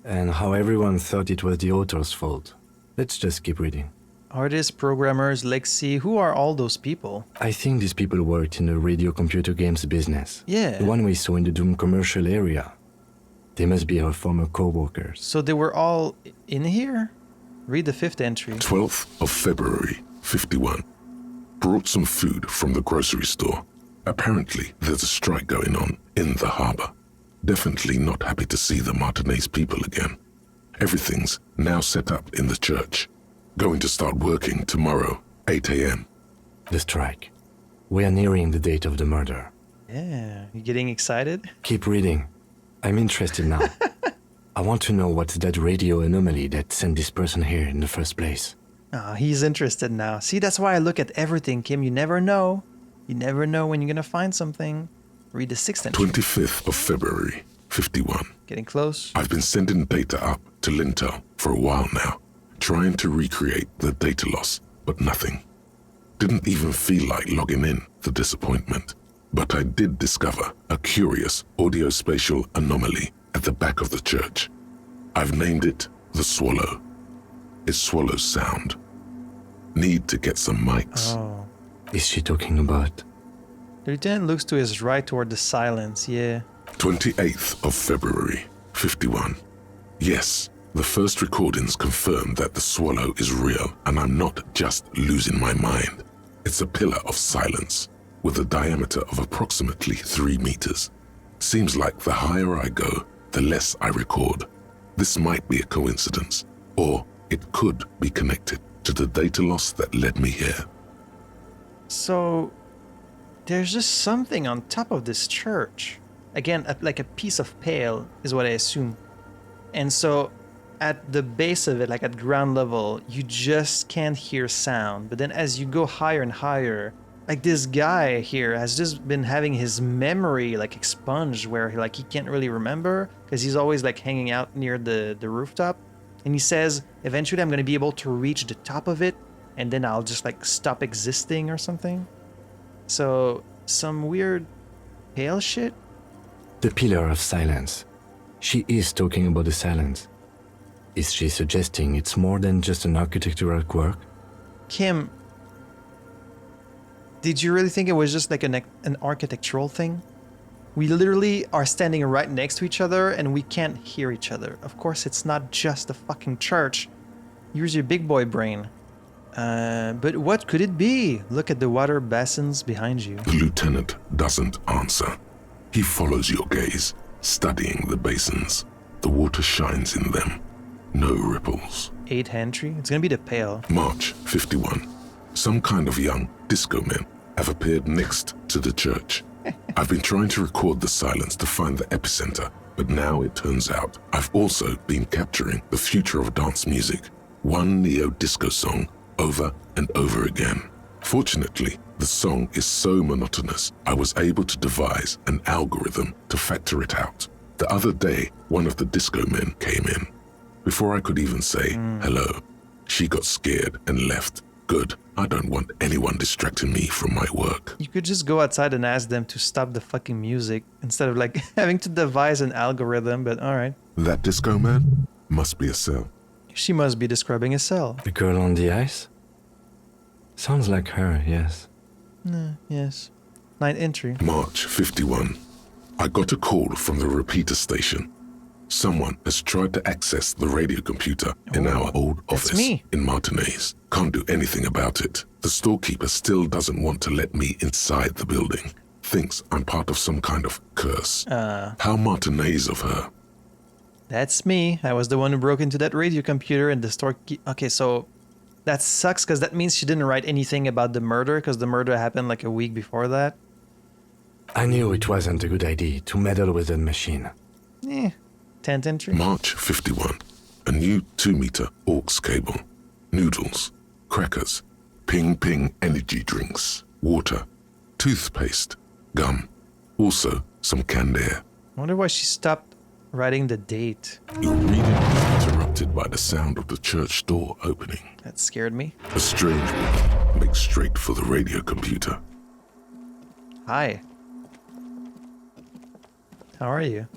and how everyone thought it was the author's fault. Let's just keep reading. Artists, programmers, Lexi, who are all those people? I think these people worked in the radio computer games business. Yeah. The one we saw in the Doom commercial area. They must be her former co-workers. So they were all in here? Read the fifth entry. 12th of February, 51. Brought some food from the grocery store. Apparently, there's a strike going on in the harbor. Definitely not happy to see the Martinez people again. Everything's now set up in the church. Going to start working tomorrow, 8 a.m. The strike. We are nearing the date of the murder. Yeah, you getting excited? Keep reading. I'm interested now. I want to know what's that radio anomaly that sent this person here in the first place. Oh, he's interested now. See, that's why I look at everything, Kim. You never know. You never know when you're gonna find something. Read the sixth entry. 25th of February, 51. Getting close. I've been sending data up to Lintel for a while now, trying to recreate the data loss, but nothing. Didn't even feel like logging in, the disappointment. But I did discover a curious audio-spatial anomaly at the back of the church. I've named it the Swallow. It swallows sound. Need to get some mics. Oh. Is she talking about? The lieutenant looks to his right toward the silence, yeah. 28th of February, 51. Yes, The first recordings confirm that the swallow is real, and I'm not just losing my mind. It's a pillar of silence, with a diameter of approximately 3 meters. Seems like the higher I go, the less I record. This might be a coincidence, or it could be connected to the data loss that led me here. So, there's just something on top of this church. Again, like a piece of pale is what I assume. And so, at the base of it, like at ground level, you just can't hear sound. But then as you go higher and higher, like this guy here has just been having his memory like expunged, where he can't really remember because he's always like hanging out near the rooftop. And he says, eventually I'm going to be able to reach the top of it and then I'll just like stop existing or something. So some weird pale shit. The pillar of silence. She is talking about the silence. Is she suggesting it's more than just an architectural quirk? Kim, did you really think it was just like an architectural thing? We literally are standing right next to each other and we can't hear each other. Of course, it's not just a fucking church. Use your big boy brain. But what could it be? Look at the water basins behind you. The lieutenant doesn't answer. He follows your gaze, studying the basins. The water shines in them. No ripples. 8 entry? It's gonna be the pale. March 51. Some kind of young disco men have appeared next to the church. I've been trying to record the silence to find the epicenter, but now it turns out I've also been capturing the future of dance music, one neo-disco song over and over again. Fortunately, the song is so monotonous, I was able to devise an algorithm to factor it out. The other day, one of the disco men came in. Before I could even say hello, she got scared and left. Good. I don't want anyone distracting me from my work. You could just go outside and ask them to stop the fucking music instead of like having to devise an algorithm, but alright. That disco man must be a cell. She must be describing a cell. The girl on the ice? Sounds like her, yes. Yes. 9 entry. March 51. I got a call from the repeater station. Someone has tried to access the radio computer in our old office in Martinez. Can't do anything about it. The storekeeper still doesn't want to let me inside the building. Thinks I'm part of some kind of curse. How Martinez of her. That's me. I was the one who broke into that radio computer and the storekeeper. Okay, so that sucks because that means she didn't write anything about the murder because the murder happened like a week before that. I knew it wasn't a good idea to meddle with the machine. 10th entry. March 51. A new 2-meter aux cable. Noodles, crackers, ping energy drinks, water, toothpaste, gum. Also some canned air. I wonder why she stopped writing the date. Your reading is interrupted by the sound of the church door opening. That scared me. A strange woman makes straight for the radio computer. Hi. How are you?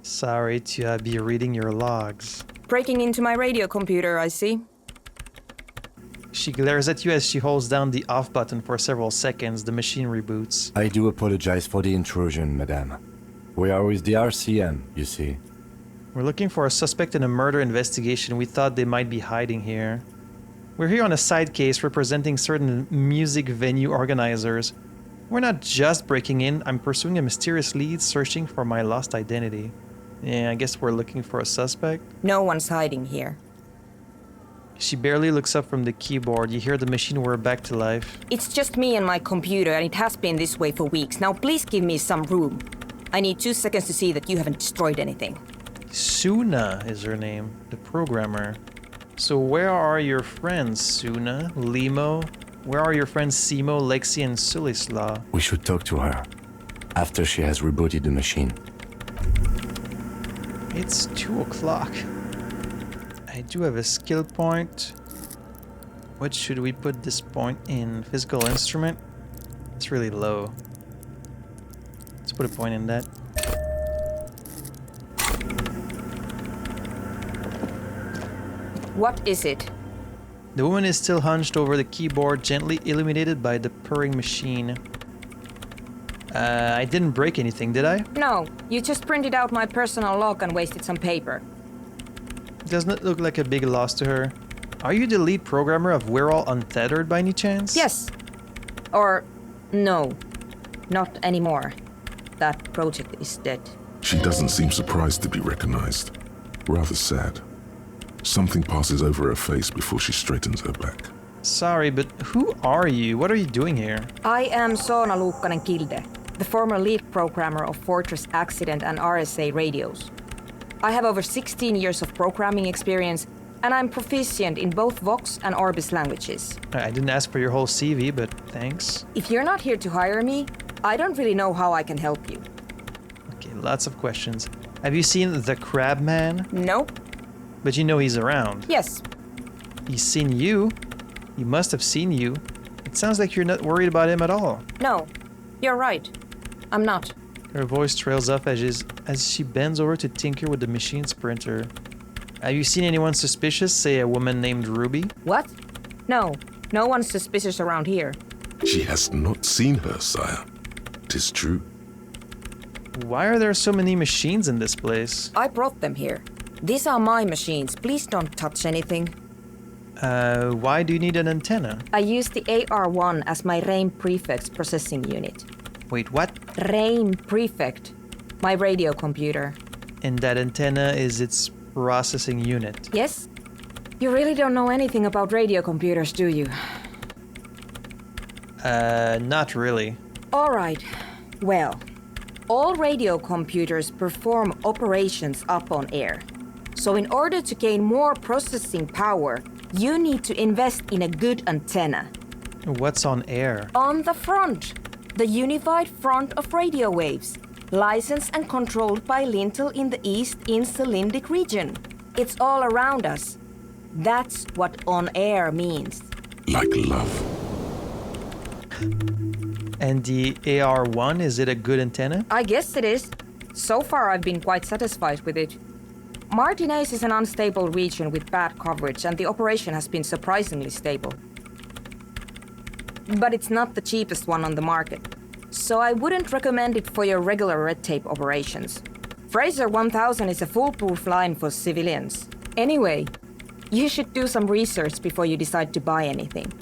Sorry to be reading your logs. Breaking into my radio computer, I see. She glares at you as she holds down the off button for several seconds. The machine reboots. I do apologize for the intrusion, madame. We are with the RCM, you see. We're looking for a suspect in a murder investigation. We thought they might be hiding here. We're here on a side case representing certain music venue organizers. We're not just breaking in. I'm pursuing a mysterious lead, searching for my lost identity. Yeah, I guess we're looking for a suspect. No one's hiding here. She barely looks up from the keyboard. You hear the machine whir back to life. It's just me and my computer, and it has been this way for weeks. Now please give me some room. I need 2 seconds to see that you haven't destroyed anything. Suna is her name, the programmer. So where are your friends, Suna, Limo? Where are your friends Simo, Lexi, and Sulislaw? We should talk to her after she has rebooted the machine. It's 2 o'clock. I do have a skill point. What should we put this point in? Physical instrument? It's really low. Let's put a point in that. What is it? The woman is still hunched over the keyboard, gently illuminated by the purring machine. I didn't break anything, did I? No, you just printed out my personal log and wasted some paper. Doesn't it look like a big loss to her? Are you the lead programmer of We're All Untethered by any chance? Yes. Or, no. Not anymore. That project is dead. She doesn't seem surprised to be recognized. Rather sad. Something passes over her face before she straightens her back. Sorry, but who are you? What are you doing here? I am Soona Luukkanen-Kilde, the former lead programmer of Fortress Accident and RSA radios. I have over 16 years of programming experience, and I'm proficient in both Vox and Orbis languages. I didn't ask for your whole CV, but thanks. If you're not here to hire me, I don't really know how I can help you. Okay, lots of questions. Have you seen the Crab Man? Nope. But you know he's around. Yes. He's seen you. He must have seen you. It sounds like you're not worried about him at all. No, you're right. I'm not. Her voice trails off as she bends over to tinker with the machine's printer. Have you seen anyone suspicious, say a woman named Ruby? What? No, no one's suspicious around here. She has not seen her, sire. 'Tis true. Why are there so many machines in this place? I brought them here. These are my machines. Please don't touch anything. Why do you need an antenna? I use the AR-1 as my RAIN Prefect processing unit. Wait, what? RAIN Prefect. My radio computer. And that antenna is its processing unit. Yes? You really don't know anything about radio computers, do you? Not really. All right. Well, all radio computers perform operations up on air. So in order to gain more processing power, you need to invest in a good antenna. What's on air? On the front, the unified front of radio waves, licensed and controlled by Lintel in the East Insulindic region. It's all around us. That's what on air means. Like love. And the AR-1, is it a good antenna? I guess it is. So far, I've been quite satisfied with it. Martinez is an unstable region with bad coverage, and the operation has been surprisingly stable. But it's not the cheapest one on the market, so I wouldn't recommend it for your regular red tape operations. Fraser 1000 is a foolproof line for civilians. Anyway, you should do some research before you decide to buy anything.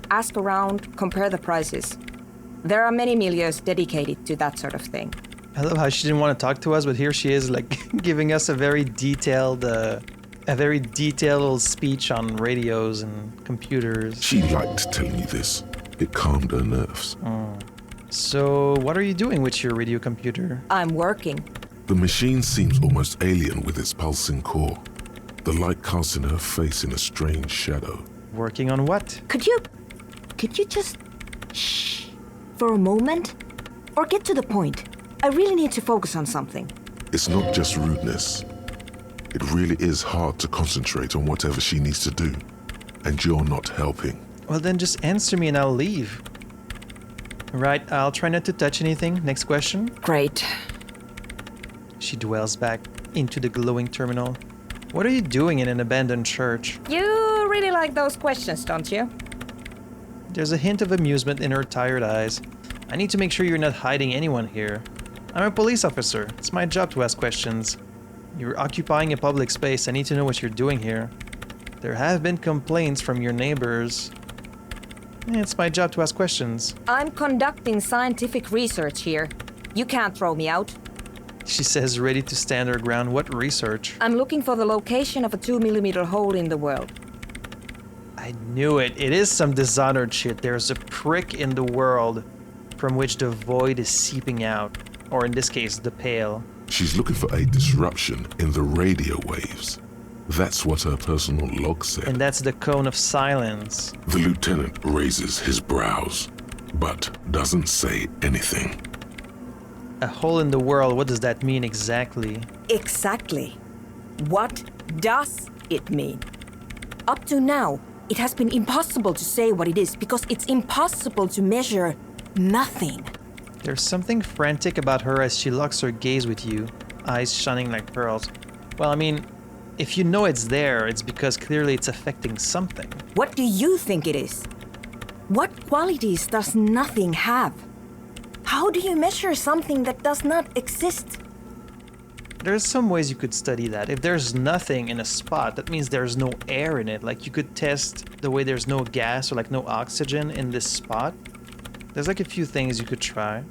Ask around, compare the prices. There are many milieus dedicated to that sort of thing. I love how she didn't want to talk to us, but here she is, like, giving us a very detailed little speech on radios and computers. She liked telling you this. It calmed her nerves. So, what are you doing with your radio computer? I'm working. The machine seems almost alien with its pulsing core. The light casts in her face in a strange shadow. Working on what? Could you just shh for a moment? Or get to the point. I really need to focus on something. It's not just rudeness. It really is hard to concentrate on whatever she needs to do. And you're not helping. Well, then just answer me and I'll leave. Right, I'll try not to touch anything. Next question. Great. She dwells back into the glowing terminal. What are you doing in an abandoned church? You really like those questions, don't you? There's a hint of amusement in her tired eyes. I need to make sure you're not hiding anyone here. I'm a police officer. It's my job to ask questions. You're occupying a public space. I need to know what you're doing here. There have been complaints from your neighbors. It's my job to ask questions. I'm conducting scientific research here. You can't throw me out. She says, ready to stand her ground. What research? I'm looking for the location of a 2mm hole in the world. I knew it. It is some dishonored shit. There's a prick in the world from which the void is seeping out. Or in this case, the pale. She's looking for a disruption in the radio waves. That's what her personal log said. And that's the cone of silence. The lieutenant raises his brows, but doesn't say anything. A hole in the world, what does that mean exactly? Exactly. What does it mean? Up to now, it has been impossible to say what it is because it's impossible to measure nothing. There's something frantic about her as she locks her gaze with you, eyes shining like pearls. Well, I mean, if you know it's there, it's because clearly it's affecting something. What do you think it is? What qualities does nothing have? How do you measure something that does not exist? There's some ways you could study that. If there's nothing in a spot, that means there's no air in it. Like you could test the way there's no gas or like no oxygen in this spot. There's like a few things you could try.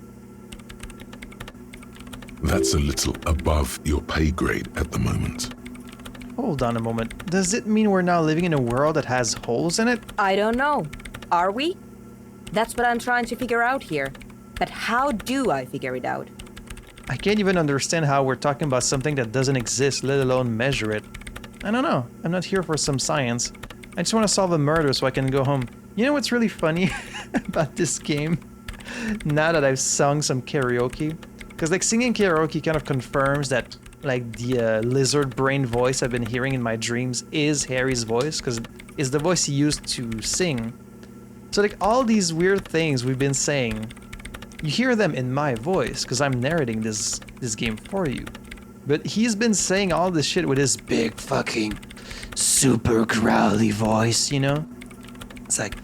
That's a little above your pay grade at the moment. Hold on a moment. Does it mean we're now living in a world that has holes in it? I don't know. Are we? That's what I'm trying to figure out here. But how do I figure it out? I can't even understand how we're talking about something that doesn't exist, let alone measure it. I don't know. I'm not here for some science. I just want to solve a murder so I can go home. You know what's really funny about this game? Now that I've sung some karaoke? Because like singing karaoke kind of confirms that like the lizard brain voice I've been hearing in my dreams is Harry's voice, because it's the voice he used to sing. So like all these weird things we've been saying, you hear them in my voice because I'm narrating this game for you. But he's been saying all this shit with his big fucking super growly voice, you know? It's like,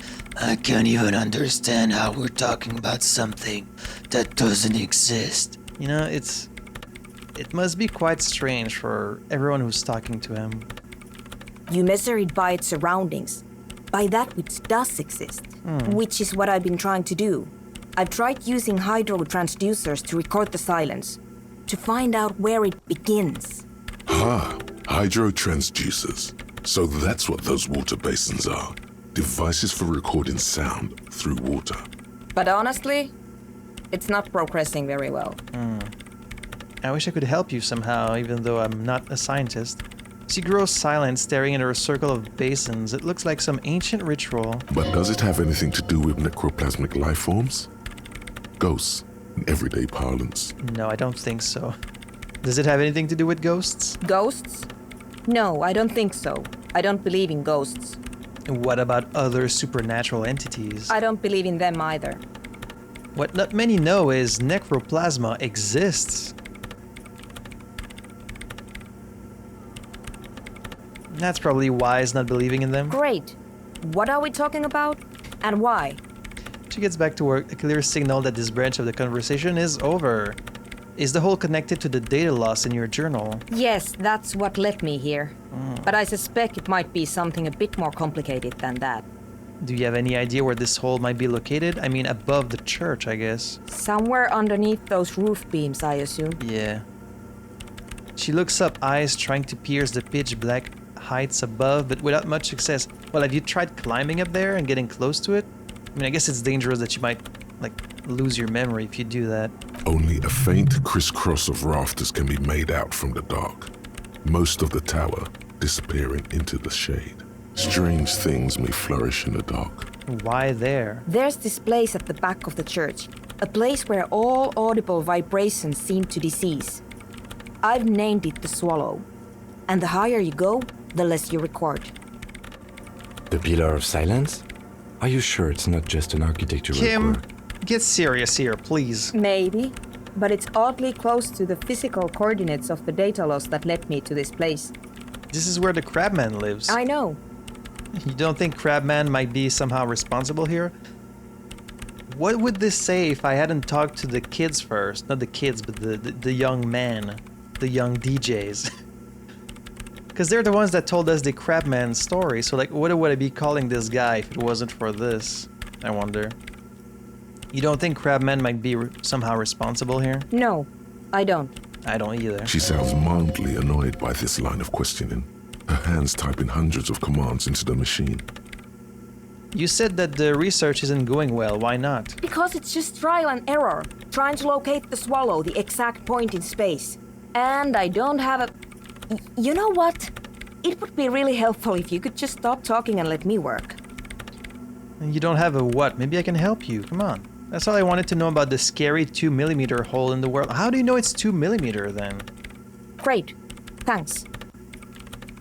I can't even understand how we're talking about something that doesn't exist. You know, it must be quite strange for everyone who's talking to him. You measure it by its surroundings, by that which does exist, which is what I've been trying to do. I've tried using hydro transducers to record the silence, to find out where it begins. Hydro transducers. So that's what those water basins are. Devices for recording sound through water. But honestly, it's not progressing very well. I wish I could help you somehow, even though I'm not a scientist. She grows silent, staring into a circle of basins. It looks like some ancient ritual. But does it have anything to do with necroplasmic life forms? Ghosts, in everyday parlance. No, I don't think so. Does it have anything to do with ghosts? Ghosts? No, I don't think so. I don't believe in ghosts. What about other supernatural entities? I don't believe in them either. What not many know is necroplasma exists. That's probably wise not believing in them. Great. What are we talking about? And why? She gets back to work, a clear signal that this branch of the conversation is over. Is the whole connected to the data loss in your journal? Yes, that's what led me here. But I suspect it might be something a bit more complicated than that. Do you have any idea where this hole might be located? I mean, above the church, I guess. Somewhere underneath those roof beams, I assume. Yeah. She looks up, eyes trying to pierce the pitch black heights above, but without much success. Well, have you tried climbing up there and getting close to it? I mean, I guess it's dangerous that you might, like, lose your memory if you do that. Only a faint crisscross of rafters can be made out from the dark. Most of the tower disappearing into the shade. Strange things may flourish in the dark. Why there? There's this place at the back of the church. A place where all audible vibrations seem to decease. I've named it the Swallow. And the higher you go, the less you record. The Pillar of Silence? Are you sure it's not just an architectural Kim, quirk? get serious here, please. Maybe, but it's oddly close to the physical coordinates of the data loss that led me to this place. This is where the Crabman lives. I know. You don't think Crabman might be somehow responsible here? What would this say if I hadn't talked to the kids first? Not the kids, but the young man. The young DJs. Because they're the ones that told us the Crabman story. So, like, what would I be calling this guy if it wasn't for this? I wonder. You don't think Crabman might be somehow responsible here? No, I don't. I don't either. She sounds mildly annoyed by this line of questioning. Her hands typing hundreds of commands into the machine. You said that the research isn't going well. Why not? Because it's just trial and error, trying to locate the Swallow, the exact point in space. And I don't have a... You know what? It would be really helpful if you could just stop talking and let me work. You don't have a what? Maybe I can help you. Come on. That's all I wanted to know about the scary 2mm hole in the world. How do you know it's 2mm then? Great. Thanks.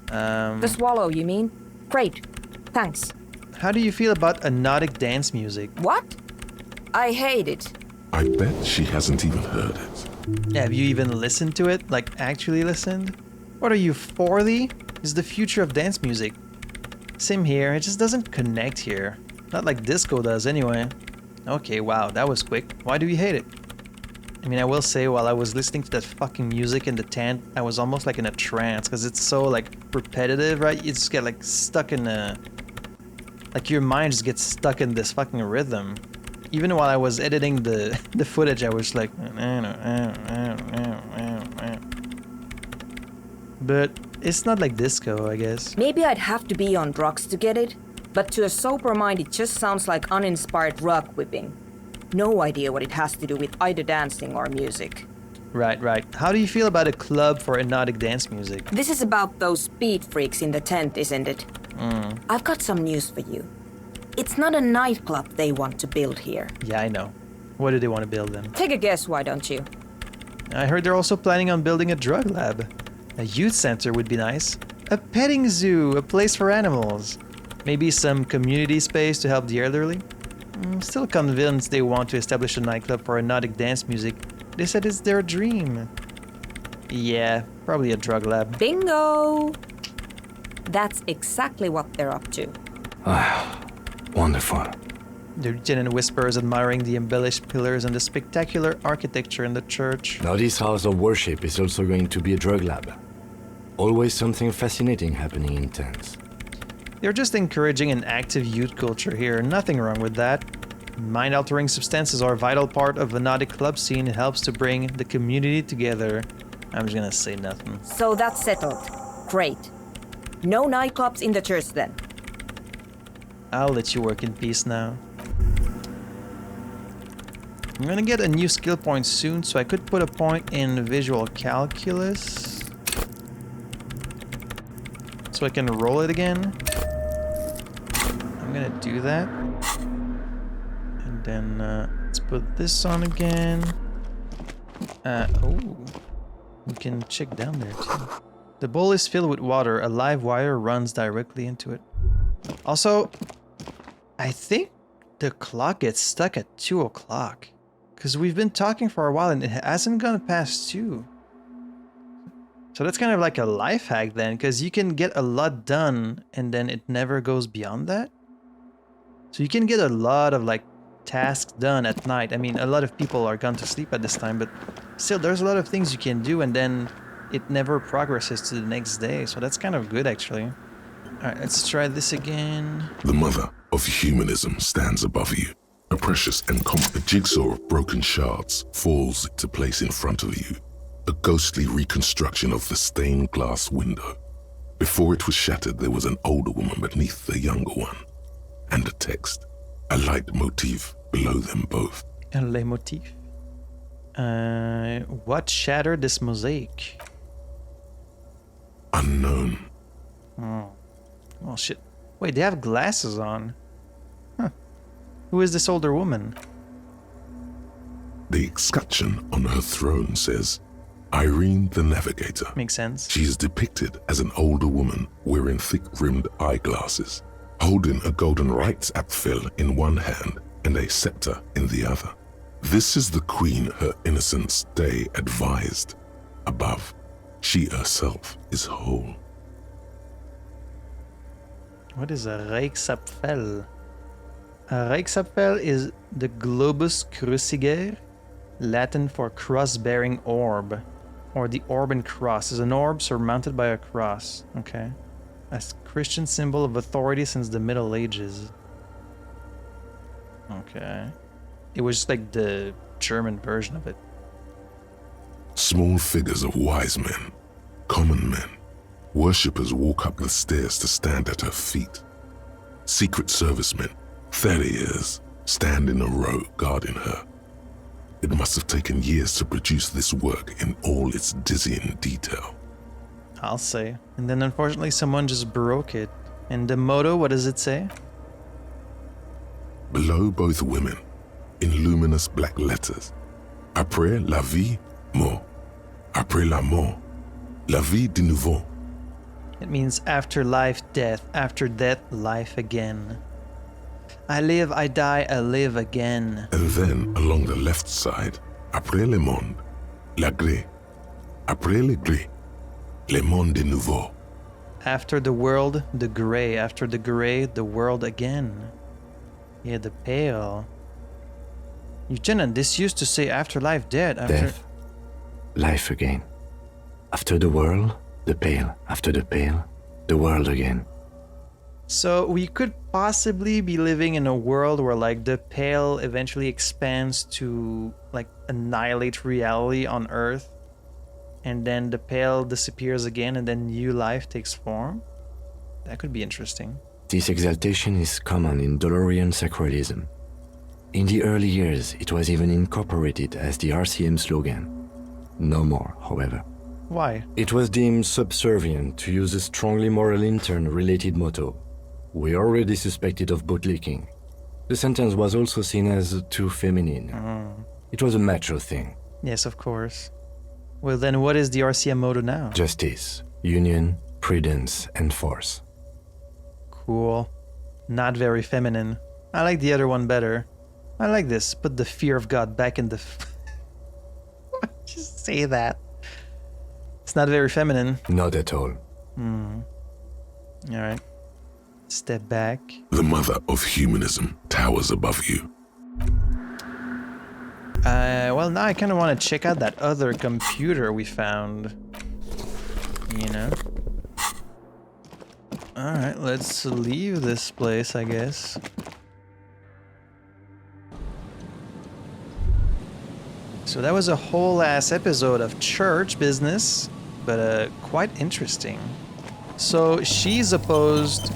The Swallow, you mean? Great. Thanks. How do you feel about hypnotic dance music? What? I hate it. I bet she hasn't even heard it. Have you even listened to it? Like, actually listened? What are you, 40? It's the future of dance music. Same here, it just doesn't connect here. Not like disco does anyway. Okay, wow, that was quick. Why do you hate it? I mean, I will say, while I was listening to that fucking music in the tent, I was almost like in a trance, because it's so, like, repetitive, right? You just get, like, stuck in a... Like, your mind just gets stuck in this fucking rhythm. Even while I was editing the footage, I was like... But it's not like disco, I guess. Maybe I'd have to be on drugs to get it, but to a sober mind it just sounds like uninspired rug whipping. No idea what it has to do with either dancing or music. Right. How do you feel about a club for hypnotic dance music? This is about those speed freaks in the tent, isn't it? I've got some news for you. It's not a nightclub they want to build here. Yeah, I know. What do they want to build then? Take a guess, why don't you? I heard they're also planning on building a drug lab. A youth center would be nice. A petting zoo, a place for animals. Maybe some community space to help the elderly. I'm still convinced they want to establish a nightclub for hypnotic dance music. They said it's their dream. Yeah, probably a drug lab. Bingo! That's exactly what they're up to. Wonderful. The lieutenant whispers, admiring the embellished pillars and the spectacular architecture in the church. Now this house of worship is also going to be a drug lab. Always something fascinating happening in tents. They're just encouraging an active youth culture here. Nothing wrong with that. Mind-altering substances are a vital part of the hypnotic club scene. It helps to bring the community together. I'm just gonna say nothing. So that's settled. Great. No nightclubs in the church then. I'll let you work in peace now. I'm gonna get a new skill point soon, so I could put a point in visual calculus. So I can roll it again. I'm gonna do that. And then let's put this on again. Oh, we can check down there too. The bowl is filled with water. A live wire runs directly into it. Also, I think the clock gets stuck at 2 o'clock. Because we've been talking for a while and it hasn't gone past 2. So that's kind of like a life hack then, because you can get a lot done and then it never goes beyond that. So you can get a lot of like tasks done at night. I mean, a lot of people are gone to sleep at this time, but still there's a lot of things you can do and then it never progresses to the next day. So that's kind of good actually. Alright, let's try this again. The mother of humanism stands above you. A precious and a jigsaw of broken shards falls into place in front of you. A ghostly reconstruction of the stained glass window. Before it was shattered, there was an older woman beneath the younger one. And a text, a light motif below them both. Un leitmotiv. What shattered this mosaic? Unknown. Oh shit. Wait, they have glasses on. Huh. Who is this older woman? The escutcheon on her throne says, Irene the Navigator. Makes sense. She is depicted as an older woman wearing thick-rimmed eyeglasses, holding a golden Reichsapfel in one hand and a scepter in the other. This is the queen her innocence day advised. Above, she herself is whole. What is a Reichsapfel? A Reichsapfel is the globus cruciger, Latin for cross-bearing orb, or the orb and cross is an orb surmounted by a cross. Okay. A Christian symbol of authority since the Middle Ages. Okay. It was just like the German version of it. Small figures of wise men, common men, worshippers walk up the stairs to stand at her feet. Secret servicemen, 30 years, stand in a row guarding her. It must have taken years to produce this work in all its dizzying detail. I'll say. And then unfortunately someone just broke it. And the motto, what does it say? Below both women, in luminous black letters, Après la vie, mort. Après la mort, la vie de nouveau. It means after life, death. After death, life again. I live, I die, I live again. And then along the left side, Après le monde, la gré. Après le gré, le monde de nouveau. After the world, the gray. After the gray, the world again. Yeah, the pale. Lieutenant, this used to say afterlife, dead. After... Death, life again. After the world, the pale. After the pale, the world again. So we could possibly be living in a world where like the pale eventually expands to like annihilate reality on Earth, and then the pale disappears again and then new life takes form. That could be interesting. This exaltation is common in Dolorian sacralism. In the early years, it was even incorporated as the RCM slogan. No more, however. Why? It was deemed subservient to use a strongly moral intern-related motto. We already suspected of bootlicking. The sentence was also seen as too feminine. It was a macho thing. Yes, of course. Well, then what is the RCM motto now? Justice, union, prudence, and force. Cool. Not very feminine. I like the other one better. I like this. Put the fear of God back in the... Just say that. It's not very feminine. Not at all. Alright. Step back. The mother of humanism towers above you. Well, now I kind of want to check out that other computer we found. You know? Alright, let's leave this place, I guess. So that was a whole ass episode of church business, but quite interesting. So she's opposed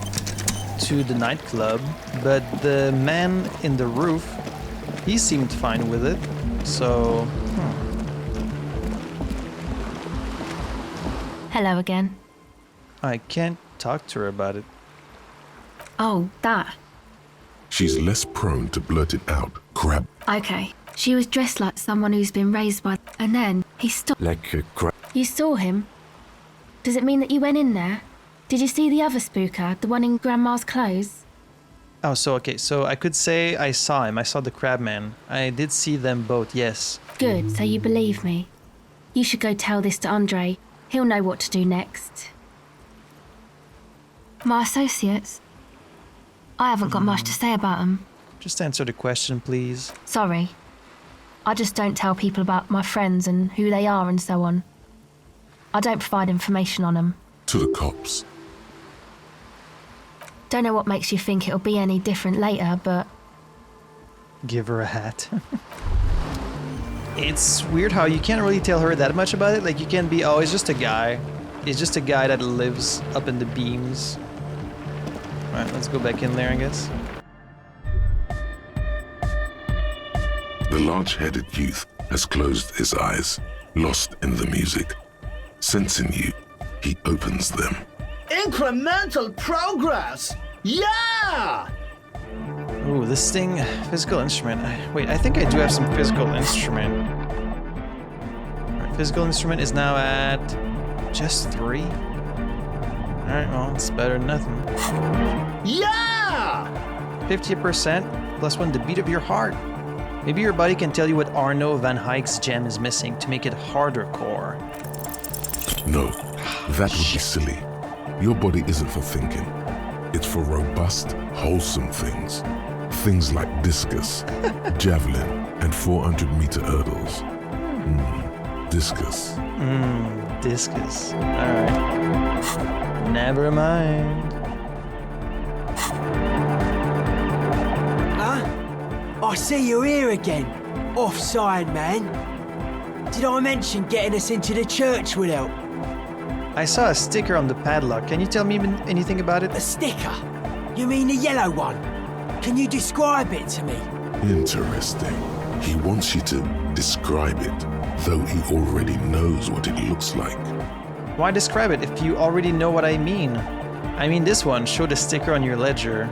to the nightclub, but the man in the roof, he seemed fine with it. So, Hello again. I can't talk to her about it. Oh, that. She's less prone to blurt it out. Crab. Okay. She was dressed like someone who's been raised by... And then he stopped. Like a crab. You saw him? Does it mean that you went in there? Did you see the other spooker, the one in Grandma's clothes? Oh, so okay, so I could say I saw him. I saw the crab man. I did see them both, yes. Good, so you believe me. You should go tell this to Andre. He'll know what to do next. My associates? I haven't got much to say about them. Just answer the question, please. Sorry. I just don't tell people about my friends and who they are and so on. I don't provide information on them. To the cops. Don't know what makes you think it'll be any different later, but... Give her a hat. It's weird how you can't really tell her that much about it. Like, you can't be, oh, he's just a guy. He's just a guy that lives up in the beams. Alright, let's go back in there, I guess. The large-headed youth has closed his eyes, lost in the music. Sensing you, he opens them. Incremental progress! Yeah! Ooh, this thing, physical instrument. Wait, I think I do have some physical instrument. Alright, physical instrument is now at just 3. Alright, well, it's better than nothing. Yeah! 50% plus 1 the beat of your heart. Maybe your body can tell you what Arno van Eyck's gem is missing to make it harder core. No, that would be silly. Your body isn't for thinking. It's for robust, wholesome things. Things like discus, javelin, and 400-meter hurdles. Discus. Discus. Alright. Never mind. I see you're here again. Offside, man. Did I mention getting us into the church would help? I saw a sticker on the padlock. Can you tell me anything about it? A sticker? You mean the yellow one? Can you describe it to me? Interesting. He wants you to describe it, though he already knows what it looks like. Why describe it if you already know what I mean? I mean this one. Show the sticker on your ledger.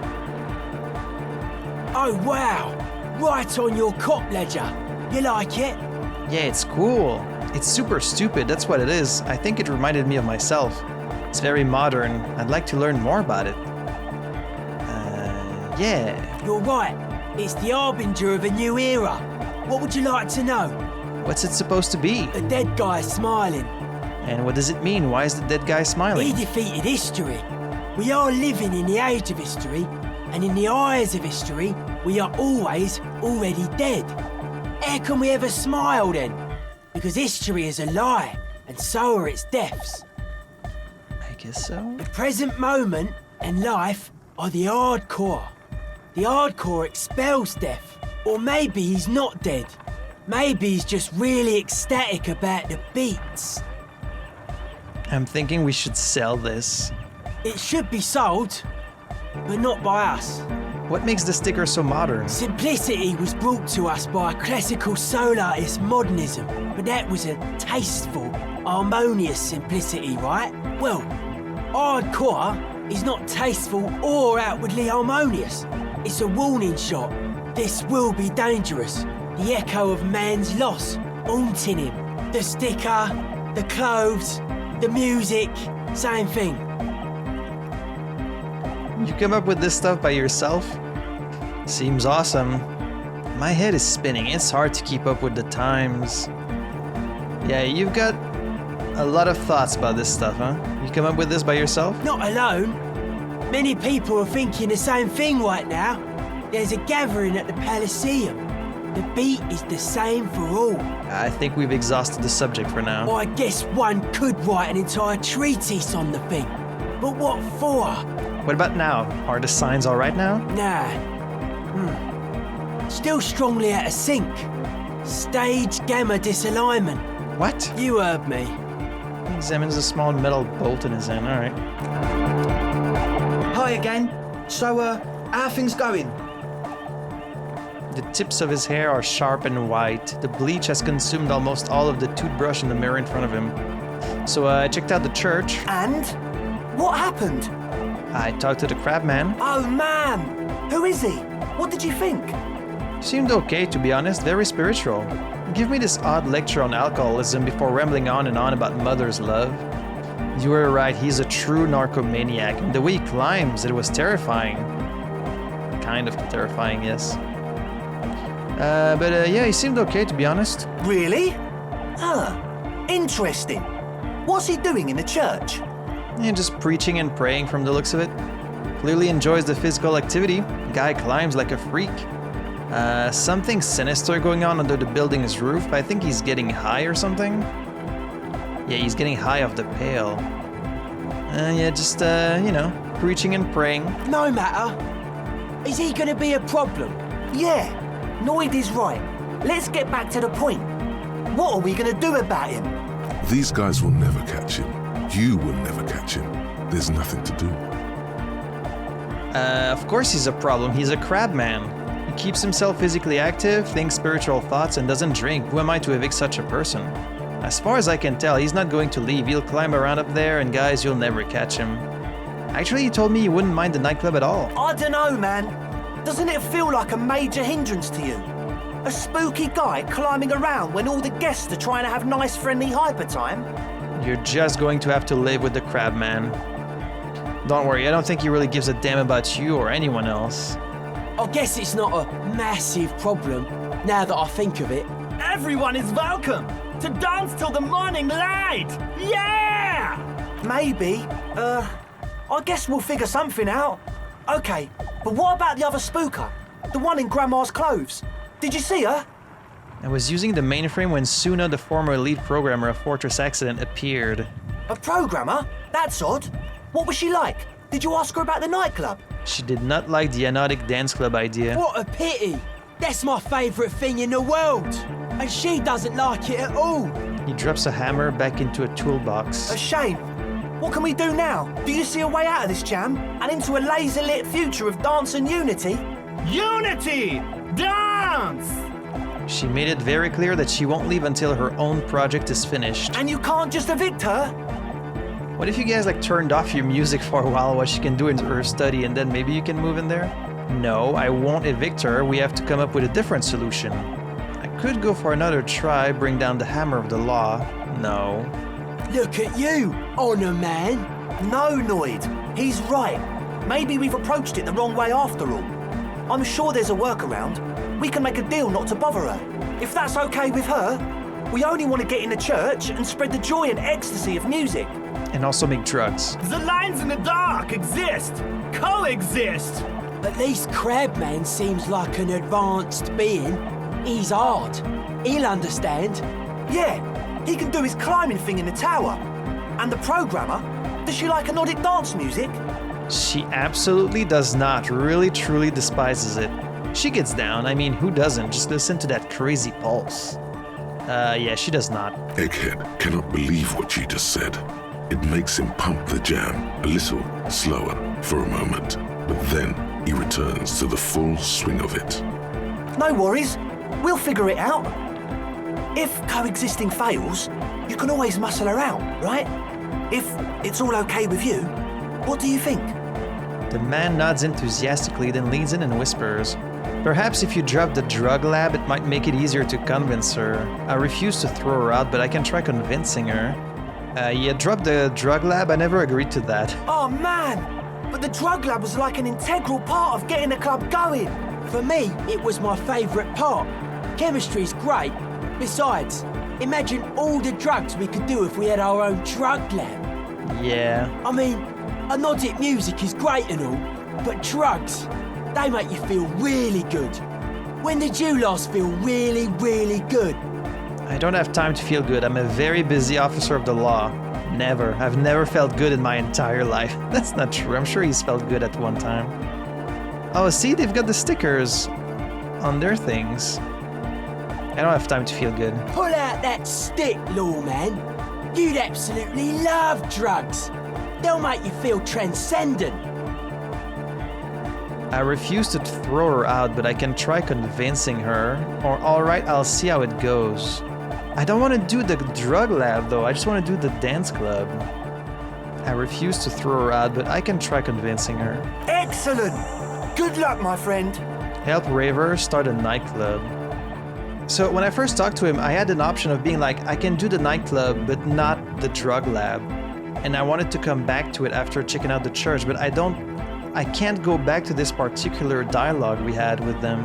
Oh, wow. Right on your cop ledger. You like it? Yeah, it's cool. It's super stupid, that's what it is. I think it reminded me of myself. It's very modern. I'd like to learn more about it. Yeah. You're right. It's the harbinger of a new era. What would you like to know? What's it supposed to be? The dead guy smiling. And what does it mean? Why is the dead guy smiling? He defeated history. We are living in the age of history, and in the eyes of history, we are always already dead. How can we ever smile then? Because history is a lie, and so are its deaths. I guess so. The present moment and life are the hardcore. The hardcore expels death. Or maybe he's not dead. Maybe he's just really ecstatic about the beats. I'm thinking we should sell this. It should be sold, but not by us. What makes the sticker so modern? Simplicity was brought to us by a classical soul artist modernism, but that was a tasteful, harmonious simplicity, right? Well, hardcore is not tasteful or outwardly harmonious. It's a warning shot. This will be dangerous. The echo of man's loss haunting him. The sticker, the clothes, the music, same thing. You come up with this stuff by yourself? Seems awesome. My head is spinning. It's hard to keep up with the times. Yeah, you've got a lot of thoughts about this stuff, huh? You come up with this by yourself? Not alone. Many people are thinking the same thing right now. There's a gathering at the Palaceum. The beat is the same for all. I think we've exhausted the subject for now. I guess one could write an entire treatise on the thing. But what for? What about now? Are the signs all right now? Nah. Still strongly out of sync. Stage gamma disalignment. What? You heard me. He examines a small metal bolt in his hand. All right. Hi again. So, how are things going? The tips of his hair are sharp and white. The bleach has consumed almost all of the toothbrush in the mirror in front of him. So I checked out the church. And? What happened? I talked to the crab man. Oh, man! Who is he? What did you think? Seemed okay, to be honest. Very spiritual. Give me this odd lecture on alcoholism before rambling on and on about mother's love. You were right, he's a true narcomaniac. And the way he climbs, it was terrifying. Kind of terrifying, yes. But yeah, he seemed okay, to be honest. Really? Huh. Interesting. What's he doing in the church? Yeah, just preaching and praying from the looks of it. Clearly enjoys the physical activity. Guy climbs like a freak. Something sinister going on under the building's roof. I think he's getting high or something. Yeah, he's getting high off the pail. Yeah, just, you know, preaching and praying. No matter. Is he gonna be a problem? Yeah. Noid is right. Let's get back to the point. What are we going to do about him? These guys will never catch him. You will never catch him. There's nothing to do. Of course he's a problem. He's a crab man. He keeps himself physically active, thinks spiritual thoughts, and doesn't drink. Who am I to evict such a person? As far as I can tell, he's not going to leave. He'll climb around up there, and guys, you'll never catch him. Actually, he told me he wouldn't mind the nightclub at all. I don't know, man. Doesn't it feel like a major hindrance to you? A spooky guy climbing around when all the guests are trying to have nice, friendly hyper time? You're just going to have to live with the crab man. Don't worry, I don't think he really gives a damn about you or anyone else. I guess it's not a massive problem, now that I think of it. Everyone is welcome to dance till the morning light! Yeah! Maybe. I guess we'll figure something out. Okay, but what about the other spooker? The one in Grandma's clothes? Did you see her? I was using the mainframe when Suna, the former lead programmer of Fortress Accident, appeared. A programmer? That's odd. What was she like? Did you ask her about the nightclub? She did not like the Anotic dance club idea. What a pity! That's my favourite thing in the world! And she doesn't like it at all! He drops a hammer back into a toolbox. A shame. What can we do now? Do you see a way out of this jam? And into a laser-lit future of dance and unity? Unity! Dance! She made it very clear that she won't leave until her own project is finished. And you can't just evict her? What if you guys turned off your music for a while while she can do her study and then maybe you can move in there? No, I won't evict her. We have to come up with a different solution. I could go for another try, bring down the hammer of the law. No. Look at you, honor man. No, Noid. He's right. Maybe we've approached it the wrong way after all. I'm sure there's a workaround. We can make a deal not to bother her. If that's okay with her, we only want to get in the church and spread the joy and ecstasy of music. And also make drugs. The lines in the dark exist. Coexist. At least Crabman seems like an advanced being. He's hard. He'll understand. Yeah, he can do his climbing thing in the tower. And the programmer, does she like Nordic dance music? She absolutely does not. Really, truly despises it. She gets down. I mean, who doesn't? Just listen to that crazy pulse. Yeah, she does not. Egghead cannot believe what you just said. It makes him pump the jam a little slower for a moment, but then he returns to the full swing of it. No worries, we'll figure it out. If coexisting fails, you can always muscle her out, right? If it's all okay with you, what do you think? The man nods enthusiastically, then leans in and whispers, "Perhaps if you drop the drug lab, it might make it easier to convince her. I refuse to throw her out, but I can try convincing her." Yeah, drop the drug lab? I never agreed to that. Oh man, but the drug lab was like an integral part of getting the club going. For me, it was my favourite part. Chemistry's great. Besides, imagine all the drugs we could do if we had our own drug lab. Yeah. I mean, Nordic music is great and all, but drugs, they make you feel really good. When did you last feel really, really good? I don't have time to feel good. I'm a very busy officer of the law. Never. I've never felt good in my entire life. That's not true. I'm sure he's felt good at one time. Oh, see, they've got the stickers on their things. I don't have time to feel good. Pull out that stick, lawman. You'd absolutely love drugs. They'll make you feel transcendent. I refuse to throw her out, but I can try convincing her. Or, alright, I'll see how it goes. I don't want to do the drug lab, though. I just want to do the dance club. I refuse to throw her out, but I can try convincing her. Excellent! Good luck, my friend. Help Raver start a nightclub. So when I first talked to him, I had an option of being like, I can do the nightclub, but not the drug lab. And I wanted to come back to it after checking out the church, but I can't go back to this particular dialogue we had with them.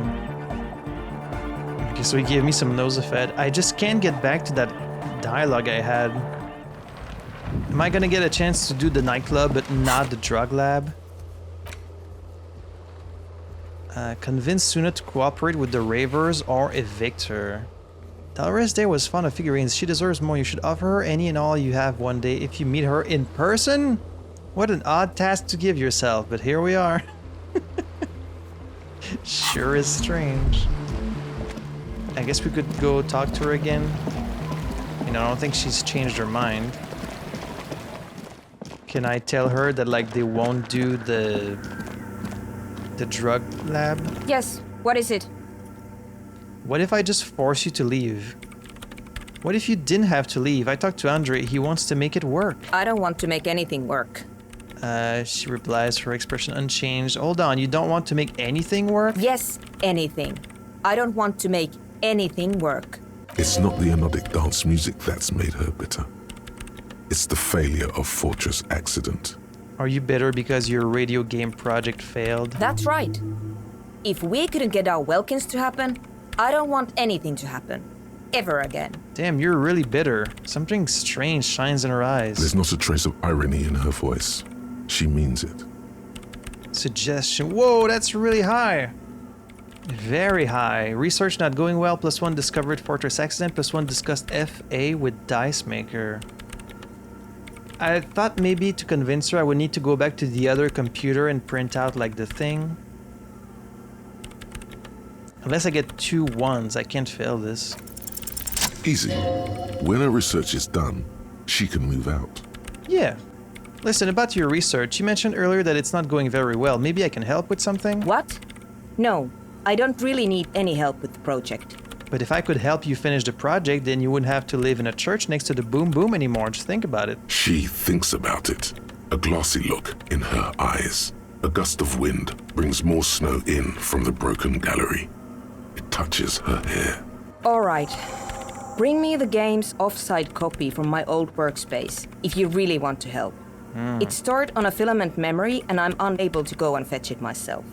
Okay, so he gave me some Nosafed. I just can't get back to that dialogue I had. Am I gonna get a chance to do the nightclub, but not the drug lab? Convince Suna to cooperate with the Ravers or evict her. Dolores Day was fond of figurines. She deserves more. You should offer her any and all you have one day if you meet her in person. What an odd task to give yourself, but here we are. Sure is strange. I guess we could go talk to her again. You know, I don't think she's changed her mind. Can I tell her that, like, they won't do the drug lab? Yes, what is it? What if I just force you to leave? What if you didn't have to leave? I talked to Andre, he wants to make it work. I don't want to make anything work. She replies, her expression unchanged. Hold on, you don't want to make anything work? Yes, anything. I don't want to make anything work. It's not the anodic dance music that's made her bitter. It's the failure of Fortress Accident. Are you bitter because your radio game project failed? That's right. If we couldn't get our Welkins to happen, I don't want anything to happen. Ever again. Damn, you're really bitter. Something strange shines in her eyes. There's not a trace of irony in her voice. She means it. Suggestion. Whoa, that's really high. Very high. Research not going well. +1 discovered Fortress Accident. +1 discussed FA with Dice Maker. I thought maybe to convince her I would need to go back to the other computer and print out like the thing. Unless I get 2 1s, I can't fail this. Easy. When her research is done, she can move out. Yeah. Listen, about your research, you mentioned earlier that it's not going very well. Maybe I can help with something? What? No, I don't really need any help with the project. But if I could help you finish the project, then you wouldn't have to live in a church next to the Boom Boom anymore. Just think about it. She thinks about it. A glassy look in her eyes. A gust of wind brings more snow in from the broken gallery. It touches her hair. All right. Bring me the game's off-site copy from my old workspace, if you really want to help. It's stored on a filament memory, and I'm unable to go and fetch it myself.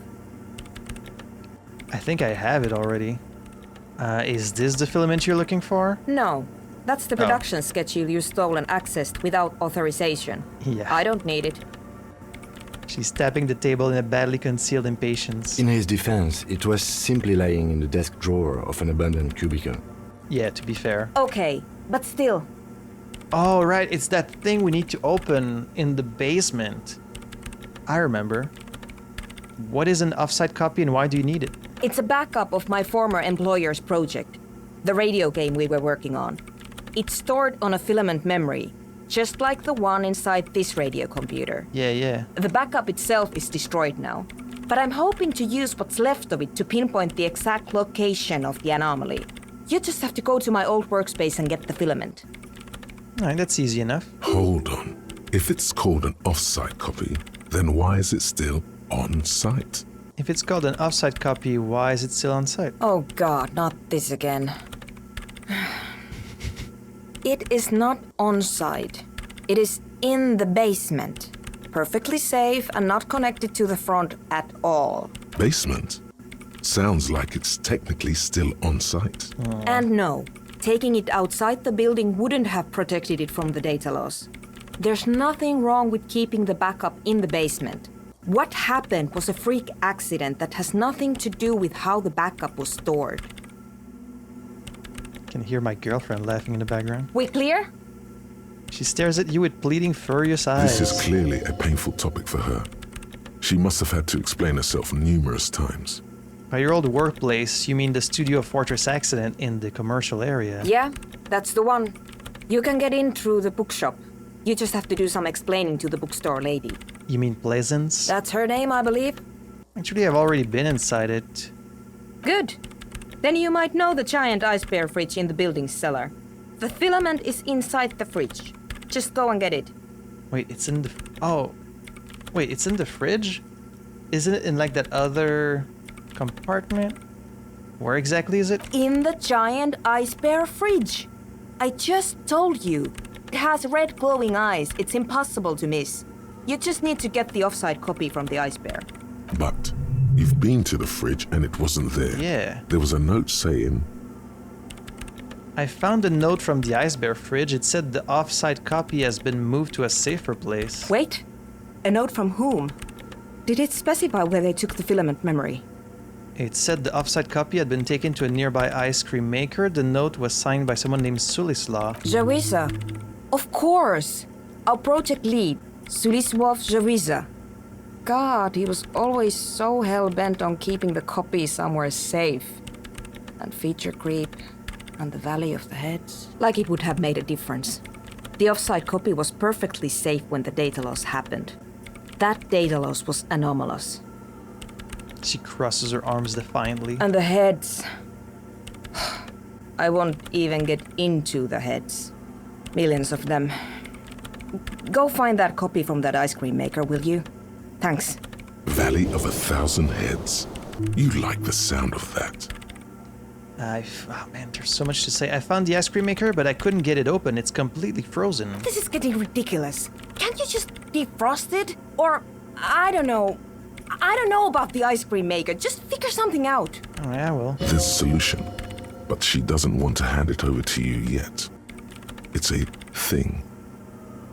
I think I have it already. Is this the filament you're looking for? No, that's the production schedule you stole and accessed without authorization. Yeah. I don't need it. She's tapping the table in a badly concealed impatience. In his defense, it was simply lying in the desk drawer of an abandoned cubicle. Yeah, to be fair. Okay, but still. Oh, right, it's that thing we need to open in the basement. I remember. What is an offsite copy and why do you need it? It's a backup of my former employer's project, the radio game we were working on. It's stored on a filament memory, just like the one inside this radio computer. Yeah. The backup itself is destroyed now, but I'm hoping to use what's left of it to pinpoint the exact location of the anomaly. You just have to go to my old workspace and get the filament. Alright, that's easy enough. Hold on. If it's called an off-site copy, then why is it still on site? If it's called an offsite copy, why is it still on site? Oh god, not this again. It is not on site. It is in the basement. Perfectly safe and not connected to the front at all. Basement? Sounds like it's technically still on site. And no, taking it outside the building wouldn't have protected it from the data loss. There's nothing wrong with keeping the backup in the basement. What happened was a freak accident that has nothing to do with how the backup was stored. I can hear my girlfriend laughing in the background. We clear? She stares at you with pleading, furious eyes. This is clearly a painful topic for her. She must have had to explain herself numerous times. By your old workplace, you mean the Studio Fortress accident in the commercial area? Yeah, that's the one. You can get in through the bookshop. You just have to do some explaining to the bookstore lady. You mean Pleasance? That's her name, I believe. Actually, I've already been inside it. Good. Then you might know the giant ice bear fridge in the building's cellar. The filament is inside the fridge. Just go and get it. Wait, it's in the... Oh. Wait, it's in the fridge? Isn't it in like that other compartment? Where exactly is it? In the giant ice bear fridge. I just told you. It has red glowing eyes. It's impossible to miss. You just need to get the offsite copy from the ice bear. But you've been to the fridge and it wasn't there. Yeah. There was a note saying... I found a note from the ice bear fridge. It said the offsite copy has been moved to a safer place. Wait. A note from whom? Did it specify where they took the filament memory? It said the offsite copy had been taken to a nearby ice cream maker. The note was signed by someone named Sulislaw. Jawiza. Of course. Our project lead, Sulisław Jawiza. God, he was always so hell-bent on keeping the copy somewhere safe. And feature creep, and the Valley of the Heads. Like it would have made a difference. The offsite copy was perfectly safe when the data loss happened. That data loss was anomalous. She crosses her arms defiantly. And the heads. I won't even get into the heads. Millions of them. Go find that copy from that ice cream maker, will you? Thanks. Valley of 1,000 Heads. You like the sound of that. Oh man, there's so much to say. I found the ice cream maker, but I couldn't get it open. It's completely frozen. This is getting ridiculous. Can't you just defrost it? Or, I don't know. I don't know about the ice cream maker. Just figure something out. Oh, yeah, well. There's a solution, but she doesn't want to hand it over to you yet. It's a thing.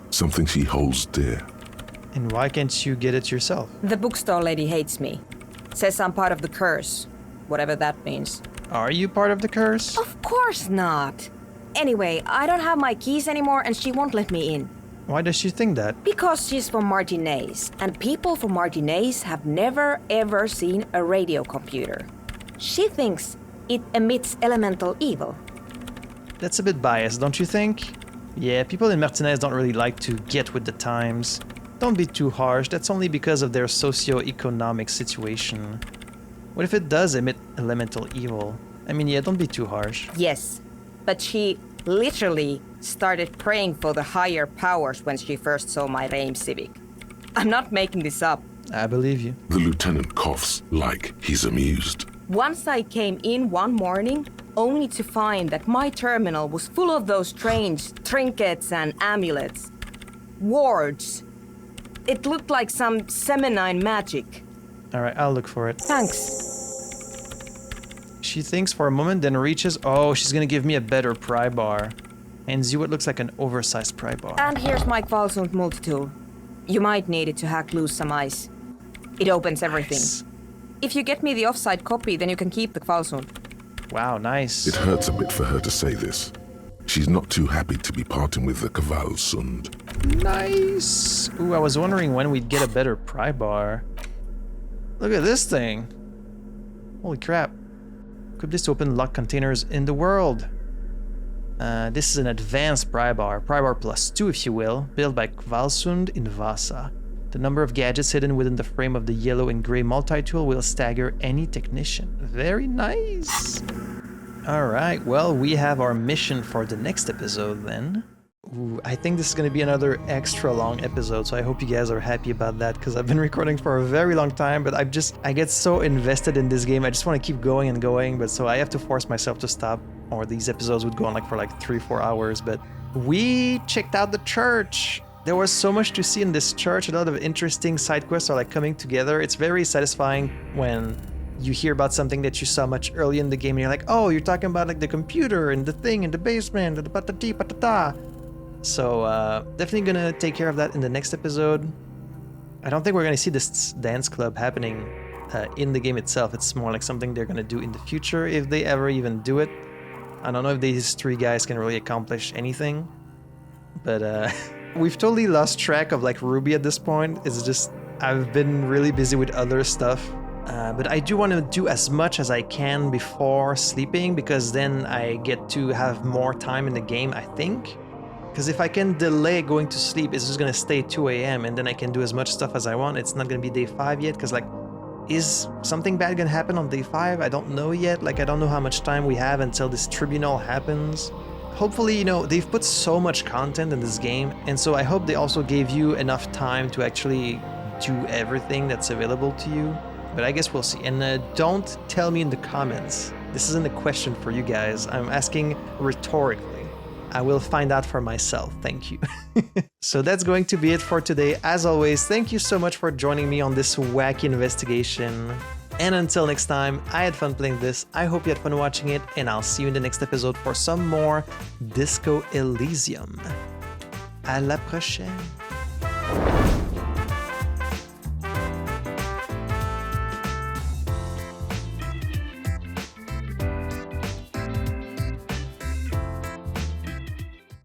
Something she holds dear. And why can't you get it yourself? The bookstore lady hates me. Says I'm part of the curse. Whatever that means. Are you part of the curse? Of course not. Anyway, I don't have my keys anymore and she won't let me in. Why does she think that? Because she's from Martinez, and people from Martinez have never ever seen a radio computer. She thinks it emits elemental evil. That's a bit biased, don't you think? Yeah, people in Martinez don't really like to get with the times. Don't be too harsh, that's only because of their socio-economic situation. What if it does emit elemental evil? I mean, yeah, don't be too harsh. Yes, but she literally started praying for the higher powers when she first saw my Reim Civic. I'm not making this up. I believe you. The lieutenant coughs like he's amused. Once I came in one morning, only to find that my terminal was full of those strange trinkets and amulets. Wards. It looked like some Semenine magic. Alright, I'll look for it. Thanks. She thinks for a moment, then reaches. Oh, she's gonna give me a better pry bar. Hands you what looks like an oversized pry bar. And here's my Kvalsund multi-tool. You might need it to hack loose some ice. It opens everything. Nice. If you get me the offside copy, then you can keep the Kvalsund. Wow, nice. It hurts a bit for her to say this. She's not too happy to be parting with the Kvalsund. Nice. Ooh, I was wondering when we'd get a better pry bar. Look at this thing. Holy crap. Equip this to open locked containers in the world. This is an advanced pry bar +2 if you will, built by Kvalsund in Vasa. The number of gadgets hidden within the frame of the yellow and gray multi-tool will stagger any technician. Very nice. Alright, well, we have our mission for the next episode then. Ooh, I think this is going to be another extra long episode, so I hope you guys are happy about that, because I've been recording for a very long time, but I get so invested in this game, I just want to keep going and going, but so I have to force myself to stop, or these episodes would go on for 3-4 hours, but we checked out the church. There was so much to see in this church, a lot of interesting side quests are coming together. It's very satisfying when you hear about something that you saw much early in the game, and you're like, oh, you're talking about the computer and the thing in the basement, and the patati patata. So definitely gonna take care of that in the next episode. I don't think we're gonna see this dance club happening in the game itself. It's more like something they're gonna do in the future, if they ever even do it. I don't know if these 3 guys can really accomplish anything, but we've totally lost track of Ruby at this point. It's just I've been really busy with other stuff. But I do want to do as much as I can before sleeping, because then I get to have more time in the game, I think. Because if I can delay going to sleep, it's just going to stay 2 a.m. and then I can do as much stuff as I want. It's not going to be day 5 yet, because is something bad going to happen on day 5? I don't know yet. I don't know how much time we have until this tribunal happens. Hopefully, they've put so much content in this game, and so I hope they also gave you enough time to actually do everything that's available to you. But I guess we'll see. And don't tell me in the comments. This isn't a question for you guys. I'm asking rhetorically. I will find out for myself. Thank you. So that's going to be it for today. As always, thank you so much for joining me on this wacky investigation. And until next time, I had fun playing this. I hope you had fun watching it, and I'll see you in the next episode for some more Disco Elysium. À la prochaine.